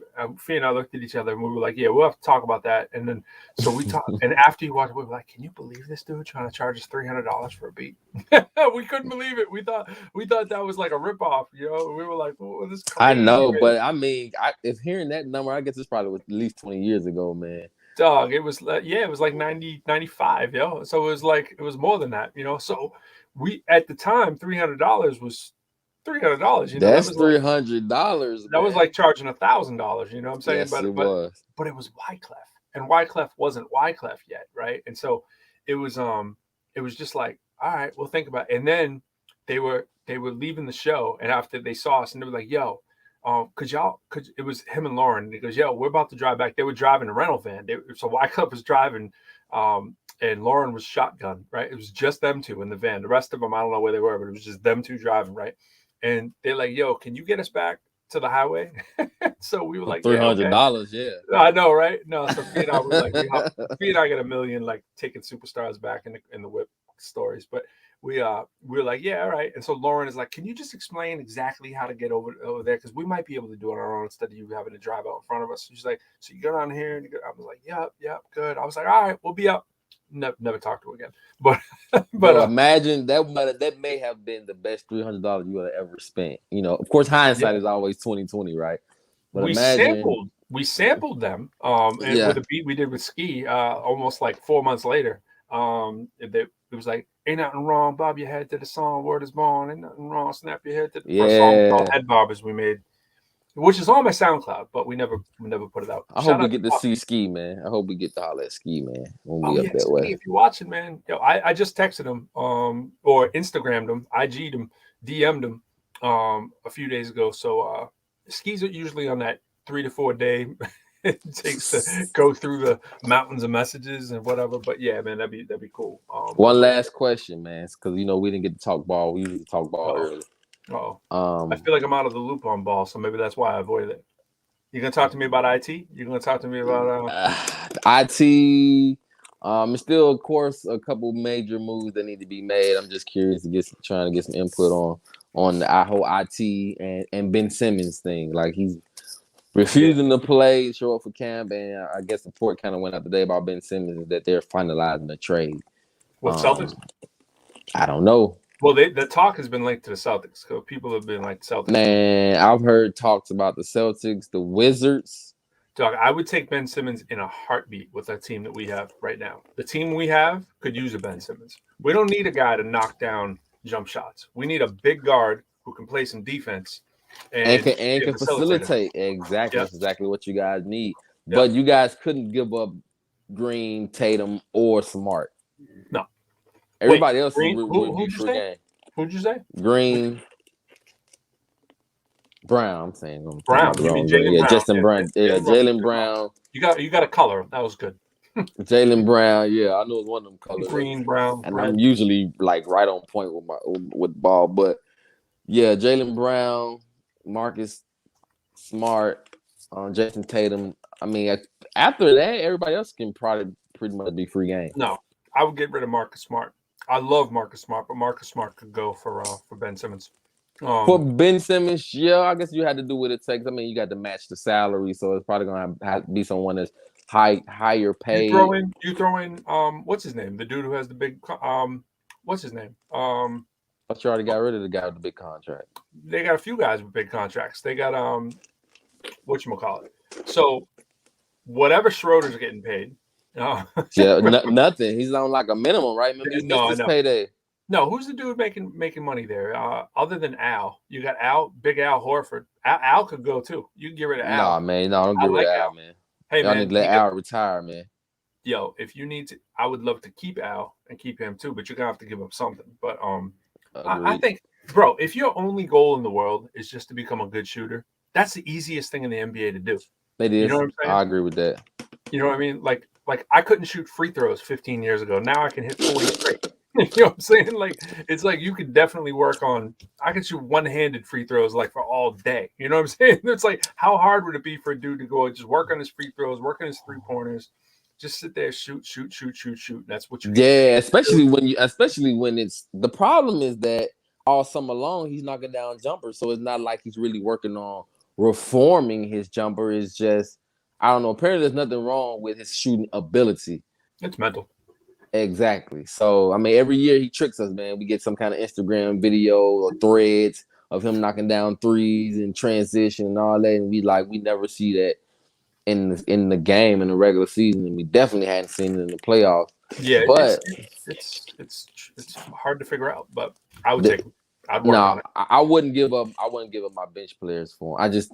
C: and I looked at each other and we were like, "Yeah, we'll have to talk about that." And then so we talked. And after you watched, we were like, "Can you believe this dude trying to charge us $300 for a beat?" We couldn't believe it. We thought that was like a ripoff. You know, we were like, "Oh, this is crazy."
D: I know, but I mean, if hearing that number, I guess it's probably at least 20 years ago, man.
C: Dog, it was like 90, 95, yo. So it was more than that, you know. So we at the time, $300 was $300. You know,
D: that's $300.
C: That was like charging $1,000. You know what I'm saying?
D: Yes, it was.
C: But it was Wyclef, and Wyclef wasn't Wyclef yet, right? And so it was just like, all right, we'll think about it. And then they were leaving the show, and after they saw us, and they were like, "Yo, could it was him and Lauren, and he goes, "Yo, we're about to drive back." They were driving a rental van. So Wyclef was driving, and Lauren was shotgun, right? It was just them two in the van. The rest of them, I don't know where they were, but it was just them two driving, right? And they're like, "Yo, can you get us back to the highway?" So we were like,
D: $300, yeah.
C: I know, right? No, so Fee and I were like, Fee and I got a million like taking superstars back in the whip stories, but we were like, "Yeah, all right." And so Lauren is like, "Can you just explain exactly how to get over there? Because we might be able to do it on our own instead of you having to drive out in front of us." She's like, "So you go down here," and I was like, "Yep, good." I was like, "All right, we'll be up." Never talked to her again. But
D: imagine that may have been the best $300 you would have ever spent. You know, of course, hindsight is always 20/20, right? But
C: we sampled them and with a beat we did with Ski almost like 4 months later. It was like, "Ain't nothing wrong, bob your head to the song, word is born, ain't nothing wrong, snap your head to the first song called Head Bobbers we made, which is on my SoundCloud, but we never put it out.
D: I hope we get to see Ski, man. I hope we get to holler at Ski, man, when we up that way.
C: If you're watching, man, yo, I just texted him or Instagrammed him, IG'd him, DM'd him a few days ago. So Ski's are usually on that 3 to 4 day it takes to go through the mountains of messages and whatever. But yeah, man, that'd be cool.
D: One last question, man, because you know we didn't get to talk ball. We usually talk ball early.
C: I feel like I'm out of the loop on ball, so maybe that's why I avoided it. You gonna talk to me about IT? You gonna talk to me about
D: IT? It's still, of course, a couple major moves that need to be made. I'm just curious to trying to get some input on the whole IT and Ben Simmons thing. Like he's refusing to play, show up for camp, and I guess the report kind of went out today about Ben Simmons that they're finalizing a trade.
C: What Celtics?
D: I don't know.
C: Well, the talk has been linked to the Celtics. So people have been like Celtics.
D: Man, I've heard talks about the Celtics, the Wizards.
C: Dog, I would take Ben Simmons in a heartbeat with that team that we have right now. The team we have could use a Ben Simmons. We don't need a guy to knock down jump shots. We need a big guard who can play some defense and
D: can facilitate. Exactly, that's exactly what you guys need.
C: Yep.
D: But you guys couldn't give up Green, Tatum, or Smart.
C: No.
D: Everybody else
C: Green,
D: would be free game.
C: Who'd you say?
D: Green, Brown. I'm saying
C: Brown. You mean Jaylen Brown?
D: Justin Brown. Yeah, Jaylen Brown.
C: You got a color. That was good.
D: Jaylen Brown. Yeah, I know it's one of them colors.
C: Green, brown.
D: And
C: red.
D: I'm usually like right on point with the ball, but yeah, Jaylen Brown, Marcus Smart, Jason Tatum. I mean, after that, everybody else can probably pretty much be free game.
C: No, I would get rid of Marcus Smart. I love Marcus Smart, but Marcus Smart could go for Ben Simmons.
D: For Ben Simmons, yeah, I guess you had to do what it takes. I mean, you got to match the salary, so it's probably gonna have to be someone that's higher paid.
C: You throw in what's his name? The dude who has the big what's his name?
D: But you already got rid of the guy with the big contract.
C: They got a few guys with big contracts. They got whatchamacallit. So whatever Schroeder's getting paid.
D: Nothing. He's on like a minimum, right? Maybe his payday.
C: No, who's the dude making money there? Other than Al, you got Al, Big Al Horford. Al could go too. You can get rid of Al.
D: Nah, man, don't get rid of Al, man.
C: Hey,
D: y'all
C: man,
D: need to let Al retire, man.
C: Yo, if you need to, I would love to keep Al and keep him too, but you're gonna have to give up something. But I think, bro, if your only goal in the world is just to become a good shooter, that's the easiest thing in the NBA to do.
D: It is.
C: You know what I'm saying?
D: I agree with that.
C: You know what I mean? Like like I couldn't shoot free throws 15 years ago. Now I can hit 40 straight. You know what I'm saying? Like it's like you could definitely work on. I can shoot one-handed free throws like for all day. You know what I'm saying? It's like how hard would it be for a dude to go and just work on his free throws, work on his 3-pointers, just sit there, shoot. That's what you.
D: Yeah, especially when it's the problem is that all summer long he's knocking down jumpers, so it's not like he's really working on reforming his jumper. It's just I don't know. Apparently, there's nothing wrong with his shooting ability.
C: It's mental.
D: Exactly. So I mean, every year he tricks us, man. We get some kind of Instagram video or threads of him knocking down threes and transition and all that, and we never see that in the game in the regular season, and we definitely hadn't seen it in the playoffs.
C: Yeah,
D: but
C: it's hard to figure out. But I would take. I'd work on it.
D: I wouldn't give up. I wouldn't give up my bench players for him.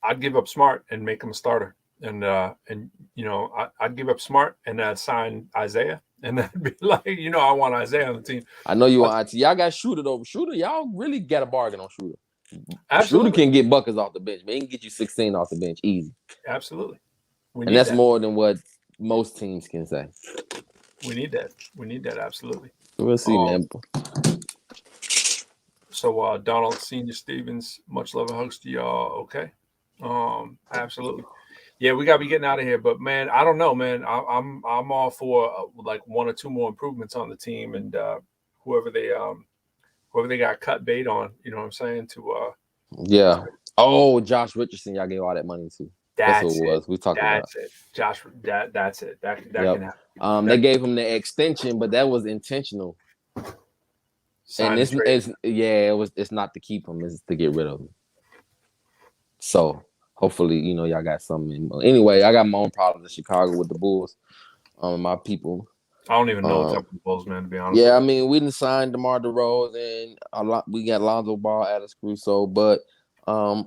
C: I'd give up Smart and make him a starter, and you know I'd give up Smart and sign Isaiah, and then be like, you know, I want Isaiah on the team.
D: I know you want IT. Y'all got Shooter though. Shooter, y'all really got a bargain on Shooter.
C: Absolutely.
D: Shooter can get buckets off the bench, man. He can get you 16 off the bench easy.
C: Absolutely.
D: And that's more than what most teams can say.
C: We need that. Absolutely.
D: We'll see, man.
C: So Donald Senior Stevens, much love and hugs to y'all. Okay. Absolutely. Yeah, we gotta be getting out of here. But man, I don't know, man. I'm all for like 1 or 2 more improvements on the team, and whoever they got cut bait on, you know what I'm saying?
D: Yeah. Oh, Josh Richardson, y'all gave all that money to. That's what it was. We talked about.
C: That's it. Josh, that's it. That can happen.
D: They gave him the extension, but that was intentional. And it's not to keep him, it's to get rid of him. So hopefully, you know, y'all got something. Anyway, I got my own problems in Chicago with the Bulls. My people.
C: I don't even know what's up with the Bulls, man, to be honest.
D: Yeah, I mean, we didn't sign DeMar DeRozan and we got Lonzo Ball, Alex Caruso, but I'm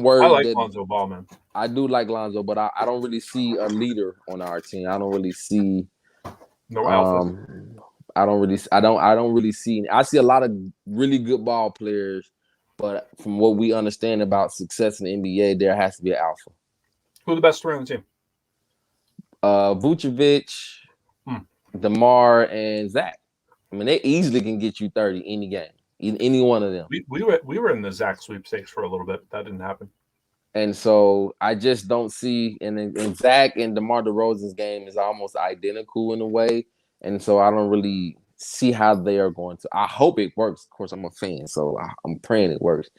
D: worried.
C: I like Lonzo Ball, man.
D: I do like Lonzo, but I don't really see a leader on our team. I don't really see
C: no alpha.
D: I don't really see. I see a lot of really good ball players, but from what we understand about success in the NBA, there has to be an alpha.
C: Who's the best 3 on the team?
D: Vucevic, DeMar, and Zach. I mean, they easily can get you 30 any game, any one of them.
C: We were in the Zach sweepstakes for a little bit. That didn't happen.
D: And so I just don't see. And Zach and DeMar DeRozan's game is almost identical in a way. And so I don't really see how they are going to. I hope it works. Of course, I'm a fan, so I'm praying it works.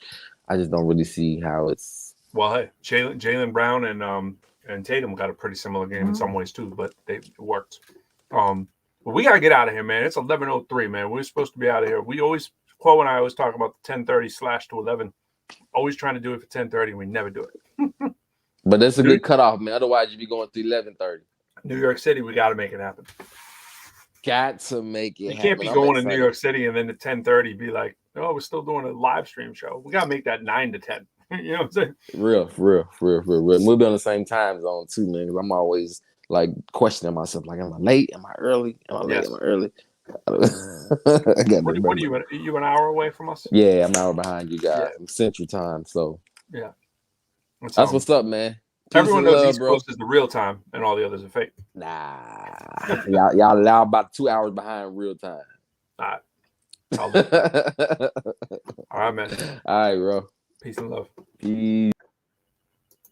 D: I just don't really see how it's.
C: Well, hey, Jaylen Brown and Tatum got a pretty similar game in some ways too, but it worked. But we gotta get out of here, man. It's 11:03, man. We're supposed to be out of here. Quo and I always talk about the 10:30 / to 11. Always trying to do it for 10:30, and we never do it.
D: But that's a good cutoff, man. Otherwise, you'd be going to 11:30.
C: New York City, we got to make it happen.
D: Got to make it happen.
C: You can't be going to New York City and then at 10:30 be like, oh, we're still doing a live stream show. We got to make that 9 to 10. You know what I'm saying? Real.
D: We'll be on the same time zone too, man. Because I'm always like questioning myself, like, am I late? Am I early? Am I early?
C: What are you an hour away from us?
D: Yeah, I'm an hour behind you guys. Yeah. I'm Central Time, so
C: yeah.
D: That's what's up, man.
C: Everyone knows East Coast is the real time, and all the others are fake.
D: Nah, y'all allow about 2 hours behind real time.
C: All right. All right, man.
D: All right, bro.
C: Peace and love.
D: Peace.